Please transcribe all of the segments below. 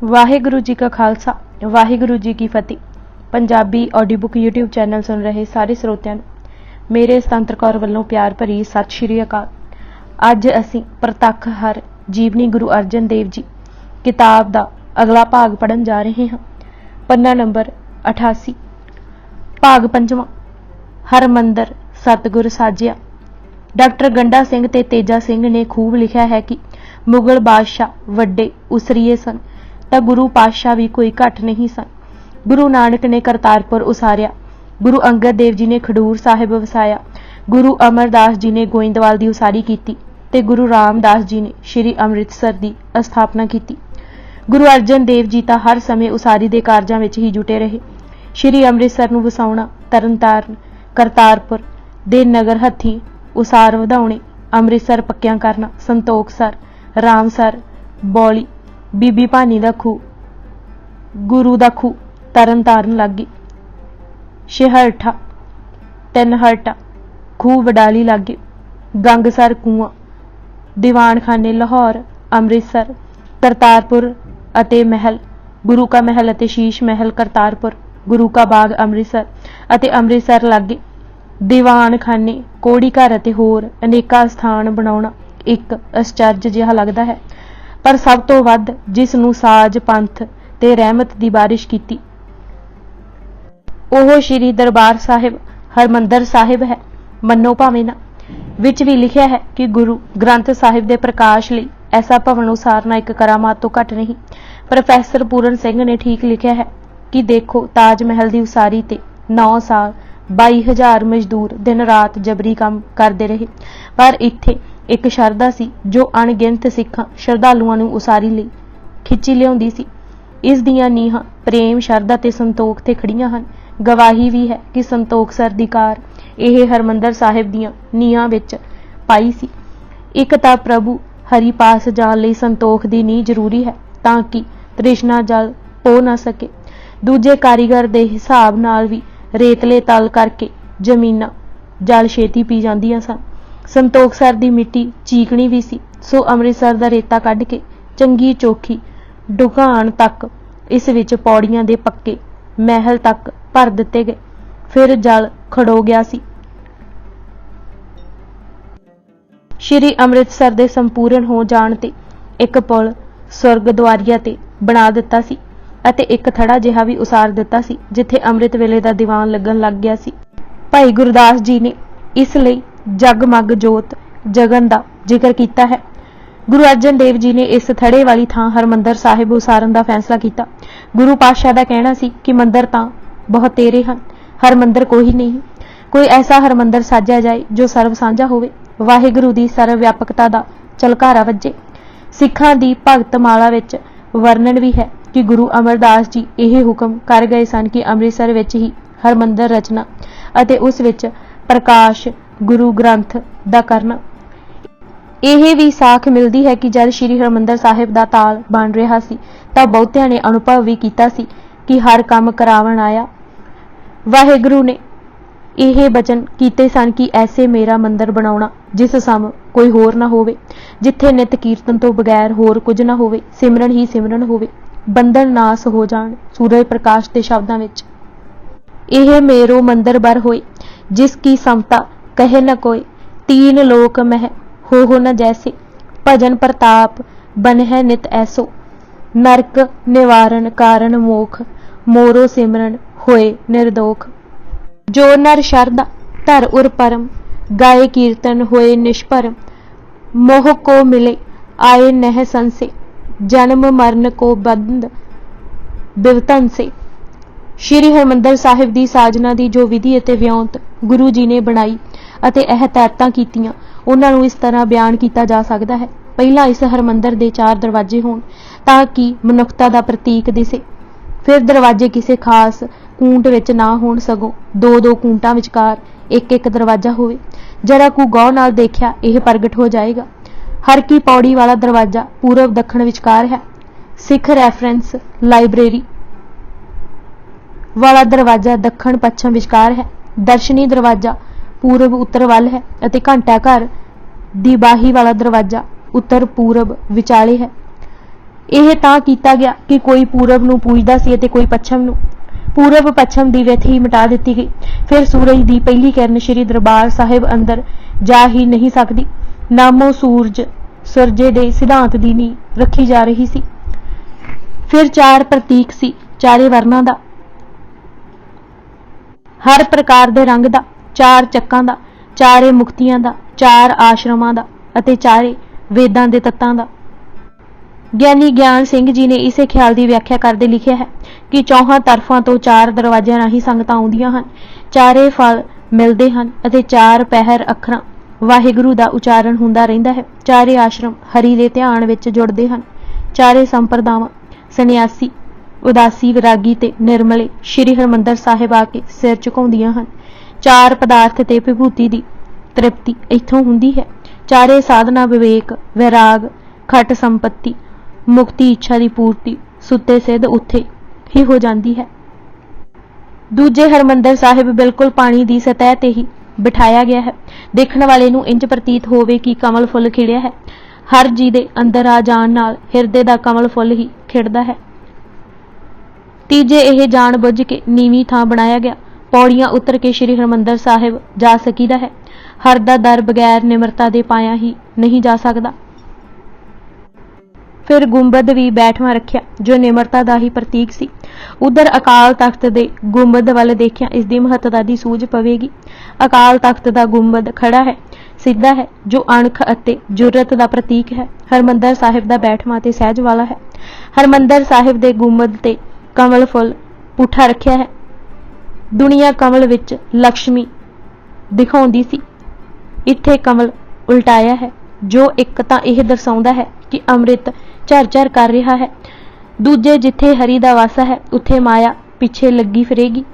वाहिगुरु जी का खालसा वाहिगुरु जी की फतेह। Punjabi audio book YouTube channel सुन रहे सारे ਸਰੋਤਿਆਂ ਨੂੰ ਮੇਰੇ ਸੁਤੰਤਰ ਕੌਰ ਵੱਲੋਂ ਪਿਆਰ ਭਰੀ ਸਤਿ ਸ਼੍ਰੀ ਅਕਾਲ। ਅੱਜ ਅਸੀਂ ਪ੍ਰਤੱਖ ਹਰ ਜੀਵਨੀ ਗੁਰੂ ਅਰਜਨ ਦੇਵ ਜੀ किताब ਦਾ अगला भाग पढ़न जा रहे हैं। पन्ना नंबर 88 भाग पंजवां हरमंदर सतगुर साजिया। डॉक्टर गंडा सिंह ते तेजा सिंह ने खूब लिखा है कि मुगल बादशाह वड्डे उसरीए सन तां गुरु पातशाह भी कोई घट नहीं सन। गुरु नानक ने करतारपुर उसारिया, गुरु अंगद देव जी ने खडूर साहिब वसाया, गुरु अमरदास जी ने गोइंदवाल की उसारी की ते गुरु रामदास जी ने श्री अमृतसर की स्थापना की। गुरु अर्जन देव जी तां हर समय उसारी के कारजां विच ही जुटे रहे। श्री अमृतसर नूं वसाउणा, तरनताਰਨ, करतारपुर दे नगर हथी उसार वधाउणे, अमृतसर पक्कियां करना, संतोखसर, रामसर, बौली, बीबी भानी दा खूह, गुरु दा खूह, तरनताਰਨ लागे, छेहरठा, तिनहरटा, खूह वडाली लागे, गंगसर कुआं, दीवानखाने लाहौर, अमृतसर, करतारपुर अते महल, गुरु का महल अते शीश महल करतारपुर, गुरु का बाग अमृतसर अते अमृतसर लागे, दीवानखाने, कोड़ी घर अते होर अनेका स्थान बनाउणा एक आश्चर्य जिहा लगदा है। पर सब तो वध जिस नूं साज पंथ ते रहमत दी बारिश कीती ओह श्री दरबार साहिब हरमंदर साहिब है। मन्नो भावें ना, विच भी लिखिया है कि गुरु ग्रंथ साहिब दे प्रकाश लई ऐसा भवन उसारना एक करामात तो घट नहीं। प्रोफैसर पूरन सिंह ने ठीक लिखिया है कि देखो ताज महल की उसारी ते 9 साल 22,000 मजदूर दिन रात जबरी काम करते रहे, पर इत्थे एक शरदा सी जो अणगिनत सिखां श्रद्धालुआं नूं उसारी लई खिच्ची लिआउंदी सी। इस दियां नीहां प्रेम शरदा ते संतोख ते खड़ियां हन। गवाही भी है कि संतोखसर दी कार ਇਹ हरमंदर साहिब दियां नीहां विच पाई सी। एक तां प्रभु हरि पास जाण लई संतोख दी नींह जरूरी है तां कि तृष्णा जल हो ना सके। दूजे कारीगर दे हिसाब नाल भी रेतले तल करके जमीनां जल छेती पी जांदियां सन। संतोखसर दी मिट्टी चीकणी भी सी, सो अमृतसर दा रेता कढ के चंगी चोखी ढुकाण तक इस विच पौड़ियां दे पक्के महल तक भर दिते गए। फिर जल खड़ो गया सी। श्री अमृतसर दे संपूर्ण हो जाण ते एक पुल सुरग द्वारिया ते बना दिता सी अते एक थड़ा जिहा भी उसार दिता सी जिथे अमृत वेले दा दीवान लगन लग गया सी। भाई गुरदास जी ने इस लई जगमग जोत जगन दा जिक्र कीता है। गुरु अर्जन देव जी ने इस थड़े वाली थां हरमंदर साहिब उसारन दा फैसला कीता। गुरु पातशाह दा कहना सी कि मंदिर तां बहुत तेरे हन, हरमंदर कोई नहीं। कोई ऐसा हरमंदर साजा जाए जो सर्व साझा होवे, वाहिगुरु दी सर्व व्यापकता दा झलकारा वजे। सिखां दी भगत माला विच वर्णन भी है कि गुरु अमरदास जी यह हुक्म कर गए सन कि अमृतसर विच ही हरमंदर रचना अते उस विच प्रकाश गुरु ग्रंथ दा करना। यह भी साख मिलती है कि जब श्री हरमंदर साहिब दा ताल बन रहा सी तां बहुतिਆਂ ने अनुभव भी कीता सी कि हर काम करावन आया। वाहिगुरु ने यह बचन कीते सन कि ऐसे मेरा मंदिर बनाउणा जिस सम कोई होर ना होवे, जिथे नित कीर्तन तो बगैर होर कुछ ना होवे, सिमरन ही सिमरन होवे, बंधन नास हो जाण सूरज प्रकाश के शब्दां विच। यह मेरो मंदिर बर होए जिसकी समता कहे न कोई, तीन लोक मह हो न जैसे, भजन प्रताप बन है नित ऐसो, नरक निवारण कारण मोख, मोरो सिमरन होए निर्दोख। जो नर शरदा धर उर परम, गाए कीर्तन होए निष्परम, मोह को मिले आए नह संसे, जन्म मरण को बंद बिवतन से। श्री हरमंदर साहिब दी साजना दी जो विधि अते विਉਂਤ गुरु जी ने बनाई अते यह तैरतां कीतियां उन्हां नूं इस तरह बयान किया जा सकता है। पहला इस हरमंदर दे 4 दरवाजे होण तां कि मनुखता दा प्रतीक दिसे। फिर दरवाजे किसी खास कूंट विच ना होण सगों 2-2 कूंटां विचकार एक दरवाजा होवे। जरा कु गौर नाल देखिया यह प्रगट हो जाएगा। हर की पौड़ी वाला दरवाजा पूरब दक्षिण विचकार है। सिख रैफरेंस लाइब्रेरी वाला दरवाजा दक्षिण पश्चिम विचकार है। दर्शनी दरवाजा पूरब उत्तर वाल है अते घंटा घर दी बाही वाला दरवाजा उत्तर पूरब विचाले है। ਇਹ ਤਾਂ ਕੀਤਾ ਗਿਆ ਕਿ ਕੋਈ ਪੂਰਬ ਨੂੰ ਪੂਜਦਾ ਸੀ ਅਤੇ ਕੋਈ ਪੱਛਮ ਨੂੰ। ਪੂਰਬ ਪੱਛਮ ਦੀ ਵਿਥ ਹੀ ਮਿਟਾ ਦਿੱਤੀ ਗਈ। ਫਿਰ ਸੂਰਜ ਦੀ ਪਹਿਲੀ ਕਿਰਨ ਸ਼੍ਰੀ ਦਰਬਾਰ ਸਾਹਿਬ ਅੰਦਰ ਜਾ ਹੀ ਨਹੀਂ ਸਕਦੀ। ਨਾਮੋ ਸੂਰਜੇ ਦੇ ਸਿਧਾਂਤ ਦੀ ਨੀਂਹ ਰੱਖੀ ਜਾ ਰਹੀ ਸੀ। ਫਿਰ 4 ਪ੍ਰਤੀਕ ਸੀ, ਚਾਰੇ ਵਰਨਾਂ ਦਾ, ਹਰ ਪ੍ਰਕਾਰ ਦੇ ਰੰਗ ਦਾ, 4 ਚੱਕਾਂ ਦਾ, 4 ਮੁਕਤੀਆਂ ਦਾ, 4 ਆਸ਼ਰਮਾਂ ਦਾ ਅਤੇ 4 ਵੇਦਾਂ ਦੇ ਤੱਤਾਂ ਦਾ। ਗਿਆਨੀ ਗਿਆਨ ਸਿੰਘ ਜੀ ਨੇ ਇਸੇ ਖਿਆਲ ਦੀ ਵਿਆਖਿਆ ਕਰਦੇ ਲਿਖਿਆ ਹੈ ਕਿ 4 ਤਰਫਾਂ ਤੋਂ 4 ਦਰਵਾਜ਼ਿਆਂ ਰਾਹੀਂ ਸੰਗਤਾਂ ਆਉਂਦੀਆਂ ਹਨ, 4 ਫਲ ਮਿਲਦੇ ਹਨ ਅਤੇ 4 ਪਹਿਰ ਅੱਖਰਾਂ ਵਾਹਿਗੁਰੂ ਦਾ ਉਚਾਰਨ ਹੁੰਦਾ ਰਹਿੰਦਾ ਹੈ। 4 ਆਸ਼ਰਮ ਹਰੀ ਦੇ ਧਿਆਨ ਵਿੱਚ ਜੁੜਦੇ ਹਨ। 4 ਸੰਪਰਦਾਵਾਂ ਸੰਨਿਆਸੀ, ਉਦਾਸੀ, ਵਿਰਾਗੀ ਤੇ ਨਿਰਮਲੇ ਸ਼੍ਰੀ ਹਰਿਮੰਦਰ ਸਾਹਿਬ ਆ ਕੇ ਸਿਰ ਝੁਕਾਉਂਦੀਆਂ ਹਨ। 4 ਪਦਾਰਥ ਤੇ ਵਿਭੂਤੀ ਦੀ ਤ੍ਰਿਪਤੀ ਇੱਥੋਂ ਹੁੰਦੀ ਹੈ। 4 ਸਾਧਨਾ ਵਿਵੇਕ, ਵੈਰਾਗ, ਖਟ ਸੰਪत्ति, ਮੁਕਤੀ, ਇੱਛਾ ਦੀ ਪੂਰਤੀ ਸੁੱਤੇ ਸਿੱਧ ਉੱਥੇ ਹੀ ਹੋ ਜਾਂਦੀ ਹੈ। ਦੂਜੇ ਹਰਿਮੰਦਰ ਸਾਹਿਬ ਬਿਲਕੁਲ ਪਾਣੀ ਦੀ ਸਤਹ ਤੇ ਹੀ ਬਿਠਾਇਆ ਗਿਆ ਹੈ। ਦੇਖਣ ਵਾਲੇ ਨੂੰ ਇੰਜ ਪ੍ਰਤੀਤ ਹੋਵੇ ਕਿ ਕਮਲ ਫੁੱਲ ਖਿੜਿਆ ਹੈ। ਹਰ ਜੀ ਦੇ ਅੰਦਰ ਆ ਜਾਣ ਨਾਲ ਹਿਰਦੇ ਦਾ ਕਮਲ ਫੁੱਲ ਹੀ ਖਿੜਦਾ ਹੈ। ਤੀਜੇ ਇਹ ਜਾਣ ਬੁੱਝ ਕੇ ਨੀਵੀਂ ਥਾਂ ਬਣਾਇਆ ਗਿਆ। ਪੌੜੀਆਂ ਉਤਰ ਕੇ ਸ਼੍ਰੀ ਹਰਿਮੰਦਰ ਸਾਹਿਬ ਜਾ ਸਕੀਦਾ ਹੈ। ਹਰ ਦਾ ਦਰ ਬਗੈਰ ਨਿਮਰਤਾ ਦੇ ਪਾਇਆ ਹੀ ਨਹੀਂ ਜਾ ਸਕਦਾ। ਫਿਰ ਗੁੰਬਦ ਵੀ ਬੈਠਵਾਂ ਰੱਖਿਆ ਜੋ ਨਿਮਰਤਾ ਦਾ ਹੀ ਪ੍ਰਤੀਕ ਸੀ। ਉਧਰ ਅਕਾਲ ਤਖਤ ਦੇ ਗੁੰਬਦ ਵੱਲ ਦੇਖਿਆ ਇਸ ਦੀ ਮਹੱਤਤਾ ਦੀ ਸੂਝ ਪਵੇਗੀ। ਅਕਾਲ ਤਖਤ ਦਾ ਗੁੰਬਦ ਖੜਾ ਹੈ, ਸਿੱਧਾ ਹੈ, ਜੋ ਅਣਖ ਅਤੇ ਜੁਰਤ ਦਾ ਪ੍ਰਤੀਕ ਹੈ। ਹਰਿਮੰਦਰ ਸਾਹਿਬ ਦਾ ਬੈਠਵਾਂ ਤੇ ਸਹਿਜ ਵਾਲਾ ਹੈ। ਹਰਿਮੰਦਰ ਸਾਹਿਬ ਦੇ ਗੁੰਬਦ ਤੇ ਕਮਲ ਫੁੱਲ ਪੁੱਠਾ ਰੱਖਿਆ ਹੈ। ਦੁਨੀਆ ਕਮਲ ਵਿੱਚ ਲక్ష్ਮੀ ਦਿਖਾਉਂਦੀ ਸੀ, ਇੱਥੇ ਕਮਲ ਉਲਟਾਇਆ ਹੈ, ਜੋ ਇੱਕ ਤਾਂ ਇਹ ਦਰਸਾਉਂਦਾ ਹੈ ਕਿ ਅੰਮ੍ਰਿਤ ਝਰਝਰ ਕਰ ਰਿਹਾ ਹੈ। ਦੂਜੇ ਜਿੱਥੇ ਹਰੀ ਦਾ ਵਾਸਾ ਹੈ ਉੱਥੇ ਮਾਇਆ ਪਿੱਛੇ ਲੱਗੀ ਫਿਰੇਗੀ।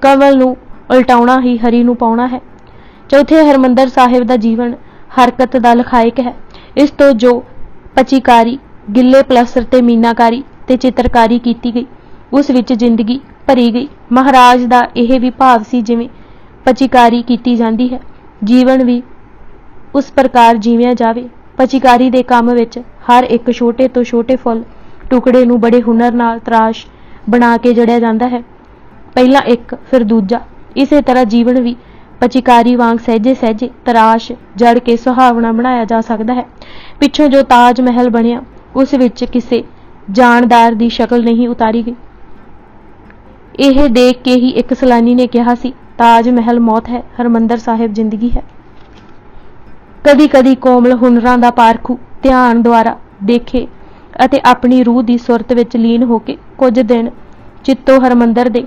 ਕਮਲ ਨੂੰ ਉਲਟਾਉਣਾ ਹੀ ਹਰੀ ਨੂੰ ਪਾਉਣਾ ਹੈ। ਚੌਥੇ ਹਰਿਮੰਦਰ ਸਾਹਿਬ ਦਾ ਜੀਵਨ ਹਰਕਤ ਦਾ ਲਖਾਇਕ ਹੈ। ਇਸ ਤੋਂ ਜੋ ਪਚੀਕਾਰੀ, ਗਿੱਲੇ ਪਲਸਤਰ ਤੇ ਮੀਨਾਕਾਰੀ ਤੇ ਚਿੱਤਰਕਾਰੀ ਕੀਤੀ ਗਈ, ਉਸ ਵਿੱਚ ਜ਼ਿੰਦਗੀ ਭਰੀ ਗਈ। ਮਹਾਰਾਜ ਦਾ ਇਹ ਵੀ ਭਾਵ ਸੀ ਜਿਵੇਂ ਪਚੀਕਾਰੀ ਕੀਤੀ ਜਾਂਦੀ ਹੈ, ਜੀਵਨ ਵੀ ਉਸ ਪ੍ਰਕਾਰ ਜੀਵਿਆ ਜਾਵੇ। ਪਚੀਕਾਰੀ ਦੇ ਕੰਮ ਵਿੱਚ ਹਰ ਇੱਕ ਛੋਟੇ ਤੋਂ ਛੋਟੇ ਫੁੱਲ ਟੁਕੜੇ ਨੂੰ ਬੜੇ ਹੁਨਰ ਨਾਲ ਤਰਾਸ਼ ਬਣਾ ਕੇ ਜੜਿਆ ਜਾਂਦਾ ਹੈ, ਪਹਿਲਾਂ ਇੱਕ ਫਿਰ ਦੂਜਾ। ਇਸੇ ਤਰ੍ਹਾਂ ਜੀਵਨ ਵੀ ਪਚੀਕਾਰੀ ਵਾਂਗ ਸਹਿਜੇ ਸਹਿਜੇ ਤਰਾਸ਼ ਜੜ ਕੇ ਸੁਹਾਵਣਾ ਬਣਾਇਆ ਜਾ ਸਕਦਾ ਹੈ। ਪਿੱਛੋਂ ਜੋ ਤਾਜ ਮਹਿਲ ਬਣਿਆ ਉਸ ਵਿੱਚ ਕਿਸੇ ਜਾਨਦਾਰ ਦੀ ਸ਼ਕਲ ਨਹੀਂ ਉਤਾਰੀ ਗਈ। ਇਹ ਦੇਖ ਕੇ ਹੀ ਇੱਕ ਸੈਲਾਨੀ ਨੇ ਕਿਹਾ ਸੀ, ਤਾਜ ਮਹਿਲ ਮੌਤ ਹੈ, ਹਰਿਮੰਦਰ ਸਾਹਿਬ ਜ਼ਿੰਦਗੀ ਹੈ। ਕਦੀ ਕਦੀ ਕੋਮਲ ਹੁਨਰਾਂ ਦਾ ਪਾਰਖੂ ਧਿਆਨ ਦੁਆਰਾ ਦੇਖੇ ਅਤੇ ਆਪਣੀ ਰੂਹ ਦੀ ਸੁਰਤ ਵਿੱਚ ਲੀਨ ਹੋ ਕੇ ਕੁਝ ਦਿਨ ਚਿੱਤੋਂ ਹਰਿਮੰਦਰ ਦੇ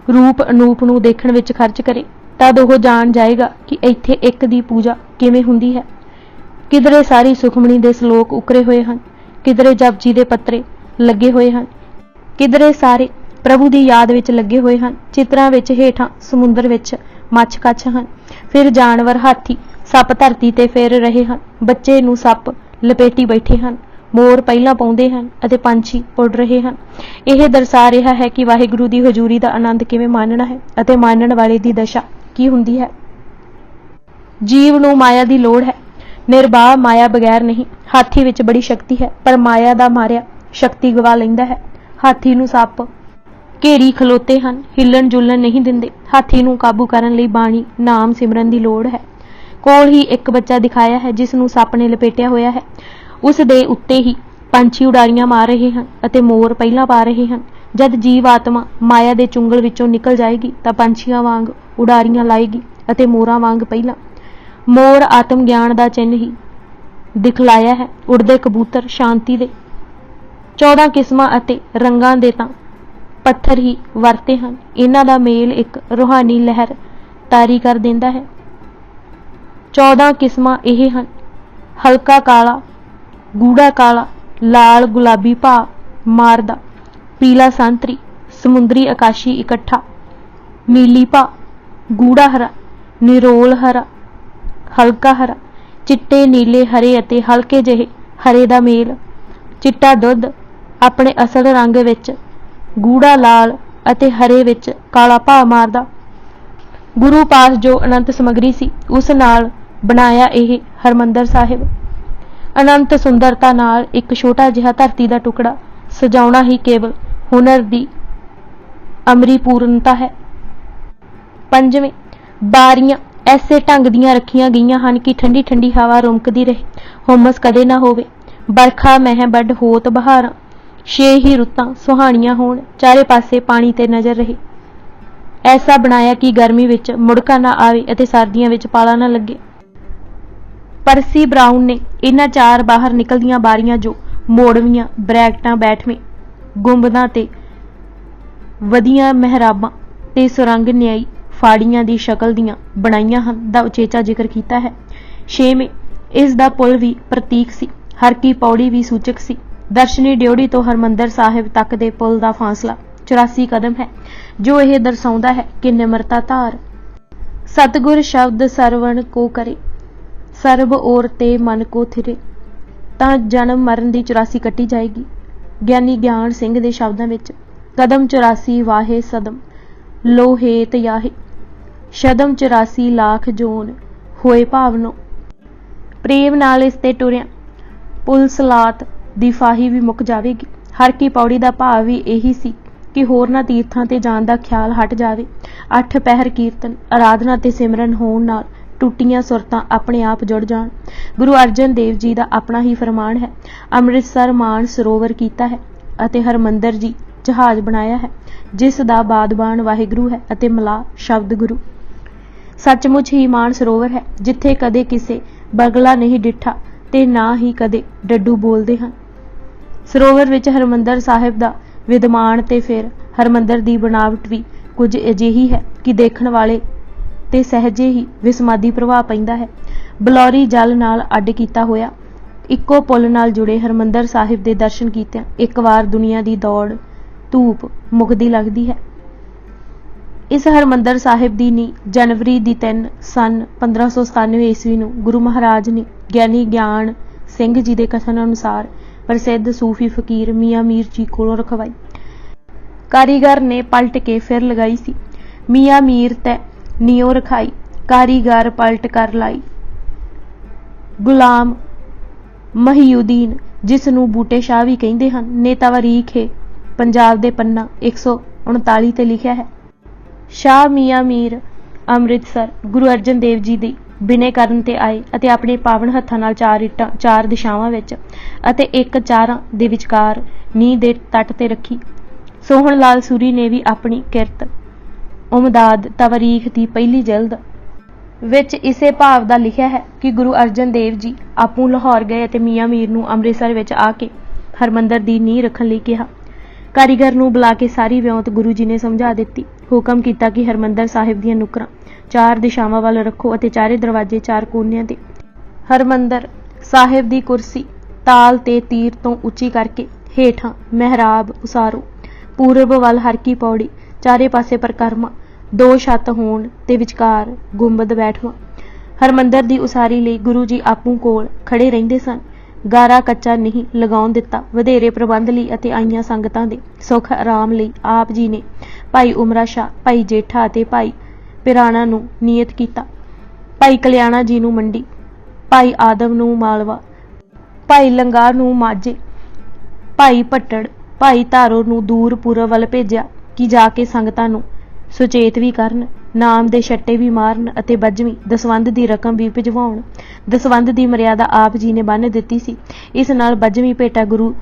ਰੂਪ ਅਨੂਪ ਨੂੰ ਦੇਖਣ ਵਿੱਚ ਖਰਚ ਕਰੇ, ਤਦ ਉਹ ਜਾਣ ਜਾਏਗਾ ਕਿ ਇੱਥੇ ਇੱਕ ਦੀ ਪੂਜਾ ਕਿਵੇਂ ਹੁੰਦੀ ਹੈ। ਕਿਧਰੇ ਸਾਰੀ ਸੁਖਮਣੀ ਦੇ ਸ਼ਲੋਕ ਉਕਰੇ ਹੋਏ ਹਨ, ਕਿਧਰੇ ਜਪਜੀ ਦੇ ਪੱਤਰੇ ਲੱਗੇ ਹੋਏ ਹਨ, ਕਿਧਰੇ ਸਾਰੇ ਪ੍ਰਭੂ ਦੀ ਯਾਦ ਵਿੱਚ ਲੱਗੇ ਹੋਏ ਹਨ। ਚਿੱਤਰਾਂ ਵਿੱਚ ਹੇਠਾਂ ਸਮੁੰਦਰ ਵਿੱਚ ਮੱਛ ਕੱਛ ਹਨ। ਫਿਰ ਜਾਨਵਰ, ਹਾਥੀ, ਸੱਪ ਧਰਤੀ ਤੇ ਫਿਰ ਰਹੇ ਹਨ। ਬੱਚੇ ਨੂੰ ਸੱਪ ਲਪੇਟੀ ਬੈਠੇ ਹਨ। ਮੋਰ ਪਹਿਲਾਂ ਪਾਉਂਦੇ ਹਨ ਅਤੇ ਪੰਛੀ ਉੱਡ ਰਹੇ ਹਨ। ਇਹ ਦਰਸਾ ਰਿਹਾ ਹੈ ਕਿ ਵਾਹਿਗੁਰੂ ਦੀ ਹਜ਼ੂਰੀ ਦਾ ਆਨੰਦ ਕਿਵੇਂ ਮਾਣਨਾ ਹੈ ਅਤੇ ਮਾਣਨ ਵਾਲੇ ਦੀ ਦਸ਼ਾ ਕੀ ਹੁੰਦੀ ਹੈ। ਜੀਵ ਨੂੰ ਮਾਇਆ ਦੀ ਲੋੜ ਹੈ, ਨਿਰਬਾਹ ਮਾਇਆ ਬਗੈਰ ਨਹੀਂ। ਹਾਥੀ ਵਿੱਚ ਬੜੀ ਸ਼ਕਤੀ ਹੈ, ਪਰ ਮਾਇਆ ਦਾ ਮਾਰਿਆ ਸ਼ਕਤੀ ਗਵਾ ਲੈਂਦਾ ਹੈ। ਹਾਥੀ ਨੂੰ ਸੱਪ ਘੇਰੀ ਖਲੋਤੇ ਹਨ, ਹਿੱਲਣ ਜੁਲਣ ਨਹੀਂ ਦਿੰਦੇ। ਹਾਥੀ ਨੂੰ ਕਾਬੂ ਕਰਨ ਲਈ ਬਾਣੀ, ਨਾਮ ਸਿਮਰਨ ਦੀ ਲੋੜ ਹੈ। ਕੋਲ ਹੀ ਇੱਕ ਬੱਚਾ ਦਿਖਾਇਆ ਹੈ ਜਿਸ ਨੂੰ ਸੱਪ ਨੇ ਲਪੇਟਿਆ ਹੋਇਆ ਹੈ। ਉਸ ਦੇ ਉੱਤੇ ਹੀ ਪੰਛੀ ਉਡਾਰੀਆਂ ਮਾਰ ਰਹੇ ਹਨ ਅਤੇ ਮੋਰ ਪਹਿਲਾਂ ਪਾ ਰਹੇ ਹਨ। ਜਦ ਜੀਵ ਆਤਮਾ ਮਾਇਆ ਦੇ ਚੁੰਗਲ ਵਿੱਚੋਂ ਨਿਕਲ ਜਾਏਗੀ ਤਾਂ ਪੰਛੀਆਂ ਵਾਂਗ ਉਡਾਰੀਆਂ ਲਾਏਗੀ ਅਤੇ ਮੋਰਾਂ ਵਾਂਗ ਪਹਿਲਾਂ। ਮੋਰ ਆਤਮ ਗਿਆਨ ਦਾ ਚਿੰਨ੍ਹ ਹੀ ਦਿਖਲਾਇਆ ਹੈ। ਉੜਦੇ ਕਬੂਤਰ ਸ਼ਾਂਤੀ ਦੇ 14 ਕਿਸਮਾਂ ਅਤੇ ਰੰਗਾਂ ਦੇ ਤਾਂ ਪੱਥਰ ਹੀ ਵਰਤੇ ਹਨ। ਇਹਨਾਂ ਦਾ ਮੇਲ ਇੱਕ ਰੂਹਾਨੀ ਲਹਿਰ ਤਾਰੀ ਕਰ ਦਿੰਦਾ ਹੈ। 14 ਕਿਸਮਾਂ ਇਹ ਹਨ: ਹਲਕਾ ਕਾਲਾ, ਗੂੜਾ ਕਾਲਾ, ਲਾਲ ਗੁਲਾਬੀ ਭਾ ਮਾਰਦਾ, ਪੀਲਾ ਸੰਤਰੀ, ਸਮੁੰਦਰੀ ਆਕਾਸ਼ੀ ਇਕੱਠਾ, ਨੀਲੀ ਭਾ, ਗੂੜਾ ਹਰਾ, ਨਿਰੋਲ ਹਰਾ, ਹਲਕਾ ਹਰਾ, ਚਿੱਟੇ, ਨੀਲੇ, ਹਰੇ ਅਤੇ ਹਲਕੇ ਜਿਹੇ ਹਰੇ ਦਾ ਮੇਲ। ਚਿੱਟਾ ਦੁੱਧ ਆਪਣੇ ਅਸਲ ਰੰਗ ਵਿੱਚ ਗੂੜਾ ਲਾਲ ਅਤੇ ਹਰੇ ਵਿੱਚ ਕਾਲਾ ਭਾ ਮਾਰਦਾ। ਗੁਰੂ ਪਾਸ ਜੋ ਅਨੰਤ ਸਮੱਗਰੀ ਸੀ ਉਸ ਨਾਲ ਬਣਾਇਆ ਇਹ ਹਰਿਮੰਦਰ ਸਾਹਿਬ। ਅਨੰਤ ਸੁੰਦਰਤਾ ਨਾਲ ਇੱਕ ਛੋਟਾ ਜਿਹਾ ਧਰਤੀ ਦਾ ਟੁਕੜਾ ਸਜਾਉਣਾ ਹੀ ਕੇਵਲ ਹੁਨਰ ਦੀ ਅਮਰੀ ਪੂਰਨਤਾ ਹੈ। ਪੰਜਵੇਂ, ਬਾਰੀਆਂ ਐਸੇ ਢੰਗ ਦੀਆਂ ਰੱਖੀਆਂ ਗਈਆਂ ਹਨ ਕਿ ਠੰਡੀ ਠੰਡੀ ਹਵਾ ਰੁਮਕਦੀ ਰਹੇ, ਹੁਮਸ ਕਦੇ ਨਾ ਹੋਵੇ। ਬਰਖਾ ਮਹਿ ਵੱਡ ਹੋਤ ਬਹਾਰਾਂ, 6 ਹੀ ਰੁੱਤਾਂ ਸੁਹਾਣੀਆਂ ਹੋਣ, ਚਾਰੇ ਪਾਸੇ ਪਾਣੀ ਤੇ ਨਜ਼ਰ ਰਹੇ। ਐਸਾ ਬਣਾਇਆ ਕਿ ਗਰਮੀ ਵਿੱਚ ਮੁੜਕਾ ਨਾ ਆਵੇ ਅਤੇ ਸਰਦੀਆਂ ਵਿੱਚ ਪਾਲਾ ਨਾ ਲੱਗੇ। ਪਰਸੀ ਬਰਾਊਨ ਨੇ ਇਹਨਾਂ 4 ਬਾਹਰ ਨਿਕਲਦੀਆਂ ਬਾਰੀਆਂ ਜੋ ਮੋੜਵੀਆਂ ਬਰੈਕਟਾਂ ਬੈਠਵੇਂ ਗੁੰਬਦਾਂ ਤੇ ਵਧੀਆਂ ਮਿਹਰਾਬਾਂ ਤੇ ਸੁਰੰਗ ਨਿਆਈ ਫਾੜੀਆਂ ਦੀ ਸ਼ਕਲ ਦੀਆਂ ਬਣਾਈਆਂ ਹਨ ਦਾ ਉਚੇਚਾ ਜ਼ਿਕਰ ਕੀਤਾ ਹੈ। 6ਵੇਂ, ਇਸ ਦਾ ਪੁਲ ਵੀ ਪ੍ਰਤੀਕ ਸੀ, ਹਰ ਕੀ ਪੌੜੀ ਵੀ ਸੂਚਕ ਸੀ। ਦਰਸ਼ਨੀ ਡਿਓੜੀ ਤੋਂ ਹਰਮੰਦਰ ਸਾਹਿਬ ਤੱਕ ਦੇ ਪੁਲ ਦਾ ਫਾਸਲਾ 84 ਕਦਮ ਹੈ, ਜੋ ਇਹ ਦਰਸਾਉਂਦਾ ਹੈ ਕਿ ਨਿਮਰਤਾ ਧਾਰ ਸਤਿਗੁਰ ਸ਼ਬਦ ਸਰਵਣ ਕੋ ਕਰੇ, ਸਰਬ ਔਰ ਤੇ ਮਨ ਕੋ ਥਿਰੇ। ਤਾਂ ਜਨਮ ਮਰਨ ਦੀ 84 ਕੱਟੀ ਜਾਏਗੀ। ਗਿਆਨੀ ਗਿਆਨ ਸਿੰਘ ਦੇ ਸ਼ਬਦਾਂ ਵਿੱਚ ਕਦਮ 84 ਵਾਹੇ ਸਦਮ ਲੋਹੇਤ ਯਾਹੇ, ਸ਼ਦਮ 84 ਲੱਖ ਜੋਨ ਹੋਏ ਭਾਵਨੋ। ਪ੍ਰੇਮ ਨਾਲ ਇਸ ਤੇ ਟੁਰਿਆ ਪੁਲ ਸਲਾਤ ਦੀ ਫਾਹੀ ਵੀ ਮੁੱਕ ਜਾਵੇਗੀ। ਹਰ ਕੀ ਪੌੜੀ ਦਾ ਭਾਵ ਵੀ ਇਹੀ ਸੀ ਕਿ ਹੋਰਨਾਂ ਤੀਰਥਾਂ ਤੇ ਜਾਣ ਦਾ ਖਿਆਲ ਹਟ ਜਾਵੇ। 8 ਪਹਿਰ ਕੀਰਤਨ, ਆਰਾਧਨਾ ਤੇ ਸਿਮਰਨ ਹੋਣ ਨਾਲ ਟੁੱਟੀਆਂ ਸੁਰਤਾਂ ਆਪਣੇ ਆਪ ਜੁੜ ਜਾਣ। ਗੁਰੂ ਅਰਜਨ ਦੇਵ ਜੀ ਦਾ ਆਪਣਾ ਹੀ ਫਰਮਾਨ ਹੈ, ਅੰਮ੍ਰਿਤਸਰ ਮਾਨ ਸਰੋਵਰ ਕੀਤਾ ਹੈ ਅਤੇ ਹਰਮੰਦਰ ਜੀ ਜਹਾਜ਼ ਬਣਾਇਆ ਹੈ, ਜਿਸ ਦਾ ਬਾਦਬਾਨ ਵਾਹਿਗੁਰੂ ਹੈ ਅਤੇ ਮਲਾਹ ਸ਼ਬਦ ਗੁਰੂ। ਸੱਚਮੁੱਚ ਹੀ ਮਾਨ ਸਰੋਵਰ ਹੈ, ਜਿੱਥੇ ਕਦੇ ਕਿਸੇ ਬਗਲਾ ਨਹੀਂ ਡਿੱਠਾ ਤੇ ਨਾ ਹੀ ਕਦੇ ਡੱਡੂ ਬੋਲਦੇ ਹਨ। ਸਰੋਵਰ ਵਿੱਚ ਹਰਮੰਦਰ ਸਾਹਿਬ ਦਾ ਵਿਦਮਾਨ ਤੇ ਫਿਰ ਹਰਮੰਦਰ ਦੀ ਬਣਾਵਟ ਵੀ ਕੁਝ ਅਜਿਹੀ ਹੈ ਕਿ ਦੇਖਣ ਵਾਲੇ ਤੇ ਸਹਿਜੇ ਹੀ ਵਿਸਮਾਦੀ ਪ੍ਰਭਾਵ ਪੈਂਦਾ ਹੈ। ਬਲੌਰੀ ਜਲ ਨਾਲ ਅੱਡ ਕੀਤਾ ਹੋਇਆ ਇੱਕੋ ਪੁਲ ਨਾਲ ਜੁੜੇ ਹਰਮੰਦਰ ਸਾਹਿਬ ਦੇ ਦਰਸ਼ਨ ਕੀਤਿਆਂ ਇੱਕ ਵਾਰ ਦੁਨੀਆ ਦੀ ਦੌੜ ਧੂਪ ਮੁਕਦੀ ਲੱਗਦੀ ਹੈ। ਇਸ ਹਰਮੰਦਰ ਸਾਹਿਬ ਦੀ ਨੀਂਹ ਜਨਵਰੀ ਦੀ 3 ਸਨ 1597 ਈਸਵੀ ਨੂੰ ਗੁਰੂ ਮਹਾਰਾਜ ਨੇ ਗਿਆਨੀ ਗਿਆਨ ਸਿੰਘ ਜੀ ਦੇ ਕਥਨ ਅਨੁਸਾਰ ਪ੍ਰਸਿੱਧ ਸੂਫੀ ਫਕੀਰ ਮੀਆਂ ਮੀਰ ਜੀ ਕੋਲੋਂ ਰਖਵਾਈ। ਕਾਰੀਗਰ ਨੇ ਪਲਟ ਕੇ ਫਿਰ ਲਗਾਈ ਸੀ, ਮੀਆਂ ਮੀਰ ਤੈ ਨਿਉ ਰਖਾਈ, ਕਾਰੀਗਰ ਪਲਟ ਕਰ ਲਾਈ। ਗੁਲਾਮ ਮਹੀਉਦੀਨ, ਜਿਸ ਨੂੰ ਬੂਟੇ ਸ਼ਾਹ ਵੀ ਕਹਿੰਦੇ ਹਨ, ਨੇ ਤਵਾਰੀਖ ਏ ਪੰਜਾਬ ਦੇ ਪੰਨਾ 139 ਤੇ ਲਿਖਿਆ ਹੈ, ਸ਼ਾਹ ਮੀਆਂ ਮੀਰ ਅੰਮ੍ਰਿਤਸਰ ਗੁਰੂ ਅਰਜਨ ਦੇਵ ਜੀ ਦੀ ਬਿਨੇ ਕਰਨ ਤੇ ਆਏ ਅਤੇ ਆਪਣੇ ਪਾਵਨ ਹੱਥਾਂ ਨਾਲ 4 ਇੱਟਾਂ 4 ਦਿਸ਼ਾਵਾਂ ਵਿੱਚ ਅਤੇ ਇੱਕ ਚਾਰਾਂ ਦੇ ਵਿਚਕਾਰ ਨੀਂਹ ਦੇ ਤੱਟ ਤੇ ਰੱਖੀ। ਸੋਹਣ ਲਾਲ ਸੂਰੀ ਨੇ ਵੀ ਆਪਣੀ ਕਿਰਤ ਉਮਦਾਦ ਤਵਾਰੀਖ ਦੀ ਪਹਿਲੀ ਜਿਲਦ ਵਿੱਚ ਇਸੇ ਭਾਵ ਦਾ ਲਿਖਿਆ ਹੈ ਕਿ ਗੁਰੂ ਅਰਜਨ ਦੇਵ ਜੀ ਆਪੂ ਲਾਹੌਰ ਗਏ ਅਤੇ ਮੀਆਂ ਮੀਰ ਨੂੰ ਅੰਮ੍ਰਿਤਸਰ ਵਿੱਚ ਆ ਕੇ ਹਰਮੰਦਰ ਦੀ ਨੀਂਹ ਰੱਖਣ ਲਈ ਕਿਹਾ। ਕਾਰੀਗਰ ਨੂੰ ਬੁਲਾ ਕੇ ਸਾਰੀ ਵਿਉਂਤ ਗੁਰੂ ਜੀ ਨੇ ਸਮਝਾ ਦਿੱਤੀ। ਹੁਕਮ ਕੀਤਾ ਕਿ ਹਰਮੰਦਰ ਸਾਹਿਬ ਦੀਆਂ ਨੁਕਰਾਂ 4 ਦਿਸ਼ਾਵਾਂ ਵੱਲ ਰੱਖੋ ਅਤੇ ਚਾਰੇ ਦਰਵਾਜ਼ੇ 4 ਕੋਨਿਆਂ ਤੇ। ਹਰਮੰਦਰ ਸਾਹਿਬ ਦੀ ਕੁਰਸੀ ਤਾਲ ਤੇ ਤੀਰ ਤੋਂ ਉੱਚੀ ਕਰਕੇ ਹੇਠਾਂ ਮਿਹਰਾਬ ਉਸਾਰੋ। ਪੂਰਬ ਵੱਲ ਹਰ ਕੀ ਪੌੜੀ, ਚਾਰੇ ਪਾਸੇ ਪਰਕਰਮਾ, 2 ਛੱਤ ਹੋਣ ਤੇ ਵਿਚਕਾਰ ਗੁੰਬਦ ਬੈਠਵਾਂ। ਹਰਮੰਦਰ ਦੀ ਉਸਾਰੀ ਲਈ ਗੁਰੂ ਜੀ ਆਪੂ ਕੋਲ ਖੜੇ ਰਹਿੰਦੇ ਸਨ। ਗਾਰਾ ਕੱਚਾ ਨਹੀਂ ਲਗਾਉਣ ਦਿੱਤਾ। ਵਧੇਰੇ ਪ੍ਰਬੰਧ ਲਈ ਅਤੇ ਆਈਆਂ ਸੰਗਤਾਂ ਦੇ ਸੁੱਖ ਆਰਾਮ ਲਈ ਆਪ ਜੀ ਨੇ ਭਾਈ ਉਮਰਾ ਸ਼ਾਹ, ਭਾਈ ਜੇਠਾ ਅਤੇ ਭਾਈ ਪਿਰਾਣਾ ਨੂੰ ਨਿਯਤ ਕੀਤਾ, ਭਾਈ ਕਲਿਆਣਾ ਜੀ ਨੂੰ ਮੰਡੀ, ਭਾਈ ਆਦਮ ਨੂੰ ਮਾਲਵਾ, ਭਾਈ ਲੰਗਾਹ ਨੂੰ ਮਾਝੇ, ਭਾਈ ਭੱਟੜ, ਭਾਈ ਧਾਰੋ ਨੂੰ ਦੂਰ ਪੂਰਬ ਵੱਲ ਭੇਜਿਆ ਕਿ ਜਾ ਕੇ ਸੰਗਤਾਂ ਨੂੰ ਸੁਚੇਤ ਵੀ ਕਰਨ, ਨਾਮ ਦੇ ਛੱਟੇ ਵੀ ਮਾਰਨ ਅਤੇ 22ਵੀਂ ਦਸਵੰਧ ਦੀ ਰਕਮ ਵੀ ਭਿਜਵਾਉਣ। ਦਸਵੰਧ ਦੀ ਮਰਿਆਦਾ ਆਪ ਜੀ ਨੇ ਬੰਨ੍ਹ ਦਿੱਤੀ ਸੀ। ਇਸ ਨਾਲ 22ਵੀਂ ਭੇਟਾ ਗੁਰੂ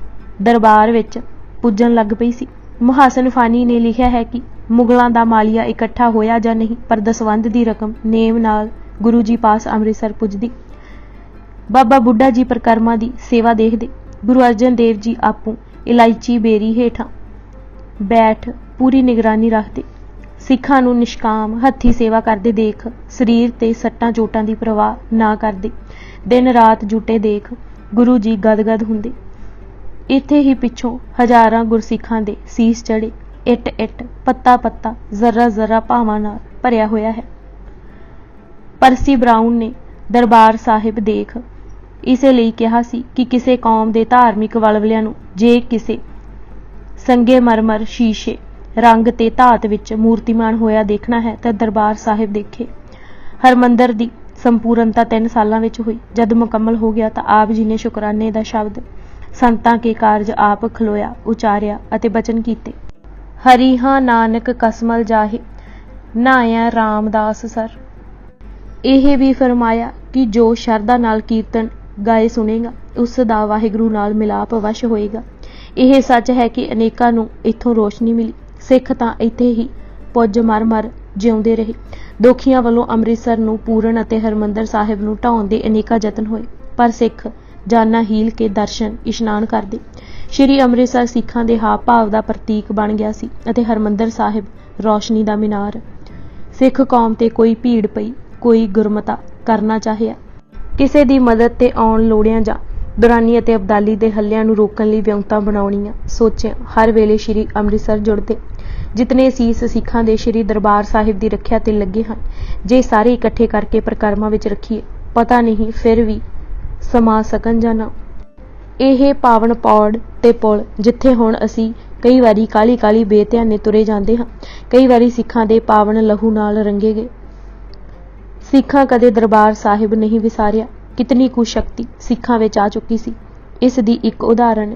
ਦਰਬਾਰ ਵਿੱਚ ਪੁੱਜਣ ਲੱਗ ਪਈ ਸੀ। ਮੁਹਾਸਨ ਫਾਨੀ ਨੇ ਲਿਖਿਆ ਹੈ ਕਿ ਮੁਗਲਾਂ ਦਾ ਮਾਲੀਆ ਇਕੱਠਾ ਹੋਇਆ ਜਾਂ ਨਹੀਂ, ਪਰ ਦਸਵੰਧ ਦੀ ਰਕਮ ਨੇਮ ਨਾਲ ਗੁਰੂ ਜੀ ਪਾਸ ਅੰਮ੍ਰਿਤਸਰ ਪੁੱਜਦੀ। ਬਾਬਾ ਬੁੱਢਾ ਜੀ ਪ੍ਰਕਰਮਾਂ ਦੀ ਸੇਵਾ ਦੇਖਦੇ। ਗੁਰੂ ਅਰਜਨ ਦੇਵ ਜੀ ਆਪੂ ਇਲਾਇਚੀ ਬੇਰੀ ਹੇਠਾਂ ਬੈਠ ਪੂਰੀ ਨਿਗਰਾਨੀ ਰੱਖਦੇ। ਸਿੱਖਾਂ ਨੂੰ ਨਿਸ਼ਕਾਮ ਹੱਥੀ ਸੇਵਾ ਕਰਦੇ ਦੇਖ ਸਰੀਰ ਤੇ ਸੱਟਾਂ ਚੋਟਾਂ ਦੀ ਪਰਵਾਹ ਨਾ ਕਰਦੇ ਦਿਨ ਰਾਤ ਜੁਟੇ ਦੇਖ ਗੁਰੂ ਜੀ ਗਦਗਦ ਹੁੰਦੇ। ਇੱਥੇ ਹੀ ਪਿੱਛੋਂ ਹਜ਼ਾਰਾਂ ਗੁਰਸਿੱਖਾਂ ਦੇ ਸੀਸ ਚੜੇ। ਇੱਟ ਇੱਟ, ਪੱਤਾ ਪੱਤਾ, ਜ਼ਰਾ ਜ਼ਰਾ ਭਾਵਾਂ ਨਾਲ ਭਰਿਆ ਹੋਇਆ ਹੈ। ਪਰਸੀ ਬਰਾਊਨ ਨੇ ਦਰਬਾਰ ਸਾਹਿਬ ਦੇਖ ਇਸੇ ਲਈ ਕਿਹਾ ਸੀ ਕਿ ਕਿਸੇ ਕੌਮ ਦੇ ਧਾਰਮਿਕ ਵਲਵਲਿਆਂ ਨੂੰ ਜੇ ਕਿਸੇ ਸੰਗੇ ਮਰਮਰ, ਸ਼ੀਸ਼ੇ, ਰੰਗ ਤੇ ਧਾਤ ਵਿੱਚ ਮੂਰਤੀਮਾਨ ਹੋਇਆ ਦੇਖਣਾ ਹੈ ਤਾਂ ਦਰਬਾਰ ਸਾਹਿਬ ਦੇਖੇ। ਹਰਮੰਦਰ ਦੀ ਸੰਪੂਰਨਤਾ 3 ਸਾਲਾਂ ਵਿੱਚ ਹੋਈ। ਜਦ ਮੁਕੰਮਲ ਹੋ ਗਿਆ ਤਾਂ ਆਪ ਜੀ ਨੇ ਸ਼ੁਕਰਾਨੇ ਦਾ ਸ਼ਬਦ ਸੰਤਾਂ ਕੇ ਕਾਰਜ ਆਪ ਖਲੋਇਆ, ਉਚਾਰਿਆ ਅਤੇ ਬਚਨ ਕੀਤੇ। ਹਰੀ ਹਾਂ ਨਾਨਕ ਕਸਮਲ ਜਾਹੇ, ਨਾਇਆ ਰਾਮਦਾਸ ਸਰ। ਇਹ ਵੀ ਫਰਮਾਇਆ ਕਿ ਜੋ ਸ਼ਰਧਾ ਨਾਲ ਕੀਰਤਨ ਗਾਏ ਸੁਣੇਗਾ ਉਸ ਦਾ ਵਾਹਿਗੁਰੂ ਨਾਲ ਮਿਲਾਪ ਵਸ਼ ਹੋਏਗਾ। ਇਹ ਸੱਚ ਹੈ ਕਿ ਅਨੇਕਾਂ ਨੂੰ ਇੱਥੋਂ ਰੋਸ਼ਨੀ ਮਿਲੀ। ਸਿੱਖ ਤਾਂ ਇੱਥੇ ਹੀ ਪੁੱਜ ਮਰ ਜਿਉਂਦੇ ਰਹੇ। ਦੋਖੀਆਂ ਵੱਲੋਂ ਅੰਮ੍ਰਿਤਸਰ ਨੂੰ ਪੂਰਨ ਅਤੇ ਹਰਿਮੰਦਰ ਸਾਹਿਬ ਨੂੰ ਢਾਉਣ ਦੇ ਅਨੇਕਾਂ ਯਤਨ ਹੋਏ, ਪਰ ਸਿੱਖ ਜਾਨਾਂ ਹੀਲ ਕੇ ਦਰਸ਼ਨ ਇਸ਼ਨਾਨ ਕਰਦੇ। ਸ਼੍ਰੀ ਅੰਮ੍ਰਿਤਸਰ ਸਿੱਖਾਂ ਦੇ ਹਾਵ ਭਾਵ ਦਾ ਪ੍ਰਤੀਕ ਬਣ ਗਿਆ ਸੀ ਅਤੇ ਹਰਿਮੰਦਰ ਸਾਹਿਬ ਰੌਸ਼ਨੀ ਦਾ ਮੀਨਾਰ। ਸਿੱਖ ਕੌਮ ਤੇ ਕੋਈ ਭੀੜ ਪਈ, ਕੋਈ ਗੁਰਮਤਾ ਕਰਨਾ ਚਾਹਿਆ, ਕਿਸੇ ਦੀ ਮਦਦ ਤੇ ਆਉਣ ਲੋੜਿਆਂ ਜਾਂ ਦੁਰਾਨੀ ਅਤੇ ਅਬਦਾਲੀ ਦੇ ਹੱਲਿਆਂ ਨੂੰ ਰੋਕਣ ਲਈ ਵਿਉਂਤਾਂ ਬਣਾਉਣੀਆਂ ਸੋਚਿਆ ਹਰ ਵੇਲੇ ਸ਼੍ਰੀ ਅੰਮ੍ਰਿਤਸਰ ਜੁੜਦੇ। ਜਿਤਨੇ ਸੀਸ ਸਿੱਖਾਂ ਦੇ ਸ਼੍ਰੀ ਦਰਬਾਰ ਸਾਹਿਬ ਦੀ ਰੱਖਿਆ ਤੇ ਲੱਗੇ ਹਨ, ਜੇ ਸਾਰੇ ਇਕੱਠੇ ਕਰਕੇ ਪ੍ਰਕਰਮਾਂ ਵਿੱਚ ਰੱਖੀਏ, ਪਤਾ ਨਹੀਂ ਫਿਰ ਵੀ ਸਮਾ ਸਕਣ ਜਾਂ ਨਾ। ਇਹ ਪਾਵਨ ਪੌੜ ਤੇ ਪੁਲ ਜਿੱਥੇ ਹੁਣ ਅਸੀਂ ਕਈ ਵਾਰੀ ਕਾਲੀ ਬੇਧਿਆਨੇ ਤੁਰੇ ਜਾਂਦੇ ਹਾਂ, ਕਈ ਵਾਰੀ ਸਿੱਖਾਂ ਦੇ ਪਾਵਨ ਲਹੂ ਨਾਲ ਰੰਗੇ ਗਏ। ਸਿੱਖਾਂ ਕਦੇ ਦਰਬਾਰ ਸਾਹਿਬ ਨਹੀਂ ਵਿਸਾਰਿਆ। ਕਿਤਨੀ ਕੁ ਸ਼ਕਤੀ ਸਿੱਖਾਂ ਵਿੱਚ ਆ ਚੁੱਕੀ ਸੀ, ਇਸ ਦੀ ਇੱਕ ਉਦਾਹਰਨ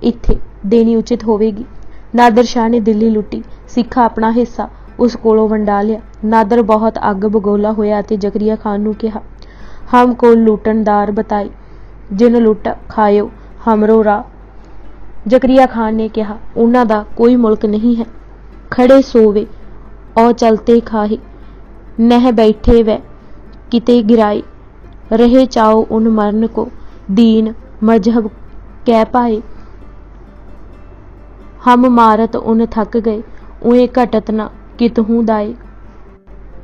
ਇੱਥੇ ਦੇਣੀ ਉਚਿਤ ਹੋਵੇਗੀ। ਨਾਦਰ ਸ਼ਾਹ ਨੇ ਦਿੱਲੀ ਲੁੱਟੀ, ਸਿੱਖਾਂ ਆਪਣਾ ਹਿੱਸਾ ਉਸ ਕੋਲੋਂ ਵੰਡਾ ਲਿਆ। ਨਾਦਰ ਬਹੁਤ ਅੱਗ ਬਗੋਲਾ ਹੋਇਆ ਅਤੇ ਜ਼ਕਰੀਆ ਖਾਨ ਨੂੰ ਕਿਹਾ, ਹਮ ਕੋ ਲੂਟਣਦਾਰ ਬਤਾਈ, ਜਿਨ ਲੁੱਟ ਖਾਇਓ ਹਮਰੋ ਰਾ। ਜ਼ਕਰੀਆ ਖਾਨ ਨੇ ਕਿਹਾ, ਉਹਨਾਂ ਦਾ ਕੋਈ ਮੁਲਕ ਨਹੀਂ ਹੈ। ਖੜੇ ਸੋਵੇ ਔ ਚਲਤੇ ਖਾਹੇ, ਨਹਿ ਬੈਠੇ ਵੈ ਕਿਤੇ ਗਿਰਾਏ, ਰਹੇ ਚਾਓ ਉਨ ਮਰਨ ਕੋ, ਦੀਨ ਮਜ਼ਹਬ ਕਹਿ ਪਾਏ। ਹਮ ਮਾਰਤ ਉਨ ਥੱਕ ਗਏ, ਉਏ ਘਟਤ ਨਾ ਕਿਤਹੂ ਦਾਏ।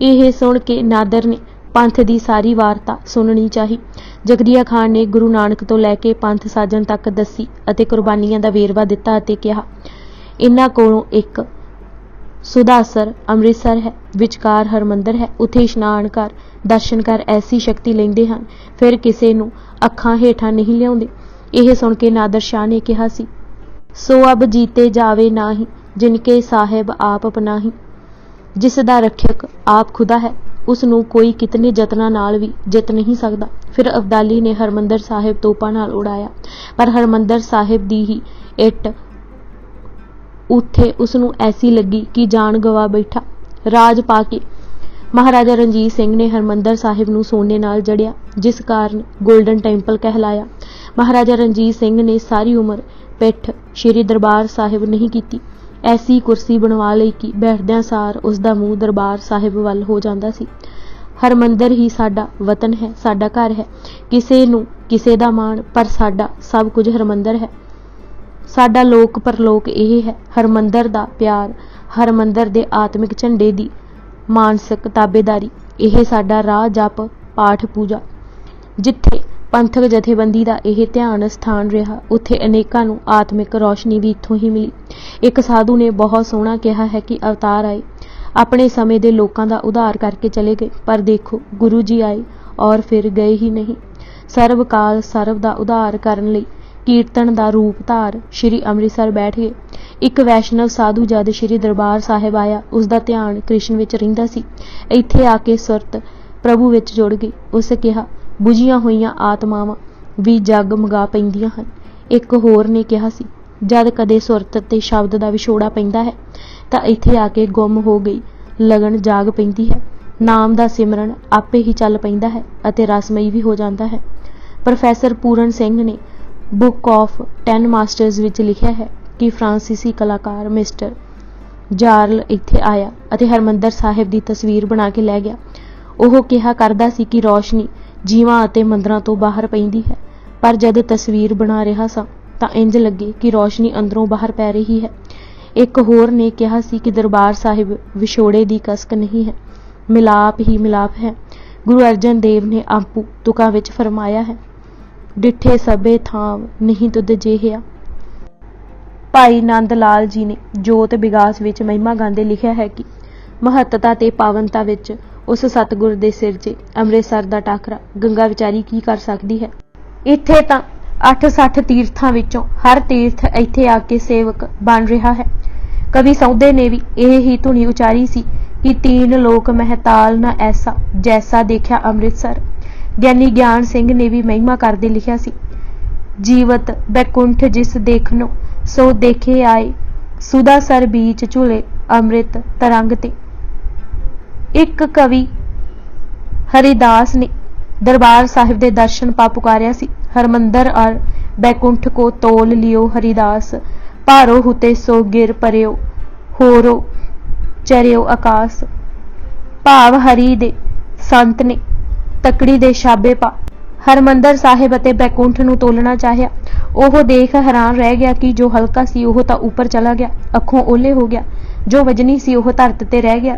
ਇਹ ਸੁਣ ਕੇ ਨਾਦਰ ਨੇ ਪੰਥ ਦੀ ਸਾਰੀ ਵਾਰਤਾ ਸੁਣਨੀ ਚਾਹੀ। ਜ਼ਕਰੀਆ ਖਾਨ ਨੇ ਗੁਰੂ ਨਾਨਕ ਤੋਂ ਲੈ ਕੇ ਪੰਥ ਸਾਜਣ ਤੱਕ ਦੱਸੀ ਅਤੇ ਕੁਰਬਾਨੀਆਂ ਦਾ ਵੇਰਵਾ ਦਿੱਤਾ ਅਤੇ ਕਿਹਾ, ਇਹਨਾਂ ਕੋਲੋਂ ਇੱਕ ਸੁਦਾਸਰ ਅੰਮ੍ਰਿਤਸਰ ਹੈ, ਵਿਚਕਾਰ ਹਰਿਮੰਦਰ ਹੈ, ਉੱਥੇ ਇਸ਼ਨਾਨ ਕਰ, ਦਰਸ਼ਨ ਕਰ, ਐਸੀ ਸ਼ਕਤੀ ਲੈਂਦੇ ਹਨ, ਫਿਰ ਕਿਸੇ ਨੂੰ ਅੱਖਾਂ ਹੇਠਾਂ ਨਹੀਂ ਲਿਆਉਂਦੇ। ਇਹ ਸੁਣ ਕੇ ਨਾਦਰ ਸ਼ਾਹ ਨੇ ਕਿਹਾ ਸੀ, ਸੋ ਅਬ ਜੀਤੇ ਜਾਵੇ ਨਾਹੀ, ਜਿਨਕੇ ਸਾਹਿਬ ਆਪ ਪਨਾਹੀ। ਜਿਸ ਦਾ ਰੱਖਿਅਕ ਆਪ ਖੁਦਾ ਹੈ, ਉਸ ਨੂੰ ਕੋਈ ਕਿਤਨੇ ਯਤਨਾਂ ਨਾਲ ਵੀ ਜਿੱਤ ਨਹੀਂ ਸਕਦਾ। ਫਿਰ ਅਬਦਾਲੀ ਨੇ ਹਰਿਮੰਦਰ ਸਾਹਿਬ ਤੋਪਾਂ ਨਾਲ ਉਡਾਇਆ, ਪਰ ਹਰਿਮੰਦਰ ਸਾਹਿਬ ਦੀ ਹੀ ਇੱਟ ਉੱਥੇ ਉਸ ਨੂੰ ਐਸੀ ਲੱਗੀ ਕਿ ਜਾਨ ਗਵਾ ਬੈਠਾ। ਰਾਜ ਪਾ ਕੇ ਮਹਾਰਾਜਾ ਰਣਜੀਤ ਸਿੰਘ ਨੇ ਹਰਿਮੰਦਰ ਸਾਹਿਬ ਨੂੰ ਸੋਨੇ ਨਾਲ ਜੜਿਆ, ਜਿਸ ਕਾਰਨ ਗੋਲਡਨ ਟੈਂਪਲ ਕਹਿਲਾਇਆ। ਮਹਾਰਾਜਾ ਰਣਜੀਤ ਸਿੰਘ ਨੇ ਸਾਰੀ ਉਮਰ ਪਿੱਠ ਸ਼੍ਰੀ ਦਰਬਾਰ ਸਾਹਿਬ ਨਹੀਂ ਕੀਤੀ। ਐਸੀ ਕੁਰਸੀ ਬਣਵਾ ਲਈ ਕਿ ਬੈਠਦਿਆਂ ਸਾਰ ਉਸ ਦਾ ਮੂੰਹ ਦਰਬਾਰ ਸਾਹਿਬ ਵੱਲ ਹੋ ਜਾਂਦਾ ਸੀ। ਹਰਿਮੰਦਰ ਹੀ ਸਾਡਾ ਵਤਨ ਹੈ, ਸਾਡਾ ਘਰ ਹੈ। ਕਿਸੇ ਨੂੰ ਕਿਸੇ ਦਾ ਮਾਣ, ਪਰ ਸਾਡਾ ਸਭ ਕੁਝ ਹਰਿਮੰਦਰ ਹੈ। ਸਾਡਾ ਲੋਕ ਪਰਲੋਕ ਇਹ ਹੈ। ਹਰਿਮੰਦਰ ਦਾ ਪਿਆਰ, ਹਰਿਮੰਦਰ ਦੇ ਆਤਮਿਕ ਝੰਡੇ ਦੀ ਮਾਨਸਿਕ ਤਾਬੇਦਾਰੀ, ਇਹ ਸਾਡਾ ਰਾਹ, ਜਪ, ਪਾਠ, ਪੂਜਾ। ਜਿੱਥੇ ਪੰਥਕ ਜਥੇਬੰਦੀ ਦਾ ਇਹ ਧਿਆਨ ਸਥਾਨ ਰਿਹਾ, ਉੱਥੇ ਅਨੇਕਾਂ ਨੂੰ ਆਤਮਿਕ ਰੌਸ਼ਨੀ ਵੀ ਇੱਥੋਂ ਹੀ ਮਿਲੀ। ਇੱਕ ਸਾਧੂ ਨੇ ਬਹੁਤ ਸੋਹਣਾ ਕਿਹਾ ਹੈ ਕਿ ਅਵਤਾਰ ਆਏ, ਆਪਣੇ ਸਮੇਂ ਦੇ ਲੋਕਾਂ ਦਾ ਉਧਾਰ ਕਰਕੇ ਚਲੇ ਗਏ, ਪਰ ਦੇਖੋ ਗੁਰੂ ਜੀ ਆਏ ਔਰ ਫਿਰ ਗਏ ਹੀ ਨਹੀਂ। ਸਰਬ ਕਾਲ ਸਰਬ ਦਾ ਉਧਾਰ ਕਰਨ ਲਈ ਕੀਰਤਨ ਦਾ ਰੂਪ ਧਾਰ ਸ਼੍ਰੀ ਅੰਮ੍ਰਿਤਸਰ ਬੈਠ ਗਏ। ਇੱਕ ਵੈਸ਼ਨਵ ਸਾਧੂ ਜਦ ਸ਼੍ਰੀ ਦਰਬਾਰ ਸਾਹਿਬ ਆਇਆ, ਉਸ ਦਾ ਧਿਆਨ ਕ੍ਰਿਸ਼ਨ ਵਿੱਚ ਰਹਿੰਦਾ ਸੀ। ਇੱਥੇ ਆ ਕੇ ਸੁਰਤ ਪ੍ਰਭੂ ਵਿੱਚ ਜੁੜ ਗਈ। ਉਸ ਕਿਹਾ, ਬੁਝੀਆਂ ਹੋਈਆਂ ਆਤਮਾਵਾਂ ਵੀ ਜਗਮਗਾ ਪੈਂਦੀਆਂ ਹਨ। ਇੱਕ ਹੋਰ ਨੇ ਕਿਹਾ ਸੀ, ਜਦ ਕਦੇ ਸੁਰਤ ਤੇ ਸ਼ਬਦ ਦਾ ਵਿਛੋੜਾ ਪੈਂਦਾ ਹੈ ਤਾਂ ਇੱਥੇ ਆ ਕੇ ਗੁੰਮ ਹੋ ਗਈ ਲਗਨ ਜਾਗ ਪੈਂਦੀ ਹੈ। ਨਾਮ ਦਾ ਸਿਮਰਨ ਆਪੇ ਹੀ ਚੱਲ ਪੈਂਦਾ ਹੈ ਅਤੇ ਰਸਮਈ ਵੀ ਹੋ ਜਾਂਦਾ ਹੈ। ਪ੍ਰੋਫੈਸਰ ਪੂਰਨ ਸਿੰਘ ਨੇ ਬੁੱਕ ਆਫ 10 ਮਾਸਟਰਸ ਵਿੱਚ ਲਿਖਿਆ ਹੈ ਕਿ ਫਰਾਂਸੀਸੀ ਕਲਾਕਾਰ ਮਿਸਟਰ ਜਾਰਲ ਇੱਥੇ ਆਇਆ ਅਤੇ ਹਰਿਮੰਦਰ ਸਾਹਿਬ ਦੀ ਤਸਵੀਰ ਬਣਾ ਕੇ ਲੈ ਗਿਆ। ਉਹ ਕਿਹਾ ਕਰਦਾ ਸੀ ਕਿ ਰੌਸ਼ਨੀ ਜੀਵਾਂ ਅਤੇ ਮੰਦਰਾਂ ਤੋਂ ਬਾਹਰ ਪੈਂਦੀ ਹੈ, ਪਰ ਜਦ ਤਸਵੀਰ ਬਣਾ ਰਿਹਾ ਸਾਂ ਤਾਂ ਇੰਜ ਲੱਗੇ ਕਿ ਰੌਸ਼ਨੀ ਅੰਦਰੋਂ ਬਾਹਰ ਪੈ ਰਹੀ ਹੈ। ਇੱਕ ਹੋਰ ਨੇ ਕਿਹਾ ਸੀ ਕਿ ਦਰਬਾਰ ਸਾਹਿਬ ਵਿਛੋੜੇ ਦੀ ਕਸਕ ਨਹੀਂ ਹੈ, ਮਿਲਾਪ ਹੀ ਮਿਲਾਪ ਹੈ। ਗੁਰੂ ਅਰਜਨ ਦੇਵ ਨੇ ਆਪੂ ਤੁਕਾਂ ਵਿੱਚ ਫਰਮਾਇਆ ਹੈ, ਡਿੱਠੇ ਸਭੇ ਥਾਵ ਨਹੀਂ ਤੁਧ ਜਿਹਿਆ। ਭਾਈ ਨੰਦ ਲਾਲ ਜੀ ਨੇ ਜੋਤ ਵਿਗਾਸ ਵਿੱਚ ਮਹਿਮਾ ਗਾਉਂਦੇ ਲਿਖਿਆ ਹੈ ਕਿ ਮਹੱਤਤਾ ਤੇ ਪਾਵਨਤਾ ਵਿੱਚ ਉਸ ਸਤਿਗੁਰ ਦੇ ਸਿਰਜੇ ਅੰਮ੍ਰਿਤਸਰ ਦਾ ਟਾਕਰਾ ਗੰਗਾ ਵਿਚਾਰੀ ਕੀ ਕਰ ਸਕਦੀ ਹੈ। ਇੱਥੇ ਤਾਂ 68 ਤੀਰਥਾਂ ਵਿੱਚੋਂ ਹਰ ਤੀਰਥ ਇੱਥੇ ਆ ਕੇ ਸੇਵਕ ਬਣ ਰਿਹਾ ਹੈ। ਕਵੀ ਸੌਦੇ ਨੇ ਵੀ ਇਹ ਹੀ ਧੁਨੀ ਉਚਾਰੀ ਸੀ कि तीन लोक महताल न ऐसा जैसा देखा अमृतसर। ਗਿਆਨੀ ਗਿਆਨ ਸਿੰਘ ਨੇ ਵੀ ਮਹਿਮਾ ਕਰਦੇ ਲਿਖਿਆ ਸੀ, ਜੀਵਤ ਬੈਕੁੰਠ ਜਿਸ ਦੇਖਣੋ ਸੋ ਦੇਖੇ ਆਏ, ਸੁਦਾ ਸਰ ਬੀਚ ਝੂਲੇ ਅੰਮ੍ਰਿਤ ਤਰੰਗ ਤੇ। ਇੱਕ ਕਵੀ हरिदास ने दरबार साहिब दे दर्शन पा पुकारिया सी, हरमंदर और बैकुंठ को तोल लियो हरिदास, भारो हुते सो गिर परियो, होरो चरियो आकाश। भाव हरि दे संत ने तकड़ी दे शाबे पा हरमंदर साहिब अते बैकुंठ नूं तोलना चाहिया। ओह देख हैरान रह गया कि जो हल्का सी ओह तां उपर चला गया, अखों ओले हो गया, जो वजनी सी ओह धरत ते रह गया।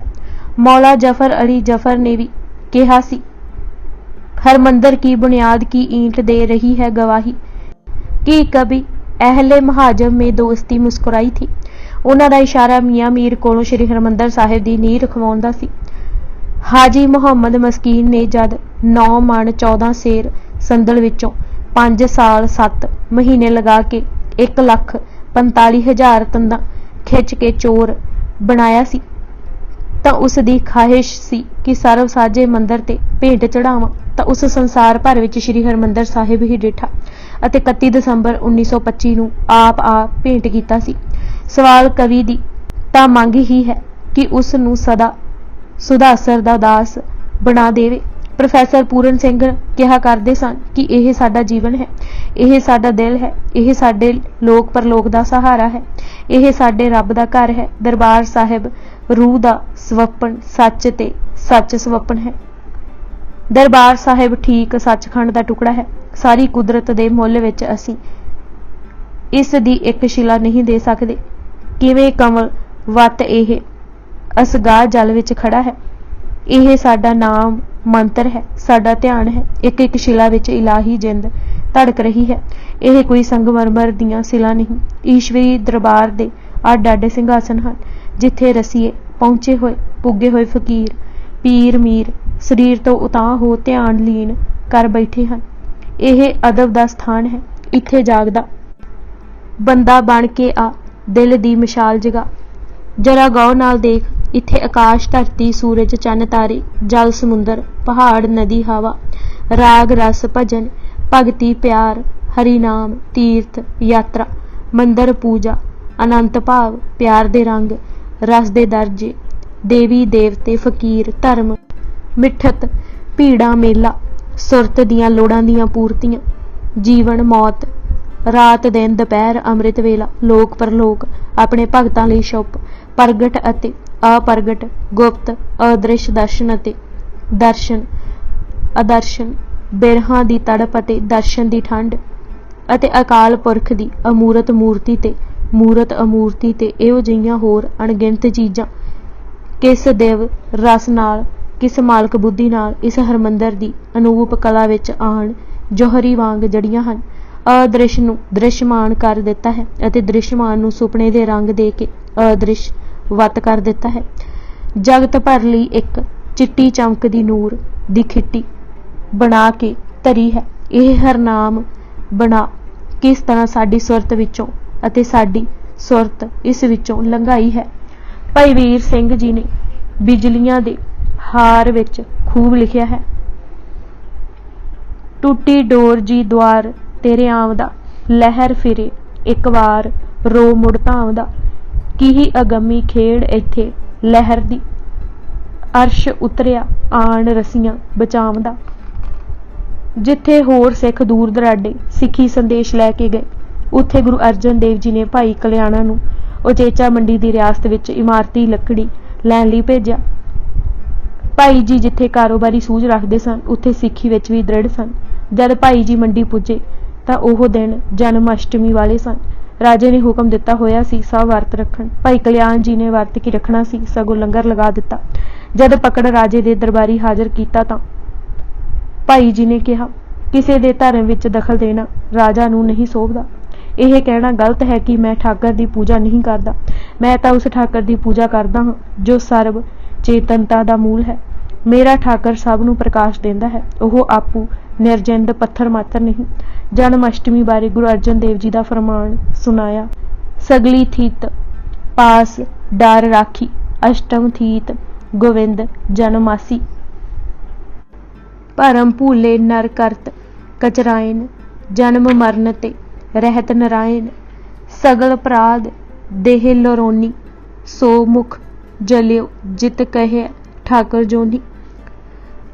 मौला जफर अली जफर ने भी कहा सी, हरमंदर की बुनियाद की ईंट दे रही है गवाही, कि कभी अहले महाजम में दोस्ती मुस्कुराई थी। उन्हां दा इशारा मियाँ मीर कोलों श्री हरमंदर साहिब दी नींह रखवाउंदा सी। हाजी मुहम्मद मस्कीन ने जद 9 मण 14 सेर संदल विचों 5 साल 7 महीने लगा के 1,45,000 तंदा खिच के चोर बनाया सी, ਤਾਂ ਉਸ ਦੀ ਖਾਹਿਸ਼ ਸੀ ਕਿ ਸਰਵ ਸਾਜੇ ਮੰਦਰ ਤੇ ਭੇਂਟ ਚੜਾਵਾਂ, ਤਾਂ ਉਸ ਸੰਸਾਰ ਭਰ ਵਿੱਚ ਸ਼੍ਰੀ ਹਰਮੰਦਰ ਸਾਹਿਬ ਹੀ ਡਿਠਾ ਅਤੇ 31 ਦਸੰਬਰ 1925 ਨੂੰ ਆਪ ਭੇਂਟ ਕੀਤਾ ਸੀ। ਸਵਾਲ ਕਵੀ ਦੀ ਤਾਂ ਮੰਗ ਹੀ ਹੈ ਕਿ ਉਸ ਨੂੰ ਸਦਾ ਸੁਦਾਸਰ ਦਾ ਦਾਸ ਬਣਾ ਦੇਵੇ। ਪ੍ਰੋਫੈਸਰ ਪੂਰਨ ਸਿੰਘ ਕਿਹਾ ਕਰਦੇ ਸਨ ਕਿ ਇਹ ਸਾਡਾ ਜੀਵਨ ਹੈ, ਇਹ ਸਾਡਾ ਦਿਲ ਹੈ, ਇਹ ਸਾਡੇ ਲੋਕ ਪਰਲੋਕ ਦਾ ਸਹਾਰਾ ਹੈ, ਇਹ ਸਾਡੇ ਰੱਬ ਦਾ ਘਰ ਹੈ। ਦਰਬਾਰ ਸਾਹਿਬ रूह दा स्वपन सच ते सच स्वपन है। दरबार साहिब ठीक सचखंड दा टुकड़ा है। सारी कुदरत दे मुल विच असीं इस दी एक शिला नहीं दे सकदे। किवें कमल वत इह असगाह जल विच खड़ा है। यह साडा नाम मंत्र है, साडा ध्यान है। एक एक शिला विच इलाही जिंद धड़क रही है। यह कोई संगमरमर दियां शिला नहीं, ईश्वरी दरबार दे अड अड सिंघासन हैं, जिथे रसीए पहुंचे होए पुगे होए फकीर पीर मीर शरीर तो उतां हो ध्यान लीन कर बैठे हैं। यह अदब दा स्थान है, इत्थे जागदा बंदा बन के आ, दिल दी मिसाल जगा। जरा गौर नाल देख, इत्थे आकाश धरती सूरज चन्न तारे जल समुंदर पहाड़ नदी हवा राग रस भजन भगती प्यार हरि नाम तीर्थ यात्रा मंदिर पूजा अनंत भाव प्यार दे रंग रस दे दर्जे देवी देवते फकीर धर्म मिठत भीड़ा मेला सुरत दियां लोड़ां दियां पूर्तियां जीवन मौत रात दिन दोपहर अमृत वेला लोक परलोक अपने भगतां लई छुप प्रगट अते अप्रगट गुप्त अदृश्य दर्शन अते दर्शन अदर्शन बिरहां दी तड़प अते दर्शन दी ठंड अते अकाल पुरख दी अमूरत मूर्ति ते मूरत अमूर्ति ते इहो जिहियां होर अणगिणत चीज़ां किस दिव रस नाल किस मालक बुद्धि नाल इस हरमंदर दी अनूप कला विच आण जौहरी वांग जड़ियां हन। अदृश्य नूं दृश्यमान कर दिता है अते दृश्यमान नूं सुपने दे रंग दे के अदृश्य वत कर दिता है। जगत भर लई एक चिट्टी चमकदी नूर दी खिट्टी बना के धरी है। यह हरनाम बना किस तरह साडी सुरत विचों अते साडी सुरत इस विचों लंघाई है। भाई वीर सिंह जी ने बिजलियां दे हार विच खूब लिखिया है, टूटी डोर जी द्वार तेरे आमदा लहर फिरे एक वार रो मुड़ धामदा, की ही अगमी खेड़ इत्थे लहर दी अर्श उतरिया आण रसियां बचावदा। जिथे होर सिख दूर दराडे सिखी संदेश लैके गए, उत्थे गुरु अर्जन देव जी ने भाई कल्याणा नूं उचेचा मंडी दी रियासत विच इमारती लकड़ी लैण लई भेजिया। भाई जी जिथे कारोबारी सूझ रखते सन, उत्थे सिੱਖੀ विच भी दृढ़ सन। जद भाई जी मंडी पुजे तां ओह दिन जन्म अष्टमी वाले सन। राजे ने हुक्म दिता होया सी सब वर्त रखण। भाई कल्याण जी ने वर्त की रखना सी, सगों लंगर लगा दिता। जद पकड़ राजे दे दरबारी हाजिर कीता तां भाई जी ने कहा, किसी दे धर्म विच दखल देना राजा नूं नहीं सोभदा। यह कहना गलत है कि मैं ठाकर की पूजा नहीं करता। मैं तो उस ठाकर की पूजा करता हाँ जो सर्व चेतनता का मूल है। मेरा ठाकर सब नूं प्रकाश देंदा है, वह आपू निर्जिंद पत्थर मात्र नहीं। जन्म अष्टमी बारे गुरु अर्जन देव जी का फरमान सुनाया, सगली थीत पास डार राखी अष्टम थीत गोविंद जन्मासी। भरम भूले नर करत कचरायन, जन्म मरण ते रहत नारायण। सगल अपराध देह लरोनी, सो मुख जलियो जित कहे ठाकर जोनी।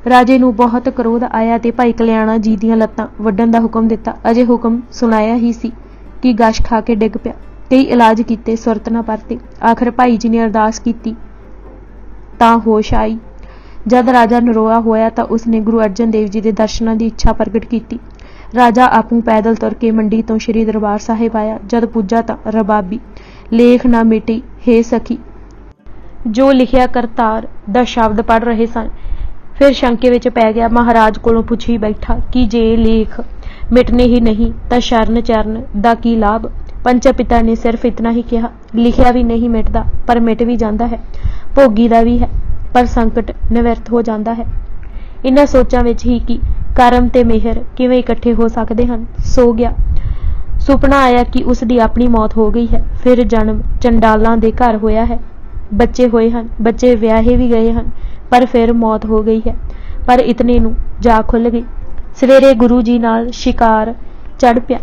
राजे नूं बहुत क्रोध आया ते भाई कल्याणा जी दीआं लत्तां वड्डण दा हुक्म दिता। अजे हुक्म सुनाया ही सी कि गश खा के डिग पिया। कई इलाज कीते, सुरत ना परती। आखिर भाई जी ने अरदास कीती तां होश आई। जद राजा नरोआ होया तां उसने गुरु अर्जन देव जी दे दर्शनां दी इच्छा प्रगट कीती। राजा आपूं पैदल तुर के मंडी तो श्री दरबार साहिब आया। जद पुज्जा तां रबाबी लेख ना मिटी हे सखी जो लिखिया करतार दा शब्द पढ़ रहे सन। फिर शंके विच पै गया। महाराज कोलों पुछ ही बैठा कि जे लेख मिटने ही नहीं तां शरण चरण दा की लाभ। पंच पिता ने सिर्फ इतना ही कहा, लिखिया भी नहीं मिटदा पर मिट भी जांदा है, भोगी दा भी है पर संकट निवृत्त हो जांदा है। इन्हां सोचां विच ही कि करम ते मेहर किवें इकट्ठे हो सकदे हन, सो गया। सुपना आया कि उसकी अपनी मौत हो गई है। फिर जन्म चंडालां दे घर होया है, बच्चे होए हन, बच्चे विआहे भी गए हन, पर फिर मौत हो गई है। पर इतने नूं जा खुल गई। सवेरे गुरु जी नाल शिकार चढ़ पिया।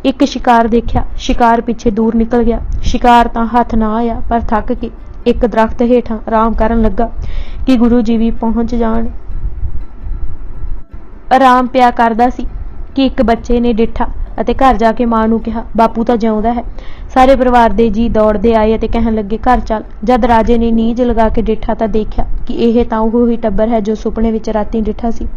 एक शिकार देखिया, शिकार पिछे दूर निकल गया। शिकार तां हथ ना आया पर थक के एक दरख्त हेठां आराम करन लगा कि गुरु जी भी पहुंच जाण। आराम पिया करदा सी कि एक बच्चे ने डिठा ਅਤੇ घर जाके मां नूं कहा, बापू तां जिउंदा है। सारे परिवार दे जी दौड़दे आए ਅਤੇ कहण लगे, घर चल। जद राजे ने नीज लगा के डिठा तां देखिया कि ਇਹ ਤਾਂ ਉਹ ਹੀ टब्बर है जो सुपने विच रातीं डिठा सी।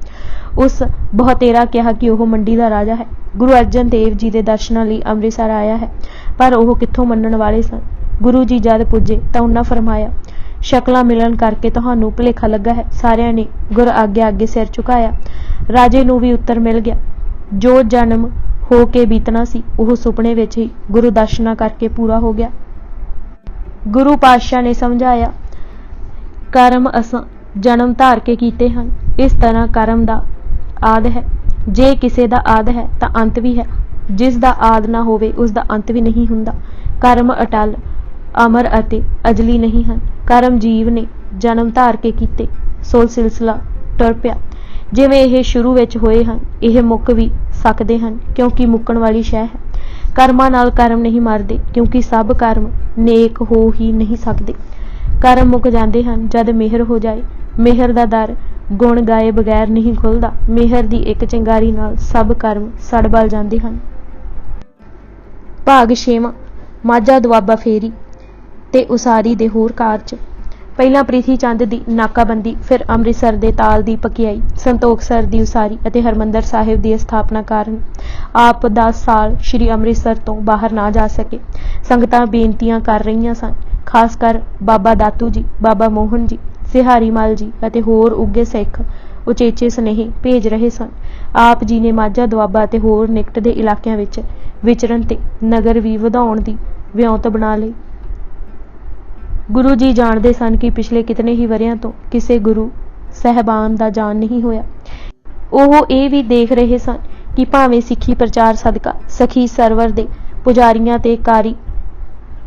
उस बहुतेरा कहा कि ਉਹ मंडी दा राजा है, गुरु अर्जन देव जी दे दर्शनां लई ਅੰਮ੍ਰਿਤਸਰ आया है। पर ਉਹ कित्थों मन्नण वाले सन। गुरु जी जद पुजे तां उन्हां फरमाया, शक्लां मिलन करके तुहानूं भुलेखा लगा है। सारिਆਂ ने गुर आगे आगे सिर झुकाया। राजे नूं भी उत्तर मिल गया। जो जन्म हो के बीतना सी ਉਹ ਸੁਪਨੇ ਵਿੱਚ ਹੀ ਗੁਰੂ ਦਰਸ਼ਨਾਂ ਕਰਕੇ ਪੂਰਾ ਹੋ ਗਿਆ। ਗੁਰੂ ਪਾਤਸ਼ਾਹ ਨੇ ਸਮਝਾਇਆ, ਕਰਮ ਅਸਾਂ ਜਨਮ ਧਾਰ ਕੇ ਕੀਤੇ ਹਨ। ਇਸ ਤਰ੍ਹਾਂ ਕਰਮ ਦਾ ਆਦ ਹੈ। ਜੇ ਕਿਸੇ ਦਾ ਆਦ ਹੈ ਤਾਂ ਅੰਤ ਵੀ ਹੈ, ਜਿਸ ਦਾ ਆਦ ਨਾ ਹੋਵੇ ਉਸ ਦਾ ਅੰਤ ਵੀ ਨਹੀਂ ਹੁੰਦਾ। ਕਰਮ ਅਟਲ, ਅਮਰ ਅਤੇ ਅਜਲੀ ਨਹੀਂ ਹਨ। ਕਰਮ ਜੀਵ ਨੇ ਜਨਮ ਧਾਰ ਕੇ ਕੀਤੇ, ਸੋ ਸਿਲਸਿਲਾ ਟੁਰ ਪਿਆ। ਜਿਵੇਂ ਇਹ ਸ਼ੁਰੂ ਵਿੱਚ ਹੋਏ ਹਨ, ਇਹ ਮੁੱਕ ਵੀ ਸਕਦੇ ਹਨ, ਕਿਉਂਕਿ ਮੁੱਕਣ ਵਾਲੀ ਸ਼ੈ ਹੈ। ਕਰਮਾਂ ਨਾਲ ਕਰਮ ਨਹੀਂ ਮਰਦੇ, ਕਿਉਂਕਿ ਸਭ ਕਰਮ ਨੇਕ ਹੋ ਹੀ ਨਹੀਂ ਸਕਦੇ। ਕਰਮ ਮੁੱਕ ਜਾਂਦੇ ਹਨ ਜਦ ਮਿਹਰ ਹੋ ਜਾਏ। ਮਿਹਰ ਦਾ ਦਰ ਗੁਣ ਗਾਏ ਬਗੈਰ ਨਹੀਂ ਖੁੱਲ੍ਹਦਾ। ਮਿਹਰ ਦੀ ਇੱਕ ਚਿੰਗਾਰੀ ਨਾਲ ਸਭ ਕਰਮ ਸੜ ਬਲ ਜਾਂਦੇ ਹਨ। ਭਾਗ 6ਵਾਂ ਮਾਝਾ ਦੁਆਬਾ ਫੇਰੀ ਤੇ ਉਸਾਰੀ ਦੇ ਹੋਰ ਕਾਰਜ। ਪਹਿਲਾਂ ਪ੍ਰਿਥੀ ਚੰਦ ਦੀ ਨਾਕਾਬੰਦੀ, ਫਿਰ ਅੰਮ੍ਰਿਤਸਰ ਦੇ ਤਾਲ ਦੀ ਪਕਿਆਈ, ਸੰਤੋਖਸਰ ਦੀ ਉਸਾਰੀ ਅਤੇ ਹਰਿਮੰਦਰ ਸਾਹਿਬ ਦੀ ਸਥਾਪਨਾ ਕਾਰਨ ਆਪ 10 ਸਾਲ ਸ਼੍ਰੀ ਅੰਮ੍ਰਿਤਸਰ ਤੋਂ ਬਾਹਰ ਨਾ ਜਾ ਸਕੇ। ਸੰਗਤਾਂ ਬੇਨਤੀਆਂ ਕਰ ਰਹੀਆਂ ਸਨ, ਖਾਸ ਕਰ ਬਾਬਾ ਦਾਤੂ ਜੀ, ਬਾਬਾ ਮੋਹਨ ਜੀ, ਸਿਹਾਰੀ ਮਲ ਜੀ ਅਤੇ ਹੋਰ ਉੱਘੇ ਸਿੱਖ ਉਚੇਚੇ ਸੁਨੇਹੇ ਭੇਜ ਰਹੇ ਸਨ। ਆਪ ਜੀ ਨੇ ਮਾਝਾ ਦੁਆਬਾ ਅਤੇ ਹੋਰ ਨਿਕਟ ਦੇ ਇਲਾਕਿਆਂ ਵਿੱਚ ਵਿਚਰਨ ਤੇ ਨਗਰ ਵੀ ਵਧਾਉਣ ਦੀ ਵਿਉਂਤ ਬਣਾ ਲਈ। ਗੁਰੂ ਜੀ ਜਾਣਦੇ ਸਨ ਕਿ ਪਿਛਲੇ ਕਿਤਨੇ ਹੀ ਵਰ੍ਹਿਆਂ ਤੋਂ ਕਿਸੇ ਗੁਰੂ ਸਹਿਬਾਨ ਦਾ ਜਾਣ ਨਹੀਂ ਹੋਇਆ। ਉਹ ਇਹ ਵੀ ਦੇਖ ਰਹੇ ਸਨ ਕਿ ਭਾਵੇਂ ਸਿੱਖੀ ਪ੍ਰਚਾਰ ਸਦਕਾ ਸਖੀ ਸਰਵਰ ਦੇ ਪੁਜਾਰੀਆਂ ਤੇ ਕਾਰੀ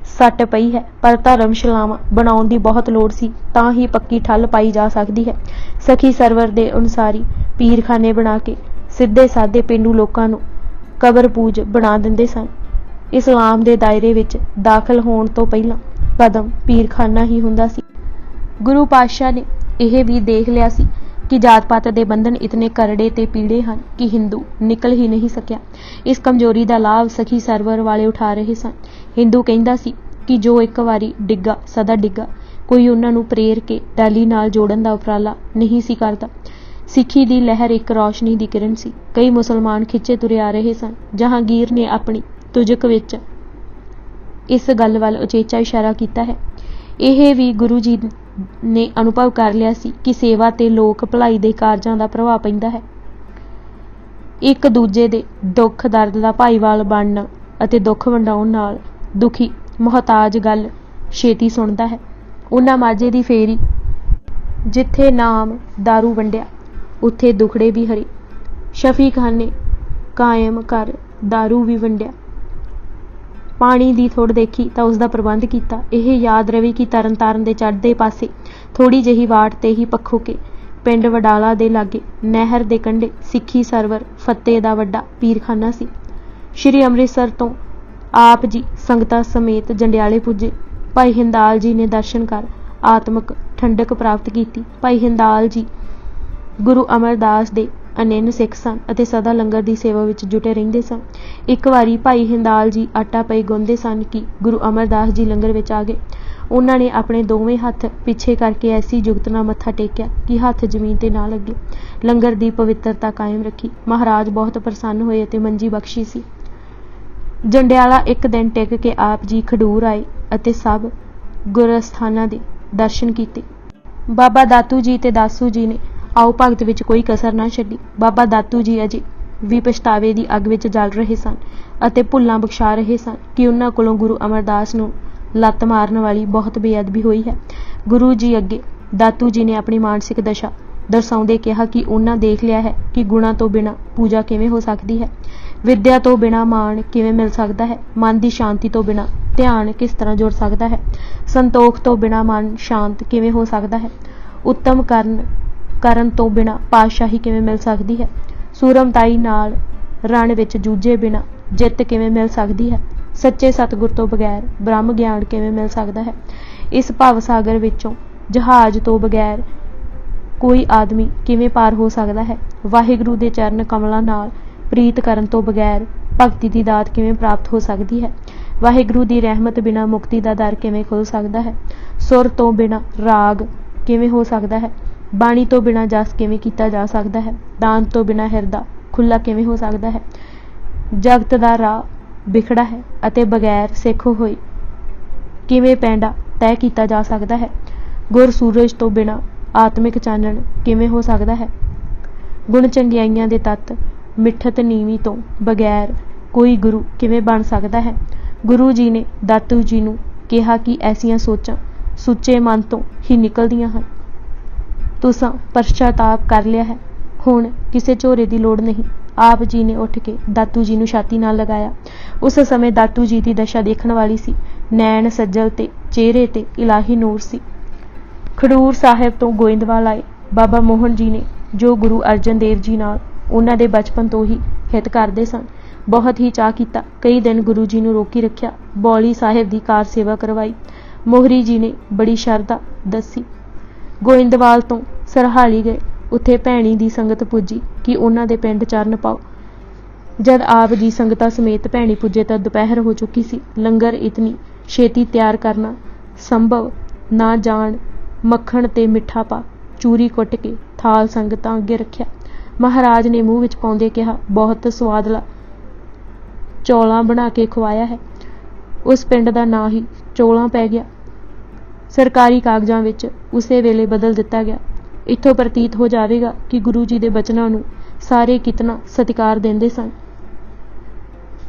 ਸੱਟ ਪਈ ਹੈ, ਪਰ ਧਰਮਸ਼ਾਲਾਵਾਂ ਬਣਾਉਣ ਦੀ ਬਹੁਤ ਲੋੜ ਸੀ, ਤਾਂ ਹੀ ਪੱਕੀ ਠੱਲ ਪਾਈ ਜਾ ਸਕਦੀ ਹੈ। ਸਖੀ ਸਰਵਰ ਦੇ ਅਨੁਸਾਰੀ ਪੀਰਖਾਨੇ ਬਣਾ ਕੇ ਸਿੱਧੇ ਸਾਦੇ ਪੇਂਡੂ ਲੋਕਾਂ ਨੂੰ ਕਬਰ ਪੂਜ ਬਣਾ ਦਿੰਦੇ ਸਨ। ਇਸਲਾਮ ਦੇ ਦਾਇਰੇ ਵਿੱਚ ਦਾਖਲ ਹੋਣ ਤੋਂ ਪਹਿਲਾਂ ਕਦਮ ਪੀਰਖਾਨਾ ਹੀ ਹੁੰਦਾ ਸੀ। ਗੁਰੂ ਪਾਤਸ਼ਾਹ ਨੇ ਇਹ ਵੀ ਦੇਖ ਲਿਆ ਸੀ ਕਿ ਜਾਤ ਪਾਤ ਦੇ ਬੰਧਨ ਇਤਨੇ ਕਰੜੇ ਤੇ ਪੀੜੇ ਹਨ ਕਿ ਹਿੰਦੂ ਨਿਕਲ ਹੀ ਨਹੀਂ ਸਕਿਆ। ਇਸ ਕਮਜ਼ੋਰੀ ਦਾ ਲਾਭ ਸਖੀ ਸਰਵਰ ਵਾਲੇ ਉਠਾ ਰਹੇ ਸਨ। ਹਿੰਦੂ ਕਹਿੰਦਾ ਸੀ ਕਿ ਜੋ ਇੱਕ ਵਾਰੀ ਡਿੱਗਾ ਸਦਾ ਡਿੱਗਾ। ਕੋਈ ਉਹਨਾਂ ਨੂੰ ਪ੍ਰੇਰ ਕੇ ਡਾਲੀ ਨਾਲ ਜੋੜਨ ਦਾ ਉਪਰਾਲਾ ਨਹੀਂ ਸੀ ਕਰਦਾ। ਸਿੱਖੀ ਦੀ ਲਹਿਰ ਇੱਕ ਰੌਸ਼ਨੀ ਦੀ ਕਿਰਨ ਸੀ। ਕਈ ਮੁਸਲਮਾਨ ਖਿੱਚੇ ਤੁਰੇ ਆ ਰਹੇ ਸਨ। ਜਹਾਂਗੀਰ ਨੇ ਆਪਣੀ ਤੁਜਕ ਵਿੱਚ ਇਸ ਗੱਲ ਵੱਲ ਉਚੇਚਾ ਇਸ਼ਾਰਾ ਕੀਤਾ ਹੈ। ਇਹ ਵੀ ਗੁਰੂ ਜੀ ਨੇ ਅਨੁਭਵ ਕਰ ਲਿਆ ਸੀ ਕਿ ਸੇਵਾ ਤੇ ਲੋਕ ਭਲਾਈ ਦੇ ਕਾਰਜਾਂ ਦਾ ਪ੍ਰਭਾਵ ਪੈਂਦਾ ਹੈ। ਇੱਕ ਦੂਜੇ ਦੇ ਦੁੱਖ ਦਰਦ ਦਾ ਭਾਈਵਾਲ ਬਣਨਾ ਅਤੇ ਦੁੱਖ ਵੰਡਾਉਣ ਨਾਲ ਦੁਖੀ ਮੁਹਤਾਜ ਗੱਲ ਛੇਤੀ ਸੁਣਦਾ ਹੈ। ਉਹਨਾਂ ਮਾਝੇ ਦੀ ਫੇਰੀ, ਜਿੱਥੇ ਨਾਮ ਦਾਰੂ ਵੰਡਿਆ ਉੱਥੇ ਦੁਖੜੇ ਵੀ ਹਰੇ। ਸ਼ਫੀ ਖਾਨੇ ਕਾਇਮ ਕਰ ਦਾਰੂ ਵੀ ਵੰਡਿਆ। ਪਾਣੀ ਦੀ ਥੋੜ ਦੇਖੀ ਤਾਂ ਉਸ ਦਾ ਪ੍ਰਬੰਧ ਕੀਤਾ। ਇਹ ਯਾਦ ਰਵੇ ਕਿ ਤਰਨਤਾਰਨ ਦੇ ਚੜ੍ਹਦੇ ਪਾਸੇ ਥੋੜੀ ਜਿਹੀ ਵਾਟ ਤੇ ਹੀ ਪੱਖੋਕੇ ਪਿੰਡ ਵਡਾਲਾ ਦੇ ਲਾਗੇ ਨਹਿਰ ਦੇ ਕੰਢੇ ਸਿੱਖੀ ਸਰਵਰ ਫਤਿਹ ਦਾ ਵੱਡਾ ਪੀਰਖਾਨਾ ਸੀ। ਸ਼੍ਰੀ ਅੰਮ੍ਰਿਤਸਰ ਤੋਂ ਆਪ ਜੀ ਸੰਗਤਾਂ ਸਮੇਤ ਜੰਡਿਆਲੇ ਪੁੱਜੇ। ਭਾਈ ਹਿੰਦਾਲ ਜੀ ਨੇ ਦਰਸ਼ਨ ਕਰ ਆਤਮਕ ਠੰਡਕ ਪ੍ਰਾਪਤ ਕੀਤੀ। ਭਾਈ ਹਿੰਦਾਲ ਜੀ ਗੁਰੂ ਅਮਰਦਾਸ ਦੇ ਅਨੰਨ ਸਿੱਖ ਸਨ ਅਤੇ ਸਦਾ ਲੰਗਰ ਦੀ ਸੇਵਾ ਵਿੱਚ ਜੁਟੇ ਰਹਿੰਦੇ ਸਨ। ਇੱਕ ਵਾਰੀ ਭਾਈ ਹਿੰਦਾਲ ਜੀ ਆਟਾ ਪਈ ਗੁੰਨਦੇ ਸਨ ਕਿ ਗੁਰੂ ਅਮਰਦਾਸ ਜੀ ਲੰਗਰ ਵਿੱਚ ਆ ਗਏ। ਉਹਨਾਂ ਨੇ ਆਪਣੇ ਦੋਵੇਂ ਹੱਥ ਪਿੱਛੇ ਕਰਕੇ ਐਸੀ ਜੁਗਤ ਨਾਲ ਮੱਥਾ ਟੇਕਿਆ ਕਿ ਹੱਥ ਜ਼ਮੀਨ ਤੇ ਨਾ ਲੱਗੇ। ਲੰਗਰ ਦੀ ਪਵਿੱਤਰਤਾ ਕਾਇਮ ਰੱਖੀ। ਮਹਾਰਾਜ ਬਹੁਤ ਪ੍ਰਸੰਨ ਹੋਏ ਅਤੇ ਮੰਜੀ ਬਖਸ਼ੀ ਸੀ। ਜੰਡਿਆਲਾ ਇੱਕ ਦਿਨ ਟਿਕ ਕੇ ਆਪ ਜੀ ਖਡੂਰ ਆਏ ਅਤੇ ਸਭ ਗੁਰਸਥਾਨਾਂ ਦੇ ਦਰਸ਼ਨ ਕੀਤੇ। ਬਾਬਾ ਦਾਤੂ ਜੀ ਤੇ ਦਾਸੂ ਜੀ ਨੇ ਆਓ ਭਗਤ ਵਿੱਚ ਕੋਈ ਕਸਰ ਨਾ ਛੱਡੀ। ਬਾਬਾ ਦਾਤੂ ਜੀ ਅਜੇ ਵੀ ਪਛਤਾਵੇ ਦੀ ਅੱਗ ਵਿੱਚ ਜਲ ਰਹੇ ਸਨ ਅਤੇ ਭੁੱਲਾਂ ਬਖਸ਼ਾ ਰਹੇ ਸਨ ਕਿ ਉਹਨਾਂ ਕੋਲੋਂ ਗੁਰੂ ਅਮਰਦਾਸ ਨੂੰ ਲੱਤ ਮਾਰਨ ਵਾਲੀ ਬਹੁਤ ਬੇਅਦਬੀ ਹੋਈ ਹੈ। ਗੁਰੂ ਜੀ ਅੱਗੇ ਦਾਤੂ ਜੀ ਨੇ ਆਪਣੀ ਮਾਨਸਿਕ ਦਸ਼ਾ ਦਰਸਾਉਂਦੇ ਕਿਹਾ ਕਿ ਉਹਨਾਂ ਦੇਖ ਲਿਆ ਹੈ ਕਿ ਗੁਣਾਂ ਤੋਂ ਬਿਨਾਂ ਪੂਜਾ ਕਿਵੇਂ ਹੋ ਸਕਦੀ ਹੈ, ਵਿਦਿਆ ਤੋਂ ਬਿਨਾਂ ਮਾਣ ਕਿਵੇਂ ਮਿਲ ਸਕਦਾ ਹੈ, ਮਨ ਦੀ ਸ਼ਾਂਤੀ ਤੋਂ ਬਿਨਾਂ ਧਿਆਨ ਕਿਸ ਤਰ੍ਹਾਂ ਜੁੜ ਸਕਦਾ ਹੈ, ਸੰਤੋਖ ਤੋਂ ਬਿਨਾਂ ਮਨ ਸ਼ਾਂਤ ਕਿਵੇਂ ਹੋ ਸਕਦਾ ਹੈ, ਉੱਤਮ ਕਰਨ ਤੋਂ ਬਿਨਾਂ ਪਾਤਸ਼ਾਹੀ ਕਿਵੇਂ ਮਿਲ ਸਕਦੀ ਹੈ, ਸੂਰਮਤਾਈ ਨਾਲ ਰਣ ਵਿੱਚ ਜੂਝੇ ਬਿਨਾਂ ਜਿੱਤ ਕਿਵੇਂ ਮਿਲ ਸਕਦੀ ਹੈ, ਸੱਚੇ ਸਤਿਗੁਰ ਤੋਂ ਬਗੈਰ ਬ੍ਰਹਮ ਗਿਆਨ ਕਿਵੇਂ ਮਿਲ ਸਕਦਾ ਹੈ, ਇਸ ਭਵ ਸਾਗਰ ਵਿੱਚੋਂ ਜਹਾਜ਼ ਤੋਂ ਬਗੈਰ ਕੋਈ ਆਦਮੀ ਕਿਵੇਂ ਪਾਰ ਹੋ ਸਕਦਾ ਹੈ, ਵਾਹਿਗੁਰੂ ਦੇ ਚਰਨ ਕਮਲਾਂ ਨਾਲ ਪ੍ਰੀਤ ਕਰਨ ਤੋਂ ਬਗੈਰ ਭਗਤੀ ਦੀ ਦਾਤ ਕਿਵੇਂ ਪ੍ਰਾਪਤ ਹੋ ਸਕਦੀ ਹੈ, ਵਾਹਿਗੁਰੂ ਦੀ ਰਹਿਮਤ ਬਿਨਾਂ ਮੁਕਤੀ ਦਾ ਦਰ ਕਿਵੇਂ ਖੁੱਲ੍ਹ ਸਕਦਾ ਹੈ, ਸੁਰ ਤੋਂ ਬਿਨਾਂ ਰਾਗ ਕਿਵੇਂ ਹੋ ਸਕਦਾ ਹੈ, ਬਾਣੀ ਤੋਂ ਬਿਨਾਂ ਜਸ ਕਿਵੇਂ ਕੀਤਾ ਜਾ ਸਕਦਾ ਹੈ, ਦਾਨ ਤੋਂ ਬਿਨਾਂ ਹਿਰਦਾ ਖੁੱਲ੍ਹਾ ਕਿਵੇਂ ਹੋ ਸਕਦਾ ਹੈ, ਜਗਤ ਦਾ ਰਾਹ ਵਿਖੜਾ ਹੈ ਅਤੇ ਬਗੈਰ ਸਿੱਖ ਹੋਏ ਕਿਵੇਂ ਪੈਂਡਾ ਤੈਅ ਕੀਤਾ ਜਾ ਸਕਦਾ ਹੈ, ਗੁਰ ਸੂਰਜ ਤੋਂ ਬਿਨਾਂ ਆਤਮਿਕ ਚਾਨਣ ਕਿਵੇਂ ਹੋ ਸਕਦਾ ਹੈ, ਗੁਣ ਚੰਗਿਆਈਆਂ ਦੇ ਤੱਤ ਮਿੱਠਤ ਨੀਵੀਂ ਤੋਂ ਬਗੈਰ ਕੋਈ ਗੁਰੂ ਕਿਵੇਂ ਬਣ ਸਕਦਾ ਹੈ। ਗੁਰੂ ਜੀ ਨੇ ਦਾਤੂ ਜੀ ਨੂੰ ਕਿਹਾ ਕਿ ਐਸੀਆਂ ਸੋਚਾਂ ਸੁੱਚੇ ਮਨ ਤੋਂ ਹੀ ਨਿਕਲਦੀਆਂ ਹਨ। ਤੁਸਾਂ ਪਛਤਾਪ ਕਰ ਲਿਆ ਹੈ, ਹੁਣ ਕਿਸੇ ਝੋਰੇ ਦੀ ਲੋੜ ਨਹੀਂ। ਆਪ ਜੀ ਨੇ ਉੱਠ ਕੇ ਦਾਤੂ ਜੀ ਨੂੰ ਛਾਤੀ ਨਾਲ ਲਗਾਇਆ। ਉਸ ਸਮੇਂ ਦਾਤੂ ਜੀ ਦੀ ਦਸ਼ਾ ਦੇਖਣ ਵਾਲੀ ਸੀ। ਨੈਣ ਸੱਜਲ ਤੇ ਚਿਹਰੇ ਤੇ ਇਲਾਹੀ ਨੂਰ ਸੀ। ਖਡੂਰ ਸਾਹਿਬ ਤੋਂ ਗੋਇੰਦਵਾਲ ਆਏ ਬਾਬਾ ਮੋਹਨ ਜੀ ਨੇ, ਜੋ ਗੁਰੂ ਅਰਜਨ ਦੇਵ ਜੀ ਨਾਲ ਉਹਨਾਂ ਦੇ ਬਚਪਨ ਤੋਂ ਹੀ ਹਿੱਤ ਕਰਦੇ ਸਨ, ਬਹੁਤ ਹੀ ਚਾਅ ਕੀਤਾ। ਕਈ ਦਿਨ ਗੁਰੂ ਜੀ ਨੂੰ ਰੋਕੀ ਰੱਖਿਆ। ਬੌਲੀ ਸਾਹਿਬ ਦੀ ਕਾਰ ਸੇਵਾ ਕਰਵਾਈ। ਮੋਹਰੀ ਜੀ ਨੇ ਬੜੀ ਸ਼ਰਧਾ ਦੱਸੀ। ਗੋਇੰਦਵਾਲ ਤੋਂ ਸਰਹਾਲੀ ਗਏ। ਉੱਥੇ ਭੈਣੀ ਦੀ ਸੰਗਤ ਪੁੱਜੀ ਕਿ ਉਹਨਾਂ ਦੇ ਪਿੰਡ ਚਰਨ ਪਾਓ। ਜਦ ਆਪ ਜੀ ਸੰਗਤਾਂ ਸਮੇਤ ਭੈਣੀ ਪੁੱਜੇ ਤਾਂ ਦੁਪਹਿਰ ਹੋ ਚੁੱਕੀ ਸੀ। ਲੰਗਰ ਇਤਨੀ ਛੇਤੀ ਤਿਆਰ ਕਰਨਾ ਸੰਭਵ ਨਾ ਜਾਣ ਮੱਖਣ ਤੇ ਮਿੱਠਾ ਪਾ ਚੂਰੀ ਕੁੱਟ ਕੇ ਥਾਲ ਸੰਗਤਾਂ ਅੱਗੇ ਰੱਖਿਆ। ਮਹਾਰਾਜ ਨੇ ਮੂੰਹ ਵਿੱਚ ਪਾਉਂਦੇ ਕਿਹਾ, ਬਹੁਤ ਸਵਾਦਲਾ ਚੌਲਾਂ ਬਣਾ ਕੇ ਖਵਾਇਆ ਹੈ। ਉਸ ਪਿੰਡ ਦਾ ਨਾਂ ਹੀ ਚੌਲਾਂ ਪੈ ਗਿਆ। ਸਰਕਾਰੀ ਕਾਗਜ਼ਾਂ ਵਿੱਚ ਉਸੇ ਵੇਲੇ ਬਦਲ ਦਿੱਤਾ ਗਿਆ। ਇੱਥੋਂ ਪ੍ਰਤੀਤ ਹੋ ਜਾਵੇਗਾ ਕਿ ਗੁਰੂ ਜੀ ਦੇ ਬਚਨਾਂ ਨੂੰ ਸਾਰੇ ਕਿਤਨਾ ਸਤਿਕਾਰ ਦਿੰਦੇ ਸਨ।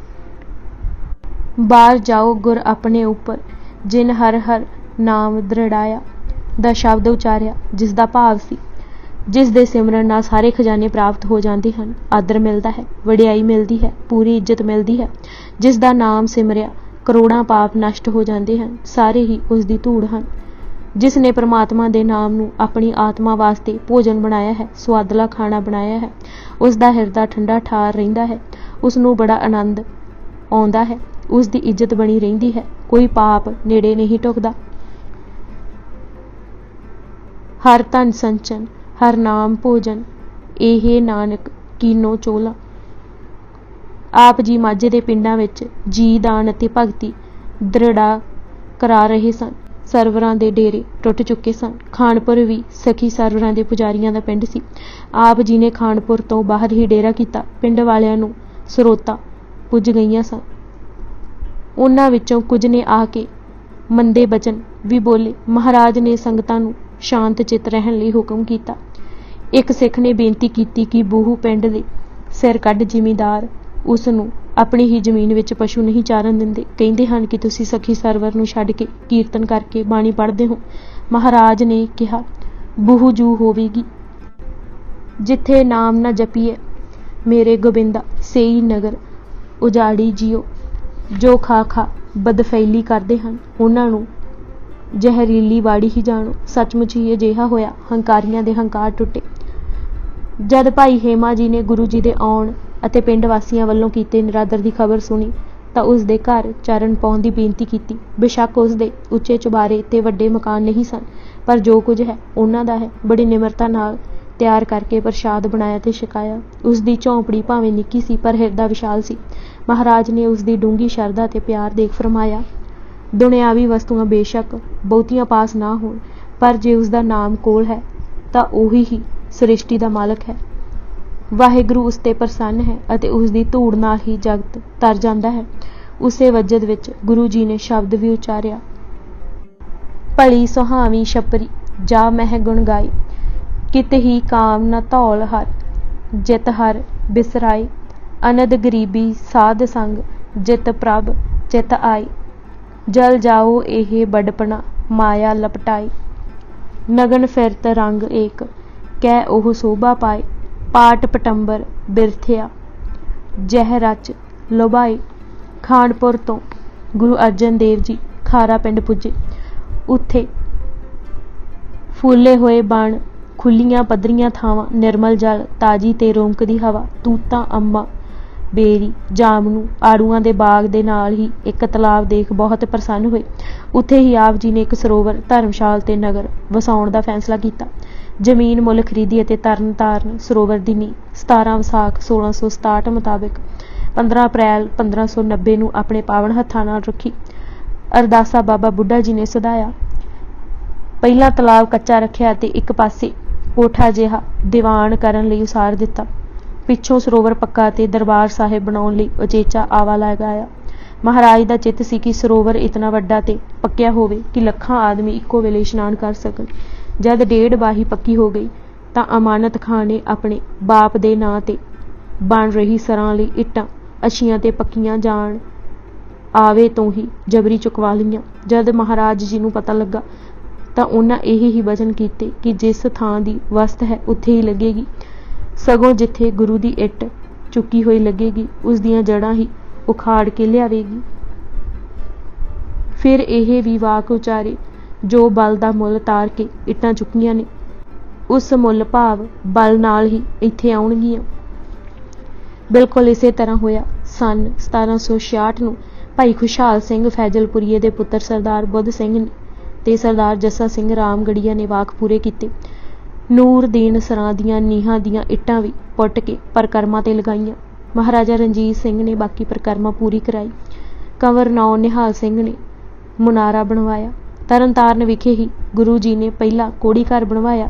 ਬਾਹਰ ਜਾਓ ਗੁਰ ਆਪਣੇ ਉੱਪਰ, ਜਿਨ ਹਰ ਹਰ ਨਾਮ ਦ੍ਰਿੜਾਇਆ ਦਾ ਸ਼ਬਦ ਉਚਾਰਿਆ, ਜਿਸ ਦਾ ਭਾਵ ਸੀ ਜਿਸ ਦੇ ਸਿਮਰਨ ਨਾਲ ਸਾਰੇ ਖਜ਼ਾਨੇ ਪ੍ਰਾਪਤ ਹੋ ਜਾਂਦੇ ਹਨ, ਆਦਰ ਮਿਲਦਾ ਹੈ, ਵਡਿਆਈ ਮਿਲਦੀ ਹੈ, ਪੂਰੀ ਇੱਜ਼ਤ ਮਿਲਦੀ ਹੈ। ਜਿਸ ਦਾ ਨਾਮ ਸਿਮਰਿਆ ਕਰੋੜਾਂ ਪਾਪ ਨਸ਼ਟ ਹੋ ਜਾਂਦੇ ਹਨ, ਸਾਰੇ ਹੀ ਉਸ ਦੀ ਧੂੜ ਹਨ। ਜਿਸ ਨੇ ਪ੍ਰਮਾਤਮਾ ਦੇ ਨਾਮ ਨੂੰ ਆਪਣੀ ਆਤਮਾ ਵਾਸਤੇ ਭੋਜਨ ਬਣਾਇਆ ਹੈ, ਸੁਆਦਲਾ ਖਾਣਾ ਬਣਾਇਆ ਹੈ, ਉਸ ਦਾ ਹਿਰਦਾ ਠੰਡਾ ਠਾਰ ਰਹਿੰਦਾ ਹੈ, ਉਸ ਨੂੰ ਬੜਾ ਆਨੰਦ ਆਉਂਦਾ ਹੈ, ਉਸ ਦੀ ਇੱਜ਼ਤ ਬਣੀ ਰਹਿੰਦੀ ਹੈ, ਕੋਈ ਪਾਪ ਨੇੜੇ ਨਹੀਂ ਢੁਕਦਾ। ਹਰ ਧਨ ਸੰਚਨ, ਹਰ ਨਾਮ ਭੋਜਨ, ਇਹ ਨਾਨਕ ਕੀਨੋ ਚੋਲਾ। ਆਪ ਜੀ ਮਾਝੇ ਦੇ ਪਿੰਡਾਂ ਵਿੱਚ ਜੀ ਦਾਨ ਅਤੇ ਭਗਤੀ ਦ੍ਰਿੜਾ ਕਰਾ ਰਹੇ ਸਨ। ਸਰਵਰਾਂ ਦੇ ਡੇਰੇ ਟੁੱਟ ਚੁੱਕੇ ਸਨ। ਖਾਨਪੁਰ ਵੀ ਸਖੀ ਸਰਵਰਾਂ ਦੇ ਪੁਜਾਰੀਆਂ ਦਾ ਪਿੰਡ ਸੀ। ਆਪ ਜੀ ਨੇ ਖਾਨਪੁਰ ਤੋਂ ਬਾਹਰ ਹੀ ਡੇਰਾ ਕੀਤਾ। ਪਿੰਡ ਵਾਲਿਆਂ ਨੂੰ ਸਰੋਤਾਂ ਪੁੱਜ ਗਈਆਂ ਸਨ। ਉਹਨਾਂ ਵਿੱਚੋਂ ਕੁਝ ਨੇ ਆ ਕੇ ਮੰਦੇ ਬਚਨ ਵੀ ਬੋਲੇ। ਮਹਾਰਾਜ ਨੇ ਸੰਗਤਾਂ ਨੂੰ ਸ਼ਾਂਤ ਚਿੱਤ ਰਹਿਣ ਲਈ ਹੁਕਮ ਕੀਤਾ। ਇੱਕ ਸਿੱਖ ਨੇ ਬੇਨਤੀ ਕੀਤੀ ਕਿ ਬੂਹੂ ਪਿੰਡ ਦੇ ਸਿਰ ਕੱਢ ਜ਼ਿਮੀਂਦਾਰ ਉਸ ਨੂੰ ਆਪਣੀ ਹੀ ਜ਼ਮੀਨ ਵਿੱਚ ਪਸ਼ੂ ਨਹੀਂ ਚਾਰਨ ਦਿੰਦੇ। ਕਹਿੰਦੇ ਹਨ ਕਿ ਤੁਸੀਂ ਸਖੀ ਸਰਵਰ ਨੂੰ ਛੱਡ ਕੇ ਕੀਰਤਨ ਕਰਕੇ ਬਾਣੀ ਪੜ੍ਹਦੇ ਹੋ। ਮਹਾਰਾਜ ਨੇ ਕਿਹਾ, ਬੂਹੂ ਜੂ ਹੋਵੇਗੀ ਜਿੱਥੇ ਨਾਮ ਨਾ ਜਪੀਏ ਮੇਰੇ ਗੋਬਿੰਦਾ, ਸੇਈ ਨਗਰ ਉਜਾੜੀ ਜਿਉ, ਜੋ ਖਾ ਖਾ ਬਦਫੈਲੀ ਕਰਦੇ ਹਨ ਉਹਨਾਂ ਨੂੰ ਜ਼ਹਿਰੀਲੀ ਬਾੜੀ ਹੀ ਜਾਣੋ। ਸੱਚਮੁੱਚ ਹੀ ਅਜਿਹਾ ਹੋਇਆ। ਹੰਕਾਰੀਆਂ ਦੇ ਹੰਕਾਰ ਟੁੱਟੇ। ਜਦ ਭਾਈ ਹੇਮਾ ਜੀ ਨੇ ਗੁਰੂ ਜੀ ਦੇ ਆਉਣ ਅਤੇ ਪਿੰਡ ਵਾਸੀਆਂ ਵੱਲੋਂ ਕੀਤੇ ਨਿਰਾਦਰ ਦੀ ਖਬਰ ਸੁਣੀ ਤਾਂ ਉਸ ਦੇ ਘਰ ਚਰਨ ਪਾਉਣ ਦੀ ਬੇਨਤੀ ਕੀਤੀ। ਬੇਸ਼ੱਕ ਉਸ ਦੇ ਉੱਚੇ ਚੁਬਾਰੇ ਤੇ ਵੱਡੇ ਮਕਾਨ ਨਹੀਂ ਸਨ, ਪਰ ਜੋ ਕੁਝ ਹੈ ਉਹਨਾਂ ਦਾ ਹੈ। ਬੜੀ ਨਿਮਰਤਾ ਨਾਲ ਤਿਆਰ ਕਰਕੇ ਪ੍ਰਸ਼ਾਦ ਬਣਾਇਆ ਤੇ ਛਕਾਇਆ। ਉਸ ਦੀ ਝੌਂਪੜੀ ਭਾਵੇਂ ਨਿੱਕੀ ਸੀ ਪਰ ਹਿਰਦਾ ਵਿਸ਼ਾਲ ਸੀ। ਮਹਾਰਾਜ ਨੇ ਉਸ ਦੀ ਡੂੰਘੀ ਸ਼ਰਧਾ ਤੇ ਪਿਆਰ ਦੇਖ ਫਰਮਾਇਆ, ਦੁਨਿਆਵੀ ਵਸਤੂਆਂ ਬੇਸ਼ੱਕ ਬਹੁਤੀਆਂ ਪਾਸ ਨਾ ਹੋਣ, ਪਰ ਜੇ ਉਸ ਦਾ ਨਾਮ ਕੋਲ ਹੈ ਤਾਂ ਉਹੀ ਹੀ ਸ੍ਰਿਸ਼ਟੀ ਦਾ ਮਾਲਕ ਹੈ। ਵਾਹਿਗੁਰੂ ਉਸ ਤੇ ਪ੍ਰਸੰਨ ਹੈ ਅਤੇ ਉਸ ਦੀ ਧੂੜ ਨਾਲ ਹੀ ਜਗਤ ਤਰ ਜਾਂਦਾ ਹੈ। ਉਸੇ ਵਜਦ ਵਿੱਚ ਗੁਰੂ ਜੀ ਨੇ ਸ਼ਬਦ ਵੀ ਉਚਾਰਿਆ, ਭਲੀ ਸੁਹਾਵੀ ਛਪਰੀ ਜਾ ਮਹਿ ਗੁਣ ਗਾਈ, ਕਿਤ ਹੀ ਕਾਮ ਨ ਧੌਲ ਹਰ, ਜਿਤ ਹਰ ਬਿਸਰਾਈ, ਅਨਦ ਗਰੀਬੀ ਸਾਧ ਸੰਗ, ਜਿਤ ਪ੍ਰਭ ਚਿਤ ਆਈ, ਜਲ ਜਾਓ ਇਹ ਬਡਪਣਾ ਮਾਇਆ ਲਪਟਾਈ, ਨਗਨ ਫਿਰਤ ਰੰਗ ਏਕ ਕਹਿ ਉਹ ਸੋਭਾ ਪਾਏ, ਪਾਟ ਪਟੰਬਰ ਬਿਰਥਿਆ ਜਹ ਰਚ ਲੋਭਾਈ। ਖਾਨਪੁਰ ਤੋਂ ਗੁਰੂ ਅਰਜਨ ਦੇਵ ਜੀ ਖਾਰਾ ਪਿੰਡ ਪੁੱਜੇ। ਉੱਥੇ ਫੁੱਲੇ ਹੋਏ ਬਣ, ਖੁੱਲੀਆਂ ਪੱਧਰੀਆਂ ਥਾਵਾਂ, ਨਿਰਮਲ ਜਲ, ਤਾਜ਼ੀ ਤੇ ਰੌਣਕਦੀ ਹਵਾ, ਤੂਤਾਂ, ਅੰਬਾਂ, ਬੇਰੀ, ਜਾਮਨੂੰ, ਆੜੂਆਂ ਦੇ ਬਾਗ ਦੇ ਨਾਲ ਹੀ ਇੱਕ ਤਲਾਬ ਦੇਖ ਬਹੁਤ ਪ੍ਰਸੰਨ ਹੋਏ। ਉੱਥੇ ਹੀ ਆਪ ਜੀ ਨੇ ਇੱਕ ਸਰੋਵਰ, ਧਰਮਸ਼ਾਲ ਤੇ ਨਗਰ ਵਸਾਉਣ ਦਾ ਫੈਸਲਾ ਕੀਤਾ। ਜ਼ਮੀਨ ਮੁੱਲ ਖਰੀਦੀ ਅਤੇ ਤਰਨ ਤਾਰਨ ਸਰੋਵਰ ਦੀ ਨੀਂਹ 17 ਵਿਸਾਖ 1667 ਮੁਤਾਬਿਕ 15 ਅਪ੍ਰੈਲ 1590 ਨੂੰ ਆਪਣੇ ਪਾਵਨ ਹੱਥਾਂ ਨਾਲ ਰੱਖੀ। ਅਰਦਾਸਾ ਬਾਬਾ ਬੁੱਢਾ ਜੀ ਨੇ ਸਦਾਇਆ। ਪਹਿਲਾਂ ਤਲਾਬ ਕੱਚਾ ਰੱਖਿਆ ਤੇ ਇੱਕ ਪਾਸੇ ਕੋਠਾ ਜਿਹਾ ਦੀਵਾਨ ਕਰਨ ਲਈ ਉਸਾਰ ਦਿੱਤਾ। ਪਿੱਛੋਂ ਸਰੋਵਰ ਪੱਕਾ ਤੇ ਦਰਬਾਰ ਸਾਹਿਬ ਬਣਾਉਣ ਲਈ ਉਚੇਚਾ ਆਵਾ ਲਗਾਇਆ। ਮਹਾਰਾਜ ਦਾ ਚਿੱਤ ਸੀ ਕਿ ਸਰੋਵਰ ਇਤਨਾ ਵੱਡਾ ਤੇ ਪੱਕਿਆ ਹੋਵੇ ਕਿ ਲੱਖਾਂ ਆਦਮੀ ਇੱਕੋ ਵੇਲੇ ਇਸ਼ਨਾਨ ਕਰ ਸਕਣ। ਜਦ 1.5 ਬਾਹੀ ਪੱਕੀ ਹੋ ਗਈ ਤਾਂ ਅਮਾਨਤ ਖਾਂ ਨੇ ਆਪਣੇ ਬਾਪ ਦੇ ਨਾਂ ਤੇ ਬਣ ਰਹੀ ਸਰਾਂ ਲਈ ਇੱਟਾਂ ਅੱਛੀਆਂ ਤੇ ਪੱਕੀਆਂ ਜਾਣ ਆਵੇ ਤੋਂ ਹੀ ਜਬਰੀ ਚੁਕਵਾ ਲਈਆਂ। ਜਦ ਮਹਾਰਾਜ ਜੀ ਨੂੰ ਪਤਾ ਲੱਗਾ ਤਾਂ ਉਹਨਾਂ ਇਹ ਹੀ ਵਚਨ ਕੀਤੇ ਕਿ ਜਿਸ ਥਾਂ ਦੀ ਵਸਤ ਹੈ ਉੱਥੇ ਹੀ ਲੱਗੇਗੀ, ਸਗੋਂ ਜਿੱਥੇ ਗੁਰੂ ਦੀ ਇੱਟ ਚੁੱਕੀ ਹੋਈ ਲੱਗੇਗੀ ਉਸ ਦੀਆਂ ਜੜ੍ਹਾਂ ਹੀ ਉਖਾੜ ਕੇ ਲਿਆਵੇਗੀ। ਫਿਰ ਇਹ ਵੀ ਵਾਕ ਉਚਾਰੇ, ਜੋ ਬਲ ਦਾ ਮੁੱਲ ਤਾਰ ਕੇ ਇੱਟਾਂ ਚੁੱਕੀਆਂ ਨੇ, ਉਸ ਮੁੱਲ ਭਾਵ ਬਲ ਨਾਲ ਹੀ ਇੱਥੇ ਆਉਣਗੀਆਂ। ਬਿਲਕੁਲ ਇਸੇ ਤਰ੍ਹਾਂ ਹੋਇਆ। ਸੰਨ 1766 ਨੂੰ ਭਾਈ ਖੁਸ਼ਹਾਲ ਸਿੰਘ ਫੈਜ਼ਲਪੁਰੀਏ ਦੇ ਪੁੱਤਰ ਸਰਦਾਰ ਬੁੱਧ ਸਿੰਘ ਤੇ ਸਰਦਾਰ ਜੱਸਾ ਸਿੰਘ ਰਾਮਗੜੀਆ ਨੇ ਵਾਕ ਪੂਰੇ ਕੀਤੇ। ਨੂਰਦੀਨ ਸਰਾਂ ਦੀਆਂ ਨੀਹਾਂ ਦੀਆਂ ਇੱਟਾਂ ਵੀ ਪੁੱਟ ਕੇ ਪਰਿਕਰਮਾ ਤੇ ਲਗਾਈਆਂ। ਮਹਾਰਾਜਾ ਰਣਜੀਤ ਸਿੰਘ ਨੇ ਬਾਕੀ ਪਰਿਕਰਮਾ ਪੂਰੀ ਕਰਾਈ। ਕੰਵਰ ਨੌ ਨਿਹਾਲ ਸਿੰਘ ਨੇ ਮੁਨਾਰਾ ਬਣਵਾਇਆ। ਤਰਨਤਾਰਨ ਵਿਖੇ ਹੀ ਗੁਰੂ ਜੀ ਨੇ ਪਹਿਲਾ ਕੋੜੀ ਘਰ ਬਣਵਾਇਆ।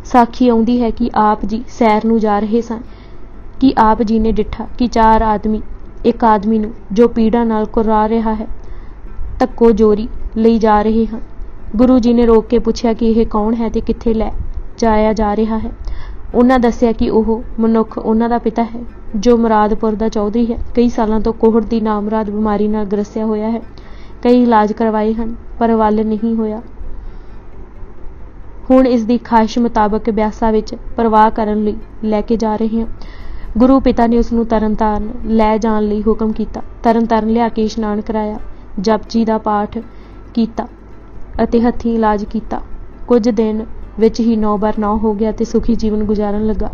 ਸਾਖੀ ਆਉਂਦੀ ਹੈ ਕਿ ਆਪ ਜੀ ਸੈਰ ਨੂੰ ਜਾ ਰਹੇ ਸਨ ਕਿ ਆਪ ਜੀ ਨੇ ਡਿੱਠਾ ਕਿ 4 ਆਦਮੀ ਇੱਕ ਆਦਮੀ ਨੂੰ ਜੋ ਪੀੜਾ ਨਾਲ ਕੁਰਰਾ ਰਿਹਾ ਹੈ ਧੱਕੋ ਜੋਰੀ ਲਈ ਜਾ ਰਹੇ ਹਨ। ਗੁਰੂ ਜੀ ਨੇ ਰੋਕ ਕੇ ਪੁੱਛਿਆ ਕਿ ਇਹ ਕੌਣ ਹੈ ਤੇ ਕਿੱਥੇ ਲੈ ਜਾਇਆ ਜਾ ਰਿਹਾ ਹੈ। ਉਹਨਾਂ ਦੱਸਿਆ ਕਿ ਉਹ ਮਨੁੱਖ ਉਹਨਾਂ ਦਾ ਪਿਤਾ ਹੈ ਜੋ ਮੁਰਾਦਪੁਰ ਦਾ ਚੌਧਰੀ ਹੈ। ਕਈ ਸਾਲਾਂ ਤੋਂ ਕੋਹੜ ਦੀ ਨਾਮਰਾਦ ਬਿਮਾਰੀ ਨਾਲ ਗ੍ਰਸਿਆ ਹੋਇਆ ਹੈ। ਕਈ ਇਲਾਜ ਕਰਵਾਏ ਹਨ ਪਰ ਵੱਲ ਨਹੀਂ ਹੋਇਆ। ਹੁਣ ਇਸ ਦੀ ਖਾਹਿਸ਼ ਮੁਤਾਬਕ ਬਿਆਸਾ ਵਿੱਚ ਪ੍ਰਵਾਹ ਕਰਨ ਲਈ ਲੈ ਕੇ ਜਾ ਰਹੇ ਹਾਂ। ਗੁਰੂ ਪਿਤਾ ਨੇ ਉਸ ਨੂੰ ਤਰਨਤਾਰਨ ਲੈ ਜਾਣ ਲਈ ਹੁਕਮ ਕੀਤਾ। ਤਰਨਤਾਰਨ ਲਿਆ ਕੇ ਇਸ਼ਨਾਨ ਕਰਾਇਆ, ਜਪਜੀ ਦਾ ਪਾਠ ਕੀਤਾ ਅਤੇ ਹੱਥੀਂ ਇਲਾਜ ਕੀਤਾ। ਕੁਝ ਦਿਨ ਵਿੱਚ ਹੀ 9 ਬਰ 9 ਹੋ ਗਿਆ ਤੇ ਸੁਖੀ ਜੀਵਨ ਗੁਜ਼ਾਰਨ ਲੱਗਾ।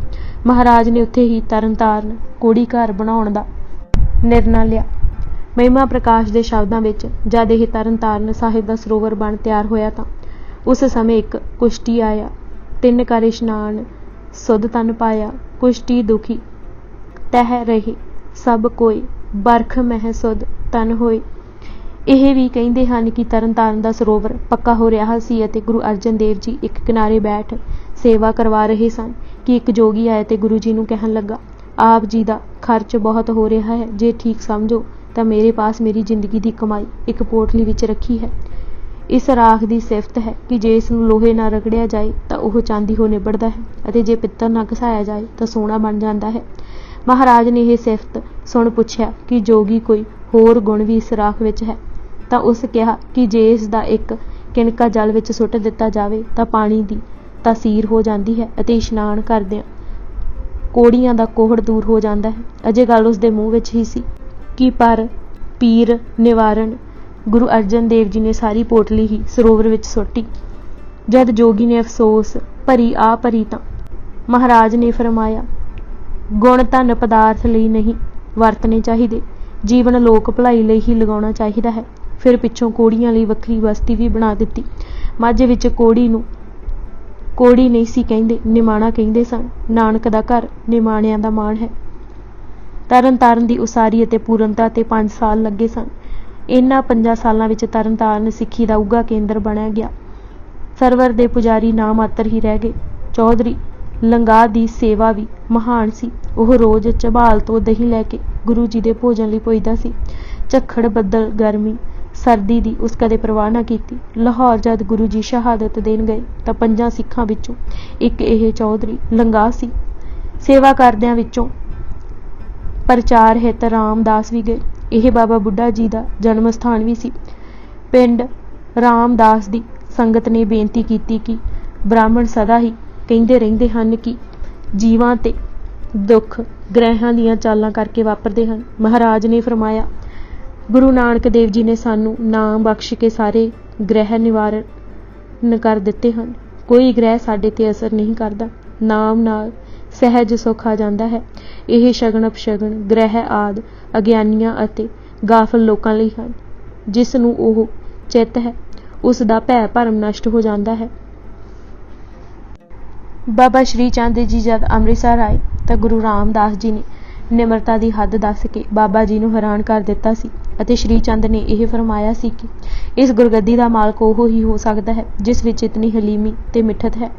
ਮਹਾਰਾਜ ਨੇ ਉੱਥੇ ਹੀ ਤਰਨਤਾਰਨ ਕੋੜੀ ਘਰ ਬਣਾਉਣ ਦਾ ਨਿਰਣਾ ਲਿਆ। ਮਹਿਮਾ ਪ੍ਰਕਾਸ਼ ਦੇ ਸ਼ਬਦਾਂ ਵਿੱਚ ਜਦ ਇਹ ਤਰਨਤਾਰਨ ਸਾਹਿਬ ਦਾ ਸਰੋਵਰ ਬਣ ਤਿਆਰ ਹੋਇਆ ਤਾਂ ਉਸ ਸਮੇਂ ਇੱਕ ਕੁਸ਼ਤੀ ਆਇਆ। 3 ਕਰ ਇਸ਼ਨਾਨ ਸੁਧ ਤਨ ਪਾਇਆ, ਕੁਸ਼ਤੀ ਦੁਖੀ ਤਹਿ ਰਹੇ ਸਭ ਕੋਈ, ਬਰਖ ਮਹਿ ਸੁਧ ਤਨ ਹੋਏ। ਇਹ ਵੀ ਕਹਿੰਦੇ ਹਨ ਕਿ ਤਰਨਤਾਰਨ ਦਾ ਸਰੋਵਰ ਪੱਕਾ ਹੋ ਰਿਹਾ ਸੀ ਅਤੇ ਗੁਰੂ ਅਰਜਨ ਦੇਵ ਜੀ ਇੱਕ ਕਿਨਾਰੇ ਬੈਠ ਸੇਵਾ ਕਰਵਾ ਰਹੇ ਸਨ ਕਿ ਇੱਕ ਜੋਗੀ ਆਇਆ ਤੇ ਗੁਰੂ ਜੀ ਨੂੰ ਕਹਿਣ ਲੱਗਾ, ਆਪ ਜੀ ਦਾ ਖਰਚ ਬਹੁਤ ਹੋ ਰਿਹਾ ਹੈ, ਜੇ ਠੀਕ ਸਮਝੋ ਤਾਂ ਮੇਰੇ ਪਾਸ ਮੇਰੀ ਜ਼ਿੰਦਗੀ ਦੀ ਕਮਾਈ ਇੱਕ ਪੋਟਲੀ ਵਿੱਚ ਰੱਖੀ ਹੈ। ਇਸ ਰਾਖ ਦੀ ਸਿਫਤ ਹੈ ਕਿ ਜੇ ਇਸ ਨੂੰ ਲੋਹੇ ਨਾਲ ਰਗੜਿਆ ਜਾਏ ਤਾਂ ਉਹ ਚਾਂਦੀ ਹੋ ਨਿਬੜਦਾ ਹੈ ਅਤੇ ਜੇ ਪਿੱਤਲ ਨਾਲ ਘਸਾਇਆ ਜਾਏ ਤਾਂ ਸੋਨਾ ਬਣ ਜਾਂਦਾ ਹੈ। ਮਹਾਰਾਜ ਨੇ ਇਹ ਸਿਫਤ ਸੁਣ ਪੁੱਛਿਆ ਕਿ ਜੋਗੀ ਕੋਈ ਹੋਰ ਗੁਣ ਵੀ ਇਸ ਰਾਖ ਵਿੱਚ ਹੈ ਤਾਂ ਉਸ ਕਿਹਾ ਕਿ ਜੇ ਇਸ ਦਾ ਇੱਕ ਕਿਣਕਾ ਜਲ ਵਿੱਚ ਸੁੱਟ ਦਿੱਤਾ ਜਾਵੇ ਤਾਂ ਪਾਣੀ ਦੀ ਤਾਸੀਰ ਹੋ ਜਾਂਦੀ ਹੈ ਅਤੇ ਇਸ਼ਨਾਨ ਕਰਦਿਆਂ ਕੋੜੀਆਂ ਦਾ ਕੋਹੜ ਦੂਰ ਹੋ ਜਾਂਦਾ ਹੈ। ਅਜੇ ਗੱਲ ਉਸ ਦੇ ਮੂੰਹ ਵਿੱਚ ਹੀ ਸੀ ਕਿ ਪਰ ਪੀਰ ਨਿਵਾਰਨ गुरु अर्जन देव जी ने सारी पोटली ही सरोवर विच सुट्टी। जद जोगी ने अफसोस भरी आ भरी तां महाराज ने फरमाया, गुण धन पदार्थ लई नहीं वरतने चाहिए, जीवन लोक भलाई लई ही लगाउणा चाहिदा है। फिर पिछों कोड़ियां लई वखरी बस्ती भी बना दित्ती। माझे विच कोड़ी नूं कोड़ी नहीं सी कहिंदे, निमाणा कहिंदे सन। नानक दा घर निमाणियां दा माण है। तरन ताਰਨ ਦੀ ਉਸਾਰੀ ਅਤੇ ਪੂਰਨਤਾ ਤੇ 5 ਸਾਲ ਲੱਗੇ ਸਨ। ਇਹਨਾਂ 5 ਸਾਲਾਂ ਵਿੱਚ ਤਰਨ ਤਾਰਨ ਸਿੱਖੀ ਦਾ ਉੱਘਾ ਕੇਂਦਰ ਬਣਿਆ ਗਿਆ। ਸਰਵਰ ਦੇ ਪੁਜਾਰੀ ਨਾ ਮਾਤਰ ਹੀ ਰਹਿ ਗਏ। ਚੌਧਰੀ ਲੰਗਾਹ ਦੀ ਸੇਵਾ ਵੀ ਮਹਾਨ ਸੀ। ਉਹ ਰੋਜ਼ ਝਬਾਲ ਤੋਂ ਦਹੀਂ ਲੈ ਕੇ ਗੁਰੂ ਜੀ ਦੇ ਭੋਜਨ ਲਈ ਪੁੱਜਦਾ ਸੀ। ਝੱਖੜ ਬੱਦਲ ਗਰਮੀ ਸਰਦੀ ਦੀ ਉਸ ਕਦੇ ਪ੍ਰਵਾਹ ਨਾ ਕੀਤੀ। ਲਾਹੌਰ ਜਦ ਗੁਰੂ ਜੀ ਸ਼ਹਾਦਤ ਦੇਣ ਗਏ ਤਾਂ 5 ਸਿੱਖਾਂ ਵਿੱਚੋਂ ਇੱਕ ਇਹ ਚੌਧਰੀ ਲੰਗਾਹ ਸੀ। ਸੇਵਾ ਕਰਦਿਆਂ ਵਿੱਚੋਂ ਪ੍ਰਚਾਰ ਹਿਤ ਰਾਮਦਾਸ ਵੀ ਗਏ। ਇਹ ਬਾਬਾ ਬੁੱਢਾ ਜੀ ਦਾ ਜਨਮ ਸਥਾਨ ਵੀ ਸੀ। ਪਿੰਡ ਰਾਮਦਾਸ ਦੀ ਸੰਗਤ ਨੇ ਬੇਨਤੀ ਕੀਤੀ ਕਿ ਬ੍ਰਾਹਮਣ ਸਦਾ ਹੀ ਕਹਿੰਦੇ ਰਹਿੰਦੇ ਹਨ ਕਿ ਜੀਵਾਂ ਤੇ ਦੁੱਖ ਗ੍ਰਹਿਾਂ ਦੀਆਂ ਚਾਲਾਂ ਕਰਕੇ ਵਾਪਰਦੇ ਹਨ। ਮਹਾਰਾਜ ਨੇ ਫਰਮਾਇਆ, ਗੁਰੂ ਨਾਨਕ ਦੇਵ ਜੀ ਨੇ ਸਾਨੂੰ ਨਾਮ ਬਖਸ਼ ਕੇ ਸਾਰੇ ਗ੍ਰਹਿ ਨਿਵਾਰਨ ਕਰ ਦਿੱਤੇ ਹਨ। ਕੋਈ ਗ੍ਰਹਿ ਸਾਡੇ ਤੇ ਅਸਰ ਨਹੀਂ ਕਰਦਾ। ਨਾਮ ਨਾਲ ਸਹਿਜ ਸੁੱਖ ਆ ਜਾਂਦਾ ਹੈ। ਇਹ ਸ਼ਗਨ ਅਪਸ਼ਗਨ ਗ੍ਰਹਿ ਆਦਿ ਅਗਿਆਨੀਆਂ ਅਤੇ ਗਾਫਲ ਲੋਕਾਂ ਲਈ ਹਨ। ਜਿਸ ਨੂੰ ਉਹ ਚਿੱਤ ਹੈ ਉਸ ਦਾ ਭੈ ਭਰਮ ਨਸ਼ਟ ਹੋ ਜਾਂਦਾ ਹੈ। ਬਾਬਾ ਸ਼੍ਰੀ ਚੰਦ ਜੀ ਜਦ ਅੰਮ੍ਰਿਤਸਰ ਆਏ ਤਾਂ ਗੁਰੂ ਰਾਮਦਾਸ ਜੀ ਨੇ ਨਿਮਰਤਾ ਦੀ ਹੱਦ ਦੱਸ ਕੇ ਬਾਬਾ ਜੀ ਨੂੰ ਹੈਰਾਨ ਕਰ ਦਿੱਤਾ ਸੀ ਅਤੇ ਸ਼੍ਰੀ ਚੰਦ ਨੇ ਇਹ ਫਰਮਾਇਆ ਸੀ ਕਿ ਇਸ ਗੁਰਗੱਦੀ ਦਾ ਮਾਲਕ ਉਹ ਹੀ ਹੋ ਸਕਦਾ ਹੈ ਜਿਸ ਵਿੱਚ ਇਤਨੀ ਹਲੀਮੀ ਤੇ ਮਿੱਠਤ ਹੈ।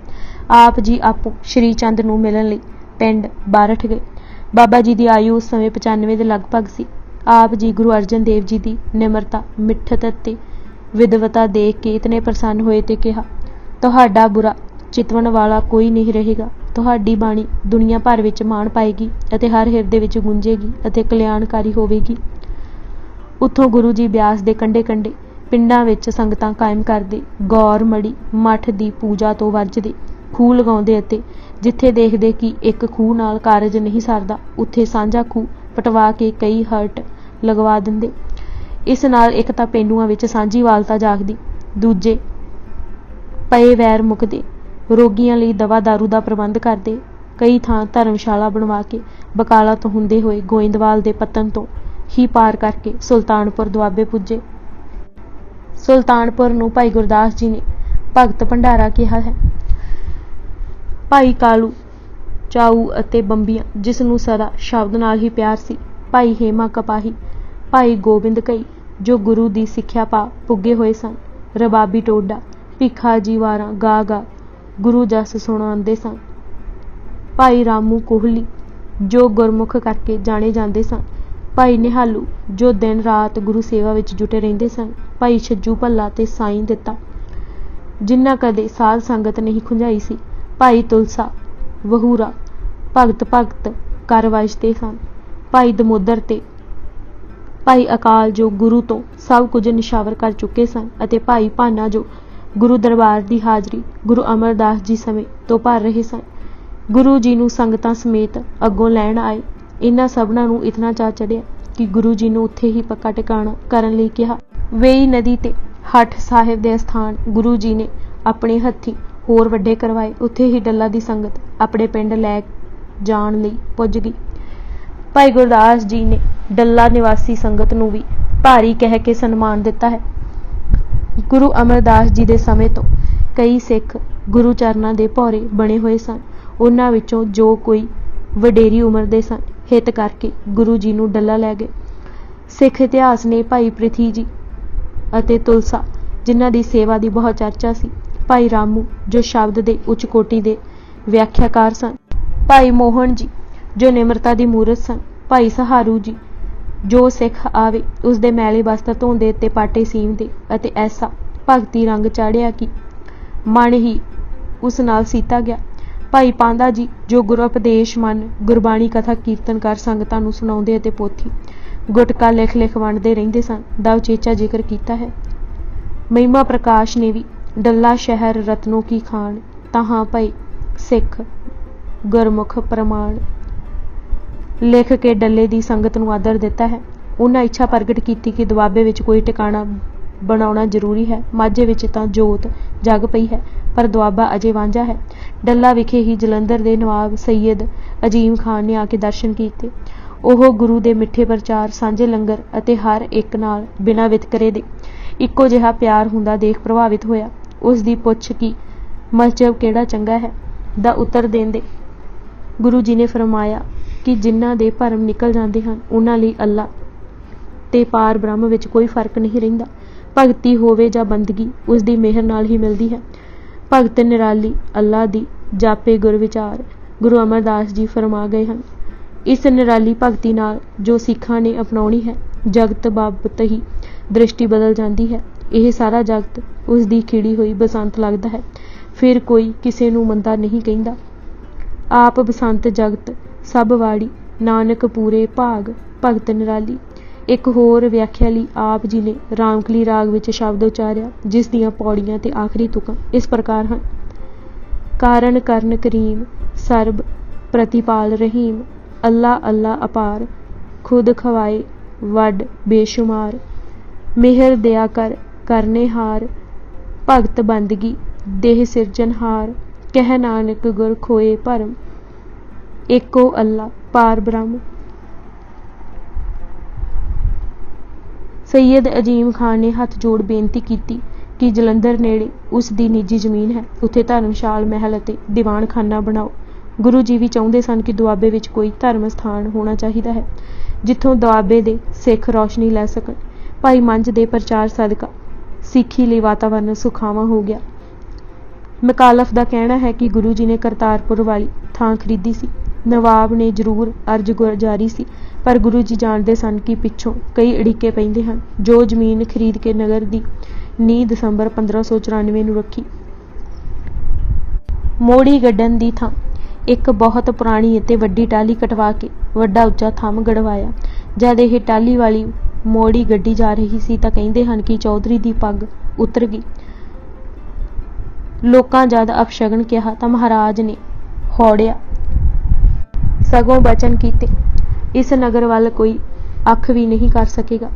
ਆਪ ਜੀ ਆਪੋ ਸ਼੍ਰੀ ਚੰਦ ਨੂੰ ਮਿਲਣ ਲਈ ਪਿੰਡ ਬਾਰਠ ਗਏ। ਬਾਬਾ ਜੀ ਦੀ ਆਯੂ ਉਸ ਸਮੇਂ 95 ਦੇ ਲਗਭਗ ਸੀ। ਆਪ ਜੀ ਗੁਰੂ ਅਰਜਨ ਦੇਵ ਜੀ ਦੀ ਨਿਮਰਤਾ ਮਿੱਠਤ ਅਤੇ ਵਿਦਵਤਾ ਦੇਖ ਕੇ ਇਤਨੇ ਪ੍ਰਸੰਨ ਹੋਏ ਤੇ ਕਿਹਾ, ਤੁਹਾਡਾ ਬੁਰਾ ਚਿਤਵਣ ਵਾਲਾ ਕੋਈ ਨਹੀਂ ਰਹੇਗਾ। ਤੁਹਾਡੀ ਬਾਣੀ ਦੁਨੀਆ ਭਰ ਵਿੱਚ ਮਾਣ ਪਾਏਗੀ ਅਤੇ ਹਰ ਹਿਰਦੇ ਵਿੱਚ ਗੂੰਜੇਗੀ ਅਤੇ ਕਲਿਆਣਕਾਰੀ ਹੋਵੇਗੀ। ਉੱਥੋਂ ਗੁਰੂ ਜੀ ਬਿਆਸ ਦੇ ਕੰਢੇ ਕੰਢੇ ਪਿੰਡਾਂ ਵਿੱਚ ਸੰਗਤਾਂ ਕਾਇਮ ਕਰਦੇ, ਗੌਰ ਮੜੀ ਮੱਠ ਦੀ ਪੂਜਾ ਤੋਂ ਵਰਜਦੇ, ਖੂਹ ਲਗਾਉਂਦੇ ਅਤੇ ਜਿੱਥੇ ਦੇਖਦੇ ਕਿ ਇੱਕ ਖੂਹ ਨਾਲ ਕਾਰਜ ਨਹੀਂ ਸਰਦਾ ਉੱਥੇ ਸਾਂਝਾ ਖੂਹ ਪਟਵਾ ਕੇ ਕਈ ਹਰਟ ਲਗਵਾ ਦਿੰਦੇ। ਇਸ ਨਾਲ ਇੱਕ ਤਾਂ ਪੇਂਡੂਆਂ ਵਿੱਚ ਸਾਂਝੀ ਵਾਲਤਾ ਜਾਗਦੀ, ਦੂਜੇ ਪਏ ਵੈਰ ਮੁੱਕਦੇ। ਰੋਗੀਆਂ ਲਈ ਦਵਾ ਦਾਰੂ ਦਾ ਪ੍ਰਬੰਧ ਕਰਦੇ। ਕਈ ਥਾਂ ਧਰਮਸ਼ਾਲਾ ਬਣਵਾ ਕੇ ਬਕਾਲਾ ਤੋਂ ਹੁੰਦੇ ਹੋਏ ਗੋਇੰਦਵਾਲ ਦੇ ਪੱਤਨ ਤੋਂ ਹੀ ਪਾਰ ਕਰਕੇ ਸੁਲਤਾਨਪੁਰ ਦੁਆਬੇ ਪੁੱਜੇ। ਸੁਲਤਾਨਪੁਰ ਨੂੰ ਭਾਈ ਗੁਰਦਾਸ ਜੀ ਨੇ ਭਗਤ ਭੰਡਾਰਾ ਕਿਹਾ ਹੈ। ਭਾਈ ਕਾਲੂ ਚਾਊ ਅਤੇ ਬੰਬੀਆਂ ਜਿਸ ਨੂੰ ਸਦਾ ਸ਼ਬਦ ਨਾਲ ਹੀ ਪਿਆਰ ਸੀ। ਭਾਈ ਹੇਮਾ ਕਪਾਹੀ, ਭਾਈ ਗੋਬਿੰਦ ਕਈ ਜੋ ਗੁਰੂ ਦੀ ਸਿੱਖਿਆ ਪਾ ਪੁੱਗੇ ਹੋਏ ਸਨ। ਰਬਾਬੀ ਟੋਡਾ, ਭਿੱਖਾ ਜੀ ਵਾਰਾਂ ਗਾ ਗਾ ਗੁਰੂ ਜਸ ਸੁਣਾਉਂਦੇ ਸਨ। ਭਾਈ ਰਾਮੂ ਕੋਹਲੀ ਜੋ ਗੁਰਮੁਖ ਕਰਕੇ ਜਾਣੇ ਜਾਂਦੇ ਸਨ। ਭਾਈ ਨਿਹਾਲੂ ਜੋ ਦਿਨ ਰਾਤ ਗੁਰੂ ਸੇਵਾ ਵਿੱਚ ਜੁਟੇ ਰਹਿੰਦੇ ਸਨ। ਭਾਈ ਛੱਜੂ ਭੱਲਾ ਤੇ ਸਾਈਂ ਦਿੱਤਾ ਜਿਨ੍ਹਾਂ ਕਦੇ ਸਾਧ ਸੰਗਤ ਨਹੀਂ ਖੁੰਝਾਈ ਸੀ। ਭਾਈ ਤੁਲਸਾ ਵਹੂਰਾ ਭਗਤ ਕਰ ਵਜਦੇ ਸਨ। ਭਾਈ ਦਮੋਦਰ ਤੇ ਭਾਈ ਅਕਾਲ ਜੋ ਗੁਰੂ ਤੋਂ ਸਭ ਕੁਝ ਨਿਸ਼ਾਵਰ ਕਰ ਚੁੱਕੇ ਸਨ ਅਤੇ ਭਾਈ ਭਾਨਾ ਜੋ ਗੁਰੂ ਦਰਬਾਰ ਦੀ ਹਾਜ਼ਰੀ ਗੁਰੂ ਅਮਰਦਾਸ ਜੀ ਸਮੇਂ ਤੋਂ ਭਰ ਰਹੇ ਸਨ। ਗੁਰੂ ਜੀ ਨੂੰ ਸੰਗਤਾਂ ਸਮੇਤ ਅੱਗੋਂ ਲੈਣ ਆਏ। ਇਹਨਾਂ ਸਭਨਾਂ ਨੂੰ ਇਤਨਾ ਚਾਅ ਚੜਿਆ ਕਿ ਗੁਰੂ ਜੀ ਨੂੰ ਉੱਥੇ ਹੀ ਪੱਕਾ ਟਿਕਾਣਾ ਕਰਨ ਲਈ ਕਿਹਾ। ਵੇਈ ਨਦੀ ਤੇ ਹੱਠ ਸਾਹਿਬ ਦੇ ਅਸਥਾਨ ਗੁਰੂ ਜੀ ਨੇ ਆਪਣੇ ਹੱਥੀਂ ਹੋਰ ਵੱਡੇ ਕਰਵਾਏ। ਉੱਥੇ ਹੀ ਡੱਲਾ ਦੀ ਸੰਗਤ ਆਪਣੇ ਪਿੰਡ ਲੈ ਜਾਣ ਲਈ ਪੁੱਜ ਗਈ। ਭਾਈ ਗੁਰਦਾਸ ਜੀ ਨੇ ਡੱਲਾ ਨਿਵਾਸੀ ਸੰਗਤ ਨੂੰ ਵੀ ਭਾਰੀ ਕਹਿ ਕੇ ਸਨਮਾਨ ਦਿੱਤਾ ਹੈ। ਗੁਰੂ ਅਮਰਦਾਸ ਜੀ ਦੇ ਸਮੇਂ ਤੋਂ ਕਈ ਸਿੱਖ ਗੁਰੂ ਚਰਨਾਂ ਦੇ ਭੌਰੇ ਬਣੇ ਹੋਏ ਸਨ। ਉਹਨਾਂ ਵਿੱਚੋਂ ਜੋ ਕੋਈ ਵਡੇਰੀ ਉਮਰ ਦੇ ਸਨ ਹਿੱਤ ਕਰਕੇ ਗੁਰੂ ਜੀ ਨੂੰ ਡੱਲਾ ਲੈ ਗਏ। ਸਿੱਖ ਇਤਿਹਾਸ ਨੇ ਭਾਈ ਪ੍ਰਿਥੀ ਜੀ ਅਤੇ ਤੁਲਸਾ ਜਿਨ੍ਹਾਂ ਦੀ ਸੇਵਾ ਦੀ ਬਹੁਤ ਚਰਚਾ ਸੀ। ਭਾਈ ਰਾਮੂ ਜੋ ਸ਼ਬਦ ਦੇ ਉੱਚ ਕੋਟੀ ਦੇ ਵਿਆਖਿਆਕਾਰ ਸਨ। ਭਾਈ ਮੋਹਨ ਜੀ ਜੋ ਨਿਮਰਤਾ ਦੀ ਮੂਰਤ ਸਨ। ਭਾਈ ਸਹਾਰੂ ਜੀ ਜੋ ਸਿੱਖ ਆਵੇ ਉਸ ਦੇ ਮੈਲੇ ਵਸਤਰ ਧੋਂਦੇ ਤੇ ਪਾਟੇ ਸੀਵਦੇ ਅਤੇ ਐਸਾ ਭਗਤੀ ਰੰਗ ਚਾੜਿਆ ਕਿ ਮਨ ਹੀ ਉਸ ਨਾਲ ਸੀਤਾ ਗਿਆ। ਭਾਈ ਪਾਂਦਾ ਜੀ ਜੋ ਗੁਰੂ ਉਪਦੇਸ਼ ਮਨ ਗੁਰਬਾਣੀ ਕਥਾ ਕੀਰਤਨ ਕਰ ਸੰਗਤਾਂ ਨੂੰ ਸੁਣਾਉਂਦੇ ਅਤੇ ਪੋਥੀ ਗੁਟਕਾ ਲਿਖ ਵੰਡਦੇ ਰਹਿੰਦੇ ਸਨ ਦਾ ਉਚੇਚਾ ਜ਼ਿਕਰ ਕੀਤਾ ਹੈ। ਮਹਿਮਾ ਪ੍ਰਕਾਸ਼ ਨੇ ਵੀ ਡੱਲਾ ਸ਼ਹਿਰ ਰਤਨੋਂ ਕੀ ਖਾਨ ਤਹਾਂ ਭਏ ਸਿੱਖ ਗੁਰਮੁਖ ਪ੍ਰਮਾਣ ਲਿਖ ਕੇ ਡੱਲੇ ਦੀ ਸੰਗਤ ਨੂੰ ਆਦਰ ਦਿੱਤਾ ਹੈ। ਉਹਨਾਂ ਇੱਛਾ ਪ੍ਰਗਟ ਕੀਤੀ ਕਿ ਦੁਆਬੇ ਵਿੱਚ ਕੋਈ ਟਿਕਾਣਾ ਬਣਾਉਣਾ ਜ਼ਰੂਰੀ ਹੈ। ਮਾਝੇ ਵਿੱਚ ਤਾਂ ਜੋਤ ਜਗ ਪਈ ਹੈ, ਪਰ ਦੁਆਬਾ ਅਜੇ ਵਾਂਝਾ ਹੈ। ਡੱਲਾ ਵਿਖੇ ਹੀ ਜਲੰਧਰ ਦੇ ਨਵਾਬ ਸਈਦ ਅਜੀਮ ਖਾਨ ਨੇ ਆ ਕੇ ਦਰਸ਼ਨ ਕੀਤੇ। ਉਹ ਗੁਰੂ ਦੇ ਮਿੱਠੇ ਪ੍ਰਚਾਰ, ਸਾਂਝੇ ਲੰਗਰ ਅਤੇ ਹਰ ਇੱਕ ਨਾਲ ਬਿਨਾਂ ਵਿਤਕਰੇ ਦੇ ਇੱਕੋ ਜਿਹਾ ਪਿਆਰ ਹੁੰਦਾ ਦੇਖ ਪ੍ਰਭਾਵਿਤ ਹੋਇਆ। ਉਸ ਦੀ ਪੁੱਛ ਕਿ ਮਜ਼ਹਬ ਕਿਹੜਾ ਚੰਗਾ ਹੈ ਦਾ ਉੱਤਰ ਦੇਂਦੇ ਗੁਰੂ ਜੀ ਨੇ ਫਰਮਾਇਆ ਕਿ ਜਿਨ੍ਹਾਂ ਦੇ ਭਰਮ ਨਿਕਲ ਜਾਂਦੇ ਹਨ ਉਹਨਾਂ ਲਈ ਅੱਲਾ ਤੇ ਪਾਰ ਬ੍ਰਹਮ ਵਿੱਚ ਕੋਈ ਫਰਕ ਨਹੀਂ ਰਹਿੰਦਾ। ਭਗਤੀ ਹੋਵੇ ਜਾਂ ਬੰਦਗੀ ਉਸ ਦੀ ਮਿਹਰ ਨਾਲ ਹੀ ਮਿਲਦੀ ਹੈ। ਭਗਤ ਨਿਰਾਲੀ ਅੱਲਾ ਦੀ ਜਾਪੇ ਗੁਰ ਵਿਚਾਰ, ਗੁਰੂ ਅਮਰਦਾਸ ਜੀ ਫਰਮਾ ਗਏ ਹਨ। ਇਸ ਨਿਰਾਲੀ ਭਗਤੀ ਨਾਲ ਜੋ ਸਿੱਖਾਂ ਨੇ ਅਪਣਾਉਣੀ ਹੈ, ਜਗਤ ਬਾਬਤ ਹੀ ਦ੍ਰਿਸ਼ਟੀ ਬਦਲ ਜਾਂਦੀ ਹੈ। ਇਹ ਸਾਰਾ ਜਗਤ ਉਸ ਦੀ ਖਿੜੀ ਹੋਈ ਬਸੰਤ ਲੱਗਦਾ ਹੈ। ਫਿਰ ਕੋਈ ਕਿਸੇ ਨੂੰ ਮੰਦਾ ਨਹੀਂ ਕਹਿੰਦਾ। ਆਪ ਬਸੰਤ ਜਗਤ ਸਭ ਵਾੜੀ, ਨਾਨਕ ਪੂਰੇ ਭਾਗ ਭਗਤ ਨਿਰਾਲੀ। ਇੱਕ ਹੋਰ ਵਿਆਖਿਆ ਲਈ ਆਪ ਜੀ ਨੇ ਰਾਮਕਲੀ ਰਾਗ ਵਿੱਚ ਸ਼ਬਦ ਉਚਾਰਿਆ, ਜਿਸ ਦੀਆਂ ਪੌੜੀਆਂ ਤੇ ਆਖਰੀ ਤੁਕਾਂ ਇਸ ਪ੍ਰਕਾਰ ਹਨ। ਕਾਰਨ ਕਰਨ ਕਰੀਮ, ਸਰਬ ਪ੍ਰਤਿਪਾਲ ਰਹੀਮ, ਅੱਲਾ ਅੱਲਾ ਅਪਾਰ, ਖੁਦ ਖਵਾਏ ਵੱਡ ਬੇਸ਼ੁਮਾਰ, ਮਿਹਰ ਦਿਆ ਕਰ ਕਰਨੇ ਹਾਰ, ਭਗਤ ਬੰਦਗੀ ਦੇਹ ਸਿਰਜਨਹਾਰ, ਕਹਿ ਨਾਨਕ ਗੁਰ ਖੋਏ ਭਰਮ, ਏਕੋ ਅੱਲਾ ਪਾਰ ਬ੍ਰਹਮ। ਸਈਦ ਅਜੀਮ ਖਾਨ ਨੇ ਹੱਥ ਜੋੜ ਬੇਨਤੀ ਕੀਤੀ ਕਿ ਜਲੰਧਰ ਨੇੜੇ ਉਸ ਦੀ ਨਿੱਜੀ ਜ਼ਮੀਨ ਹੈ, ਉੱਥੇ ਧਰਮਸ਼ਾਲ, ਮਹਿਲ ਅਤੇ ਦੀਵਾਨਖਾਨਾ ਬਣਾਓ। ਗੁਰੂ ਜੀ ਵੀ ਚਾਹੁੰਦੇ ਸਨ ਕਿ ਦੁਆਬੇ ਵਿੱਚ ਕੋਈ ਧਰਮ ਸਥਾਨ ਹੋਣਾ ਚਾਹੀਦਾ ਹੈ, ਜਿੱਥੋਂ ਦੁਆਬੇ ਦੇ ਸਿੱਖ ਰੌਸ਼ਨੀ ਲੈ ਸਕਣ। ਭਾਈ ਮੰਝ ਦੇ ਪ੍ਰਚਾਰ ਸਦਕਾ ਸਿੱਖੀ ਲਈ ਵਾਤਾਵਰਨ ਸੁਖਾਵਾਂ ਹੋ ਗਿਆ। ਮਕਾਲਫ ਦਾ ਕਹਿਣਾ ਹੈ ਕਿ ਗੁਰੂ ਜੀ ਨੇ ਕਰਤਾਰਪੁਰ ਵਾਲੀ ਥਾਂ ਖਰੀਦੀ ਸੀ। ਨਵਾਬ ਨੇ ਜ਼ਰੂਰ ਅਰਜ਼ ਗੁਜ਼ਾਰੀ ਸੀ, ਪਰ ਗੁਰੂ ਜੀ ਜਾਣਦੇ ਸਨ ਕਿ ਪਿੱਛੋਂ ਕਈ ਅੜਿੱਕੇ ਪੈਂਦੇ ਹਨ। ਜੋ ਜ਼ਮੀਨ ਖਰੀਦ ਕੇ ਨਗਰ ਦੀ ਨੀਂਹ ਦਸੰਬਰ 1594 ਨੂੰ ਰੱਖੀ। ਮੋੜੀ ਗੱਡਣ ਦੀ ਥਾਂ ਇੱਕ ਬਹੁਤ ਪੁਰਾਣੀ ਅਤੇ ਵੱਡੀ ਟਾਹਲੀ ਕਟਵਾ ਕੇ ਵੱਡਾ ਉੱਚਾ ਥੰਮ ਗੜਵਾਇਆ। ਜਦ ਇਹ ਟਾਹਲੀ ਵਾਲੀ ਮੋੜੀ ਗੱਡੀ ਜਾ ਰਹੀ ਸੀ ਤਾਂ ਕਹਿੰਦੇ ਹਨ ਕਿ ਚੌਧਰੀ ਦੀ ਪੱਗ ਉਤਰ ਗਈ। ਲੋਕਾਂ ਜਦ ਅਪਸ਼ਗਨ ਕਿਹਾ ਤਾਂ ਮਹਾਰਾਜ ਨੇ ਹੌੜਿਆ, ਸਗੋਂ ਬਚਨ ਕੀਤੇ, ਇਸ ਨਗਰ ਵੱਲ ਕੋਈ ਅੱਖ ਵੀ ਨਹੀਂ ਕਰ ਸਕੇਗਾ।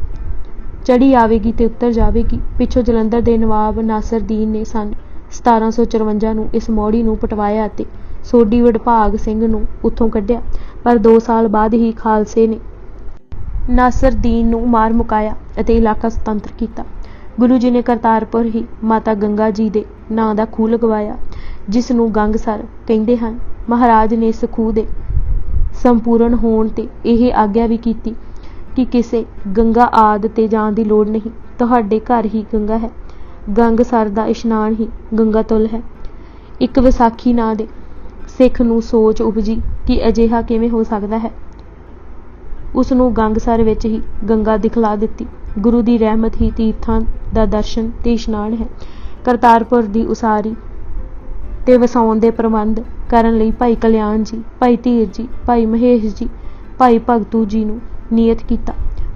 ਚੜੀ ਆਵੇਗੀ ਤੇ ਉੱਤਰ ਜਾਵੇਗੀ। ਪਿੱਛੋਂ ਜਲੰਧਰ ਦੇ ਨਵਾਬ ਨਾਸਰਦੀਨ ਨੇ ਸੰਨ 1754 ਨੂੰ ਇਸ ਮੋੜੀ ਨੂੰ ਪਟਵਾਇਆ ਅਤੇ ਸੋਢੀ ਵਡਭਾਗ ਸਿੰਘ ਨੂੰ ਉੱਥੋਂ ਕੱਢਿਆ, ਪਰ 2 ਸਾਲ ਬਾਅਦ ਹੀ ਖਾਲਸੇ ਨੇ ਨਾਸਰਦੀਨ ਨੂੰ ਮਾਰ ਮੁਕਾਇਆ ਅਤੇ ਇਲਾਕਾ ਸੁਤੰਤਰ ਕੀਤਾ। ਗੁਰੂ ਜੀ ਨੇ ਕਰਤਾਰਪੁਰ ਹੀ ਮਾਤਾ ਗੰਗਾ ਜੀ ਦੇ ਨਾਂ ਦਾ ਖੂਹ ਲਗਵਾਇਆ, ਜਿਸ ਨੂੰ ਗੰਗਸਰ ਕਹਿੰਦੇ ਹਨ। ਮਹਾਰਾਜ ਨੇ ਇਸ ਖੂਹ ਦੇ ਸੰਪੂਰਨ ਹੋਣ ਤੇ ਇਹ ਆਗਿਆ ਵੀ ਕੀਤੀ ਕਿ ਕਿਸੇ ਗੰਗਾ ਆਦਿ ਤੇ ਜਾਣ ਦੀ ਲੋੜ ਨਹੀਂ, ਤੁਹਾਡੇ ਘਰ ਹੀ ਗੰਗਾ ਹੈ। ਗੰਗਸਰ ਦਾ ਇਸ਼ਨਾਨ ਹੀ ਗੰਗਾ ਤੁਲ ਹੈ। ਇੱਕ ਵਿਸਾਖੀ ਨਾਂ ਦੇ ਸਿੱਖ ਨੂੰ ਸੋਚ ਉਪਜੀ ਕਿ ਅਜਿਹਾ ਕਿਵੇਂ ਹੋ ਸਕਦਾ ਹੈ। ਉਸ ਨੂੰ ਗੰਗਸਰ ਵਿੱਚ ਹੀ ਗੰਗਾ ਦਿਖਲਾ ਦਿੱਤੀ। ਗੁਰੂ ਦੀ ਰਹਿਮਤ ਹੀ ਤੀਰਥਾਂ ਦਾ ਦਰਸ਼ਨ ਤੇ ਇਸ਼ਨਾਨ ਹੈ। ਕਰਤਾਰਪੁਰ ਦੀ ਉਸਾਰੀ ਤੇ ਵਸਾਉਣ ਦੇ ਪ੍ਰਬੰਧ ਕਰਨ ਲਈ ਭਾਈ ਕਲਿਆਣ ਜੀ, ਭਾਈ ਧੀਰ ਜੀ, ਭਾਈ ਮਹੇਸ਼ ਜੀ, ਭਾਈ ਭਗਤੂ ਜੀ ਨੂੰ ਨਿਯਤ ਕੀਤਾ।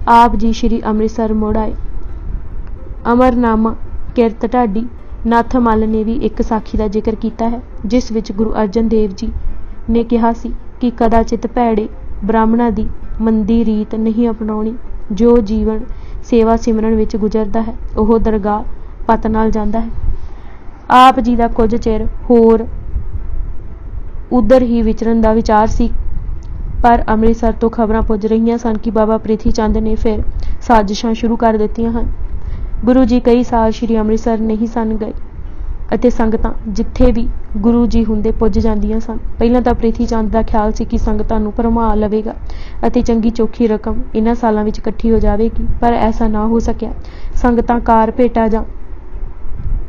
ਆਪ ਜੀ ਸ੍ਰੀ ਅੰਮ੍ਰਿਤਸਰ ਮੁੜ ਆਏ। ਅਮਰਨਾਮਾ ਕਿਰਤ ਢਾਡੀ ਨੱਥ ਮੱਲ ਨੇ ਵੀ ਇੱਕ ਸਾਖੀ ਦਾ ਜ਼ਿਕਰ ਕੀਤਾ ਹੈ, ਜਿਸ ਵਿੱਚ ਗੁਰੂ ਅਰਜਨ ਦੇਵ ਜੀ ਨੇ ਕਿਹਾ ਸੀ ਕਿ ਕਦਾਚਿਤ ਭੈੜੇ ਬ੍ਰਾਹਮਣਾਂ ਦੀ ਮੰਦੀ ਰੀਤ ਨਹੀਂ ਅਪਣਾਉਣੀ। ਜੋ ਜੀਵਨ ਸੇਵਾ ਸਿਮਰਨ ਵਿੱਚ ਗੁਜ਼ਰਦਾ ਹੈ ਉਹ ਦਰਗਾਹ ਪਤ ਨਾਲ ਜਾਂਦਾ ਹੈ। ਆਪ ਜੀ ਦਾ ਕੁਝ ਚਿਰ ਹੋਰ ਉੱਧਰ ਹੀ ਵਿਚਰਨ ਦਾ ਵਿਚਾਰ ਸੀ, ਪਰ ਅੰਮ੍ਰਿਤਸਰ ਤੋਂ ਖਬਰਾਂ ਪੁੱਜ ਰਹੀਆਂ ਸਨ ਕਿ ਬਾਬਾ ਪ੍ਰਿਥੀ ਚੰਦ ਨੇ ਫਿਰ ਸਾਜ਼ਿਸ਼ਾਂ ਸ਼ੁਰੂ ਕਰ ਦਿੱਤੀਆਂ ਹਨ। ਗੁਰੂ ਜੀ ਕਈ ਸਾਲ ਸ੍ਰੀ ਅੰਮ੍ਰਿਤਸਰ ਨਹੀਂ ਸਨ ਗਏ ਅਤੇ ਸੰਗਤਾਂ ਜਿੱਥੇ ਵੀ ਗੁਰੂ ਜੀ ਹੁੰਦੇ ਪੁੱਜ ਜਾਂਦੀਆਂ ਸਨ। ਪਹਿਲਾਂ ਤਾਂ ਪ੍ਰਿਥੀ ਚੰਦ ਦਾ ਖਿਆਲ ਸੀ ਕਿ ਸੰਗਤਾਂ ਨੂੰ ਭਰਮਾ ਲਵੇਗਾ ਅਤੇ ਚੰਗੀ ਚੋਖੀ ਰਕਮ ਇਹਨਾਂ ਸਾਲਾਂ ਵਿੱਚ ਇਕੱਠੀ ਹੋ ਜਾਵੇਗੀ, ਪਰ ਐਸਾ ਨਾ ਹੋ ਸਕਿਆ। ਸੰਗਤਾਂ ਕਾਰ ਭੇਟਾ ਜਾਂ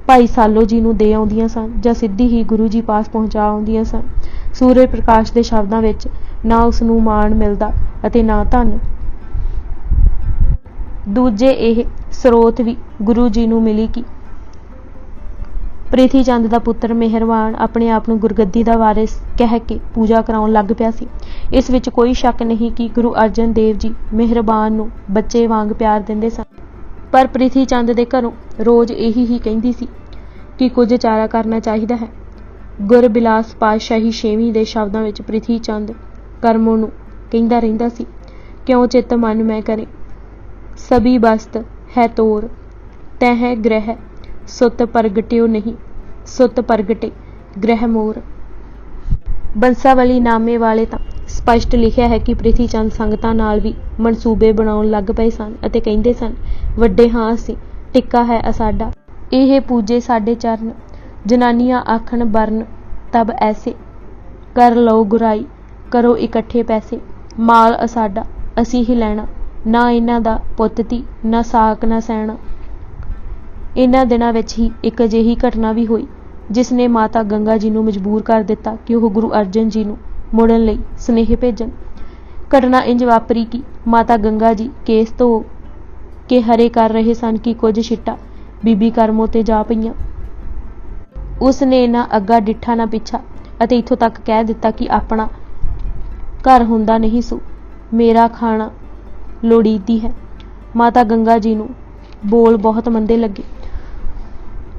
ਭਾਈ ਸਾਲੋ ਜੀ ਨੂੰ ਦੇ ਆਉਂਦੀਆਂ ਸਨ ਜਾਂ ਸਿੱਧੀ ਹੀ ਗੁਰੂ ਜੀ ਪਾਸ ਪਹੁੰਚਾ ਆਉਂਦੀਆਂ ਸਨ। ਸੂਰਜ ਪ੍ਰਕਾਸ਼ ਦੇ ਸ਼ਬਦਾਂ ਵਿੱਚ ਨਾ ਉਸ ਨੂੰ ਮਾਣ ਮਿਲਦਾ ਅਤੇ ਨਾ ਧਨ। ਦੂਜੇ ਇਹ ਸਰੋਤ ਵੀ ਗੁਰੂ ਜੀ ਨੂੰ ਮਿਲੀ ਕਿ ਪ੍ਰਿਥੀ ਚੰਦ ਦਾ ਪੁੱਤਰ ਮਿਹਰਬਾਨ ਆਪਣੇ ਆਪ ਨੂੰ ਗੁਰਗੱਦੀ ਦਾ ਵਾਰਿਸ ਕਹਿ ਕੇ ਪੂਜਾ ਕਰਾਉਣ ਲੱਗ ਪਿਆ ਸੀ। ਇਸ ਵਿੱਚ ਕੋਈ ਸ਼ੱਕ ਨਹੀਂ ਕਿ ਗੁਰੂ ਅਰਜਨ ਦੇਵ ਜੀ ਮਿਹਰਬਾਨ ਨੂੰ ਬੱਚੇ ਵਾਂਗ ਪਿਆਰ ਦਿੰਦੇ ਸਨ, ਪਰ ਪ੍ਰਿਥੀ ਚੰਦ ਦੇ ਘਰੋਂ ਰੋਜ਼ ਇਹੀ ਹੀ ਕਹਿੰਦੀ ਸੀ ਕਿ ਕੁਝ ਚਾਰਾ ਕਰਨਾ ਚਾਹੀਦਾ ਹੈ। ਗੁਰਬਿਲਾਸ ਪਾਤਸ਼ਾਹੀ 6ਵੀਂ ਦੇ ਸ਼ਬਦਾਂ ਵਿੱਚ ਪ੍ਰਿਥੀ ਚੰਦ ਕਰਮੋਂ ਨੂੰ ਕਹਿੰਦਾ ਰਹਿੰਦਾ ਸੀ, ਕਿਉਂ ਚਿੱਤ ਮਨ ਮੈਂ ਕਰੇ ਸਭੀ ਬਸਤ ਹੈ ਤੋਰ, तह ग्रह सुत प्रगट्यो नहीं, सुत प्रगटे ग्रह मोर। ਬੰਸਾਵਲੀ ਨਾਮੇ ਵਾਲੇ ਤਾਂ ਸਪਸ਼ਟ ਲਿਖਿਆ ਹੈ ਕਿ ਪ੍ਰਿਥੀ ਚੰਦ ਸੰਗਤਾਂ ਨਾਲ ਵੀ ਮਨਸੂਬੇ ਬਣਾਉਣ ਲੱਗ ਪਏ ਸਨ ਅਤੇ ਕਹਿੰਦੇ ਸਨ, ਵੱਡੇ ਹਾਂ ਅਸੀਂ, ਟਿੱਕਾ ਹੈ ਅਸਾਡਾ, ਇਹ ਪੂਜੇ ਸਾਡੇ ਚਰਨ। ਜਨਾਨੀਆਂ ਆਖਣ ਬਰਨ ਤਬ ਐਸੇ, ਕਰ ਲਓ ਗੁਰਾਈ, ਕਰੋ ਇਕੱਠੇ ਪੈਸੇ, ਮਾਲ ਅਸਾਡਾ ਅਸੀਂ ਹੀ ਲੈਣਾ, ਨਾ ਇਹਨਾਂ ਦਾ ਪੁੱਤ ਧੀ, ਨਾ ਸਾਕ ਨਾ ਸੈਣਾ। ਇਹਨਾਂ ਦਿਨਾਂ ਵਿੱਚ ਹੀ ਇੱਕ ਅਜਿਹੀ ਘਟਨਾ ਵੀ ਹੋਈ ਜਿਸ ਨੇ ਮਾਤਾ ਗੰਗਾ ਜੀ ਨੂੰ ਮਜਬੂਰ ਕਰ ਦਿੱਤਾ ਕਿ ਉਹ ਗੁਰੂ ਅਰਜਨ ਜੀ ਨੂੰ ਮੁੜਨ ਲਈ ਸੁਨੇਹੇ ਭੇਜਣ। ਘਟਨਾ ਇੰਜ ਵਾਪਰੀ ਕਿ ਮਾਤਾ ਗੰਗਾ ਜੀ ਕੇਸ ਧੋ ਕੇ ਹਰੇ ਕਰ ਰਹੇ ਸਨ ਕਿ ਕੁਝ ਛਿੱਟਾਂ ਬੀਬੀ ਕਰਮੋਂ ਤੇ ਜਾ ਪਈਆਂ। ਉਸ ਨੇ ਨਾ ਅੱਗਾ ਡਿੱਠਾ ਨਾ ਪਿੱਛਾ ਅਤੇ ਇੱਥੋਂ ਤੱਕ ਕਹਿ ਦਿੱਤਾ ਕਿ ਆਪਣਾ ਘਰ ਹੁੰਦਾ ਨਹੀਂ ਸੋ ਮੇਰਾ ਖਾਣਾ ਲੋੜੀਦੀ ਹੈ। ਮਾਤਾ ਗੰਗਾ ਜੀ ਨੂੰ ਬੋਲ ਬਹੁਤ ਮੰਦੇ ਲੱਗੇ।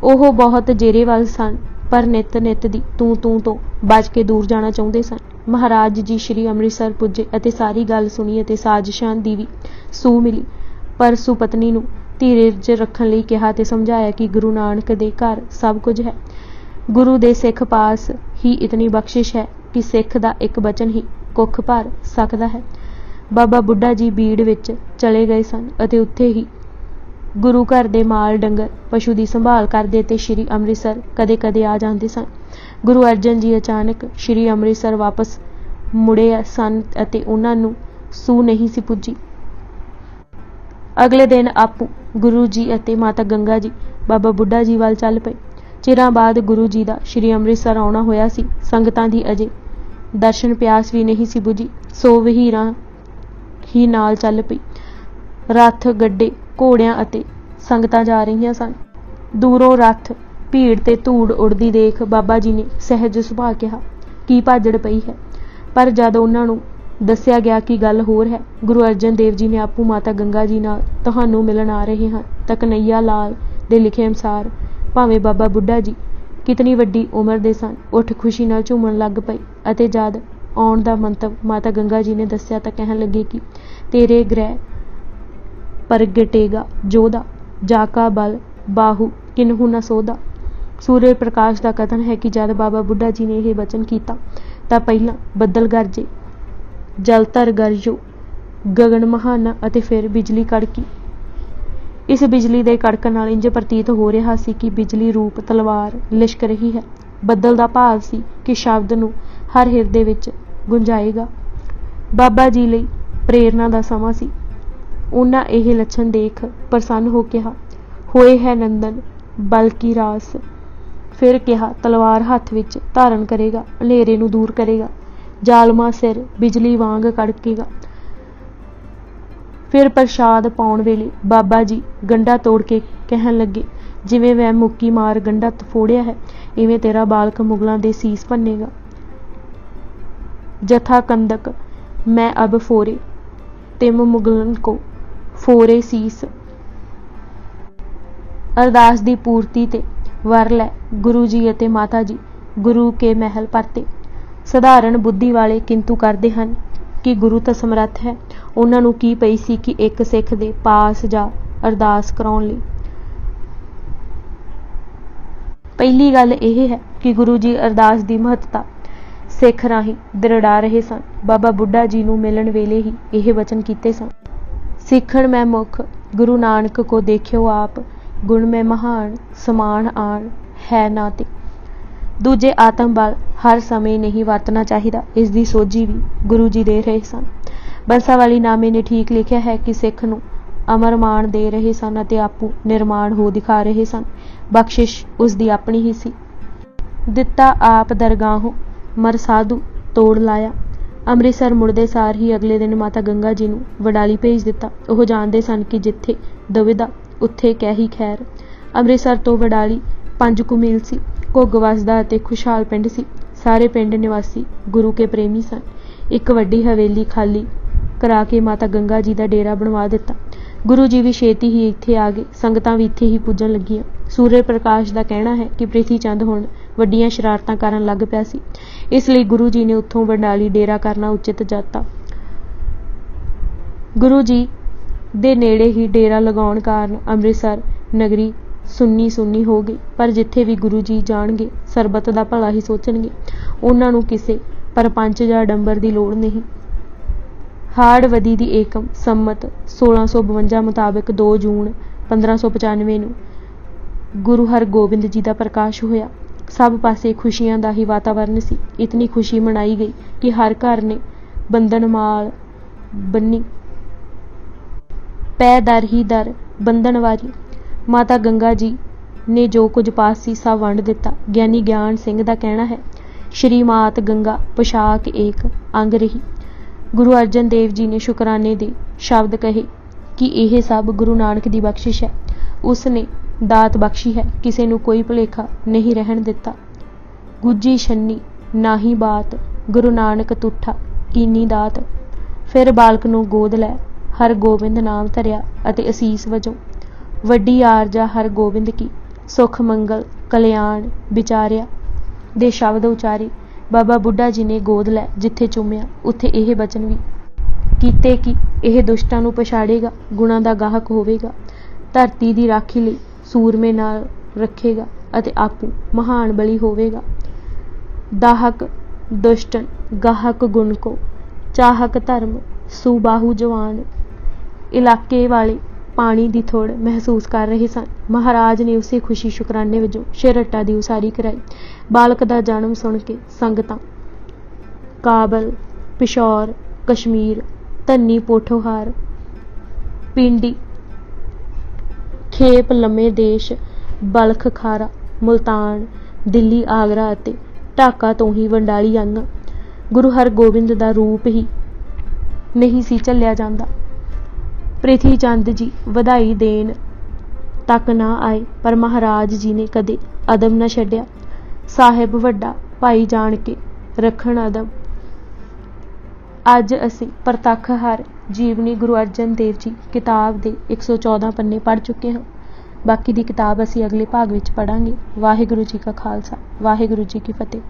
ਉਹ ਬਹੁਤ ਜੇਰੇਵਾਲ ਸਨ ਪਰ ਨਿੱਤ ਨਿੱਤ ਦੀ ਤੂੰ ਤੋਂ ਬਚ ਕੇ ਦੂਰ ਜਾਣਾ ਚਾਹੁੰਦੇ ਸਨ। ਮਹਾਰਾਜ ਜੀ ਸ਼੍ਰੀ ਅੰਮ੍ਰਿਤਸਰ ਪੁੱਜੇ ਅਤੇ ਸਾਰੀ ਗੱਲ ਸੁਣੀ ਅਤੇ ਸਾਜ਼ਿਸ਼ਾਂ ਦੀ ਵੀ ਸੂਹ ਮਿਲੀ, ਪਰ ਸੁਪਤਨੀ ਨੂੰ ਧੀਰਜ ਰੱਖਣ ਲਈ ਕਿਹਾ ਤੇ ਸਮਝਾਇਆ ਕਿ ਗੁਰੂ ਨਾਨਕ ਦੇ ਘਰ ਸਭ ਕੁਝ ਹੈ। ਗੁਰੂ ਦੇ ਸਿੱਖ ਪਾਸ ਹੀ ਇਤਨੀ ਬਖਸ਼ਿਸ਼ ਹੈ ਕਿ ਸਿੱਖ ਦਾ ਇੱਕ ਬਚਨ ਹੀ ਕੁੱਖ ਭਰ ਸਕਦਾ ਹੈ। ਬਾਬਾ ਬੁੱਢਾ ਜੀ ਬੀੜ ਵਿੱਚ ਚਲੇ ਗਏ ਸਨ ਅਤੇ ਉੱਥੇ ਹੀ ਗੁਰੂ ਘਰ ਦੇ ਮਾਲ ਡੰਗਰ ਪਸ਼ੂ ਦੀ ਸੰਭਾਲ ਕਰਦੇ ਅਤੇ ਸ਼੍ਰੀ ਅੰਮ੍ਰਿਤਸਰ ਕਦੇ ਕਦੇ ਆ ਜਾਂਦੇ ਸਨ। ਗੁਰੂ ਅਰਜਨ ਜੀ ਅਚਾਨਕ ਸ਼੍ਰੀ ਅੰਮ੍ਰਿਤਸਰ ਵਾਪਸ ਮੁੜੇ ਸਨ ਅਤੇ ਉਹਨਾਂ ਨੂੰ ਸੂਹ ਨਹੀਂ ਸੀ ਪੁੱਜੀ। ਅਗਲੇ ਦਿਨ ਆਪੂ ਗੁਰੂ ਜੀ ਅਤੇ ਮਾਤਾ ਗੰਗਾ ਜੀ ਬਾਬਾ ਬੁੱਢਾ ਜੀ ਵੱਲ ਚੱਲ ਪਏ। ਚਿਰਾਂ ਬਾਅਦ ਗੁਰੂ ਜੀ ਦਾ ਸ਼੍ਰੀ ਅੰਮ੍ਰਿਤਸਰ ਆਉਣਾ ਹੋਇਆ ਸੀ। ਸੰਗਤਾਂ ਦੀ ਅਜੇ ਦਰਸ਼ਨ ਪਿਆਸ ਵੀ ਨਹੀਂ ਸੀ ਬੁਝੀ, ਸੋ ਵਹੀਰਾਂ ਹੀ ਨਾਲ ਚੱਲ ਪਈ। ਰੱਥ ਗੱਡੇ ਘੋੜਿਆਂ ਅਤੇ ਸੰਗਤਾਂ ਜਾ ਰਹੀਆਂ ਸਨ। ਦੂਰੋਂ ਰੱਥ ਭੀੜ ਤੇ ਧੂੜ ਉੜਦੀ ਦੇਖ ਬਾਬਾ ਜੀ ਨੇ ਸਹਿਜ ਸੁਭਾਅ ਕਿਹਾ, ਕੀ ਭਾਜੜ ਪਈ ਹੈ। ਪਰ ਜਦ ਉਹਨਾਂ ਨੂੰ ਦੱਸਿਆ ਗਿਆ ਕਿ ਗੱਲ ਹੋਰ ਹੈ, ਗੁਰੂ ਅਰਜਨ ਦੇਵ ਜੀ ਨੇ ਆਪੂ ਮਾਤਾ ਗੰਗਾ ਜੀ ਨਾਲ ਤੁਹਾਨੂੰ ਮਿਲਣ ਆ ਰਹੇ ਹਨ ਤਾਂ ਕਨਈਆ ਲਾਲ ਦੇ ਲਿਖੇ ਅਨੁਸਾਰ ਭਾਵੇਂ ਬਾਬਾ ਬੁੱਢਾ ਜੀ ਕਿਤਨੀ ਵੱਡੀ ਉਮਰ ਦੇ ਸਨ, ਉੱਠ ਖੁਸ਼ੀ ਨਾਲ ਝੂਮਣ ਲੱਗ ਪਏ ਅਤੇ ਜਦ ਆਉਣ ਦਾ ਮੰਤਵ ਮਾਤਾ ਗੰਗਾ ਜੀ ਨੇ ਦੱਸਿਆ ਤਾਂ ਕਹਿਣ ਲੱਗੇ ਕਿ ਤੇਰੇ ਗ੍ਰਹਿ ਪ੍ਰਗਟੇਗਾ ਜੋਧਾ, ਜਾਕਾ ਬਲ ਬਾਹੂ ਕਿਨਹੂ ਨਾ ਸੋਧਾ। ਸੂਰਜ ਪ੍ਰਕਾਸ਼ ਦਾ ਕਥਨ ਹੈ ਕਿ ਜਦ ਬਾਬਾ ਬੁੱਢਾ ਜੀ ਨੇ ਇਹ ਵਚਨ ਕੀਤਾ ਤਾਂ ਪਹਿਲਾਂ ਬੱਦਲ ਗਰਜੇ, ਜਲਧਰ ਗਰਜੋ, ਗਗਨ ਮਹਾਨਾ ਅਤੇ ਫਿਰ ਬਿਜਲੀ ਕੜਕੀ। ਇਸ ਬਿਜਲੀ ਦੇ ਕੜਕਣ ਨਾਲ ਇੰਜ ਪ੍ਰਤੀਤ ਹੋ ਰਿਹਾ ਸੀ ਕਿ ਬਿਜਲੀ ਰੂਪ ਤਲਵਾਰ ਲਿਸ਼ਕ ਰਹੀ ਹੈ। ਬੱਦਲ ਦਾ ਭਾਵ ਸੀ ਕਿ ਸ਼ਬਦ ਨੂੰ ਹਰ ਹਿਰਦੇ ਵਿੱਚ ਗੁੰਜਾਏਗਾ। ਬਾਬਾ ਜੀ ਲਈ ਪ੍ਰੇਰਨਾ ਦਾ ਸਮਾਂ ਸੀ। ਉਹਨਾਂ ਇਹ ਲੱਛਣ ਦੇਖ ਪ੍ਰਸੰਨ ਹੋ ਕਿਹਾ, ਹੋਏ ਹੈ ਨੰਦਨ ਬਲ ਕੀ ਰਾਸ। ਫਿਰ ਕਿਹਾ, ਤਲਵਾਰ ਹੱਥ ਵਿੱਚ ਧਾਰਨ ਕਰੇਗਾ, ਹਨੇਰੇ ਨੂੰ ਦੂਰ ਕਰੇਗਾ, ਜ਼ਾਲਮਾਂ ਸਿਰ ਬਿਜਲੀ ਵਾਂਗ ਕੜਕੇਗਾ। ਫਿਰ ਪ੍ਰਸ਼ਾਦ ਪਾਉਣ ਵੇਲੇ ਬਾਬਾ ਜੀ ਗੰਢਾ ਤੋੜ ਕੇ ਕਹਿਣ ਲੱਗੇ, ਜਿਵੇਂ ਮੈਂ ਮੁੱਕੀ ਮਾਰ ਗੰਢਾ ਫੋੜਿਆ ਹੈ, ਇਵੇਂ ਤੇਰਾ ਬਾਲਕ ਮੁਗਲਾਂ ਦੇ ਸੀਸ ਭੰਨੇਗਾ। ਜਥਾ ਕੰਦਕ ਮੈਂ ਅਬ ਫੋਰੇ, ਤਿਮ ਮੁਗਲਨ ਕੋ ਫੋਰੇ ਸੀਸ। ਅਰਦਾਸ ਦੀ ਪੂਰਤੀ ਤੇ ਵਰ ਲੈ ਗੁਰੂ ਜੀ ਅਤੇ ਮਾਤਾ ਜੀ ਗੁਰੂ ਕੇ ਮਹਿਲ ਪਰਤੇ। ਸਧਾਰਨ ਬੁੱਧੀ ਵਾਲੇ ਕਿੰਤੂ ਕਰਦੇ ਹਨ ਕਿ ਗੁਰੂ ਤਾਂ ਸਮਰੱਥ ਹੈ। ਉਹਨਾਂ ਨੂੰ ਕੀ ਪਈ ਸੀ ਕਿ ਇੱਕ ਸਿੱਖ ਦੇ ਪਾਸ ਜਾ ਅਰਦਾਸ ਕਰਾਉਣ ਲਈ। ਪਹਿਲੀ ਗੱਲ ਇਹ ਹੈ ਕਿ ਗੁਰੂ ਜੀ ਅਰਦਾਸ ਦੀ ਮਹੱਤਤਾ ਸਿੱਖ ਰਾਹੀਂ ਦ੍ਰਿੜਾ ਰਹੇ ਸਨ। ਬਾਬਾ ਬੁੱਢਾ ਜੀ ਨੂੰ ਮਿਲਣ ਵੇਲੇ ਹੀ ਇਹ ਵਚਨ ਕੀਤੇ ਸਨ, ਸਿੱਖਣ ਮੈਂ ਮੁਖ ਗੁਰੂ ਨਾਨਕ ਕੋ ਦੇਖਿਓ ਆਪ, ਗੁਣ ਮੈਂ ਮਹਾਨ ਸਮਾਨ ਆਣ ਹੈ ਨਾ ਤੇ। ਦੂਜੇ ਆਤਮ ਬਲ ਹਰ ਸਮੇਂ ਨਹੀਂ ਵਰਤਣਾ ਚਾਹੀਦਾ, ਇਸ ਦੀ ਸੋਝੀ ਵੀ ਗੁਰੂ ਜੀ ਦੇ ਰਹੇ ਸਨ। ਬੰਸਾਵਲੀ ਨਾਮੇ ਨੇ ਠੀਕ ਲਿਖਿਆ ਹੈ ਕਿ ਸਿੱਖ ਨੂੰ ਅਮਰ ਮਾਣ ਦੇ ਰਹੇ ਸਨ ਅਤੇ ਆਪੂ ਨਿਰਮਾਣ ਹੋ ਦਿਖਾ ਰਹੇ ਸਨ। ਬਖਸ਼ਿਸ਼ ਉਸ ਦੀ ਆਪਣੀ ਹੀ ਸੀ। ਦਿੱਤਾ ਆਪ ਦਰਗਾਹੋਂ ਮਰ ਸਾਧੂ ਤੋੜ ਲਾਇਆ। ਅੰਮ੍ਰਿਤਸਰ ਮੁੜਦੇ ਸਾਰ ਹੀ ਅਗਲੇ ਦਿਨ ਮਾਤਾ ਗੰਗਾ ਜੀ ਨੂੰ ਵਡਾਲੀ ਭੇਜ ਦਿੱਤਾ। ਉਹ ਜਾਣਦੇ ਸਨ ਕਿ ਜਿੱਥੇ ਦੁਵਿਧਾ ਉੱਥੇ ਕਹੀ ਖੈਰ। ਅੰਮ੍ਰਿਤਸਰ ਤੋਂ ਵਡਾਲੀ 5 ਕੁ ਮੀਲ ਸੀ। ਘੁੱਗ ਵਸਦਾ ਅਤੇ ਖੁਸ਼ਹਾਲ ਪਿੰਡ ਸੀ। ਸਾਰੇ ਪਿੰਡ ਨਿਵਾਸੀ ਗੁਰੂ ਕੇ ਪ੍ਰੇਮੀ ਸਨ। ਇੱਕ ਵੱਡੀ ਹਵੇਲੀ ਖਾਲੀ ਕਰਾ ਕੇ ਮਾਤਾ ਗੰਗਾ ਜੀ ਦਾ ਡੇਰਾ ਬਣਵਾ ਦਿੱਤਾ। ਗੁਰੂ ਜੀ ਵੀ ਛੇਤੀ ਹੀ ਇੱਥੇ ਆ ਗਏ। ਸੰਗਤਾਂ ਵੀ ਇੱਥੇ ਹੀ ਪੁੱਜਣ ਲੱਗੀਆਂ। ਸੂਰਜ ਪ੍ਰਕਾਸ਼ ਦਾ ਕਹਿਣਾ ਹੈ ਕਿ ਪ੍ਰਿਥੀ ਚੰਦ ਹੁਣ ਵੱਡੀਆਂ ਸ਼ਰਾਰਤਾਂ ਕਰਨ ਲੱਗ ਪਿਆ ਸੀ, ਇਸ ਲਈ ਗੁਰੂ ਜੀ ਨੇ ਉੱਥੋਂ ਵਡਾਲੀ ਡੇਰਾ ਕਰਨਾ ਉਚਿਤ ਜਾਤਾ। ਗੁਰੂ ਜੀ ਦੇ ਨੇੜੇ ਹੀ ਡੇਰਾ ਲਗਾਉਣ ਕਾਰਨ ਅੰਮ੍ਰਿਤਸਰ ਨਗਰੀ ਸੁੰਨੀ ਸੁੰਨੀ ਹੋ ਗਈ। ਪਰ ਜਿੱਥੇ ਵੀ ਗੁਰੂ ਜੀ ਜਾਣਗੇ ਸਰਬੱਤ ਦਾ ਭਲਾ ਹੀ ਸੋਚਣਗੇ। ਉਹਨਾਂ ਨੂੰ ਕਿਸੇ ਪਰਪੰਚ ਜਾਂ ਡੰਬਰ ਦੀ ਲੋੜ ਨਹੀਂ। ਹਾੜਵਦੀ ਦੀ ਏਕਮ ਸੰਮਤ 1652 ਮੁਤਾਬਕ 2 ਜੂਨ 1595 ਨੂੰ ਗੁਰੂ ਹਰਗੋਬਿੰਦ ਜੀ ਦਾ ਪ੍ਰਕਾਸ਼ ਹੋਇਆ। ਸਭ ਪਾਸੇ ਖੁਸ਼ੀਆਂ ਦਾ ਹੀ ਵਾਤਾਵਰਨ ਸੀ। ਇਤਨੀ ਖੁਸ਼ੀ ਮਨਾਈ ਗਈ ਕਿ ਹਰ ਘਰ ਨੇ ਬੰਧਨਮਾਲ ਬੰਨੀ। ਪੈ ਦਰ ਹੀ ਦਰ ਬੰਧਨ ਵਾਰੀ। ਮਾਤਾ ਗੰਗਾ ਜੀ ਨੇ ਜੋ ਕੁਝ ਪਾਸ ਸੀ ਸਭ ਵੰਡ ਦਿੱਤਾ। ਗਿਆਨੀ ਗਿਆਨ ਸਿੰਘ ਦਾ ਕਹਿਣਾ ਹੈ, ਸ਼੍ਰੀ ਮਾਤ ਗੰਗਾ ਪੋਸ਼ਾਕ ਏਕ ਅੰਗ ਰਹੀ। ਗੁਰੂ ਅਰਜਨ ਦੇਵ ਜੀ ਨੇ ਸ਼ੁਕਰਾਨੇ ਦੇ ਸ਼ਬਦ ਕਹੇ ਕਿ ਇਹ ਸਭ ਗੁਰੂ ਨਾਨਕ ਦੀ ਬਖਸ਼ਿਸ਼ ਹੈ। ਉਸ ਨੇ ਦਾਤ ਬਖਸ਼ੀ ਹੈ, ਕਿਸੇ ਨੂੰ ਕੋਈ ਭੁਲੇਖਾ ਨਹੀਂ ਰਹਿਣ ਦਿੱਤਾ। ਗੁੱਜੀ ਛੰਨੀ ਨਾਹੀ ਬਾਤ, ਗੁਰੂ ਨਾਨਕ ਤੁਠਾ ਕੀਨੀ ਦਾਤ। ਫਿਰ ਬਾਲਕ ਨੂੰ ਗੋਦ ਲੈ ਹਰਗੋਬਿੰਦ ਨਾਮ ਧਰਿਆ ਅਤੇ ਅਸੀਸ ਵਜੋਂ ਵੱਡੀ ਆਰਜਾ ਹਰਗੋਬਿੰਦ ਕੀ ਸੁਖ ਮੰਗਲ ਕਲਿਆਣ ਵਿਚਾਰਿਆ ਦੇ ਸ਼ਬਦ ਉਚਾਰੇ। ਬਾਬਾ ਬੁੱਢਾ ਜੀ ਨੇ ਗੋਦ ਲੈ ਜਿੱਥੇ ਚੁੰਮਿਆ ਉੱਥੇ ਇਹ ਬਚਨ ਵੀ ਕੀਤੇ ਕਿ ਇਹ ਦੁਸ਼ਟਾਂ ਨੂੰ ਪਛਾੜੇਗਾ, ਗੁਣਾਂ ਦਾ ਗਾਹਕ ਹੋਵੇਗਾ, ਧਰਤੀ ਦੀ ਰਾਖੀ ਲਈ ਸੂਰਮੇ ਨਾਲ ਰੱਖੇਗਾ ਅਤੇ ਆਪੂ ਮਹਾਨ ਬਲੀ ਹੋਵੇਗਾ। ਦਾਹਕ ਦੁਸ਼ਟਨ ਗਾਹਕ ਗੁਣ ਕੋ, ਚਾਹਕ ਧਰਮ ਸੁਬਾਹੂ ਜਵਾਨ। ਇਲਾਕੇ ਵਾਲੇ ਪਾਣੀ ਦੀ ਥੋੜ ਮਹਿਸੂਸ ਕਰ ਰਹੇ ਸਨ। ਮਹਾਰਾਜ ਨੇ ਉਸੇ ਖੁਸ਼ੀ ਸ਼ੁਕਰਾਨੇ ਵਜੋਂ ਛੇਹਰਟਾ ਦੀ ਉਸਾਰੀ ਕਰਾਈ। ਬਾਲਕ ਦਾ ਜਨਮ ਸੁਣ ਕੇ ਸੰਗਤਾਂ ਕਾਬਲ, ਪਿਸ਼ੌਰ, ਕਸ਼ਮੀਰ, ਧੰਨੀ ਪੋਠੋਹਾਰ, ਪਿੰਡੀ, ਖੇਪ ਲੰਮੇ ਦੇਸ਼, ਬਲਖ ਖਾਰਾ, ਮੁਲਤਾਨ, ਦਿੱਲੀ, ਆਗਰਾ ਅਤੇ ਢਾਕਾ ਤੋਂ ਹੀ ਵੰਡਾਲੀ ਆਈਆਂ। ਗੁਰੂ ਹਰਗੋਬਿੰਦ ਦਾ ਰੂਪ ਹੀ ਨਹੀਂ ਸੀ ਝੱਲਿਆ ਜਾਂਦਾ। ਪ੍ਰਿਥੀ ਚੰਦ ਜੀ ਵਧਾਈ ਦੇਣ ਤੱਕ ਨਾ ਆਏ, ਪਰ ਮਹਾਰਾਜ ਜੀ ਨੇ ਕਦੇ ਅਦਬ ਨਾ ਛੱਡਿਆ। ਸਾਹਿਬ ਵੱਡਾ ਭਾਈ ਜਾਣ ਕੇ ਰੱਖਣ ਅਦਬ। ਅੱਜ ਅਸੀਂ ਪ੍ਰਤੱਖ ਹਰ ਜੀਵਨੀ ਗੁਰੂ ਅਰਜਨ ਦੇਵ ਜੀ ਕਿਤਾਬ ਦੇ 114 ਪੰਨੇ ਪੜ੍ਹ ਚੁੱਕੇ ਹਾਂ। ਬਾਕੀ ਦੀ ਕਿਤਾਬ ਅਸੀਂ ਅਗਲੇ ਭਾਗ ਵਿੱਚ ਪੜ੍ਹਾਂਗੇ। ਵਾਹਿਗੁਰੂ ਜੀ ਕਾ ਖਾਲਸਾ, ਵਾਹਿਗੁਰੂ ਜੀ ਕੀ ਫਤਿਹ।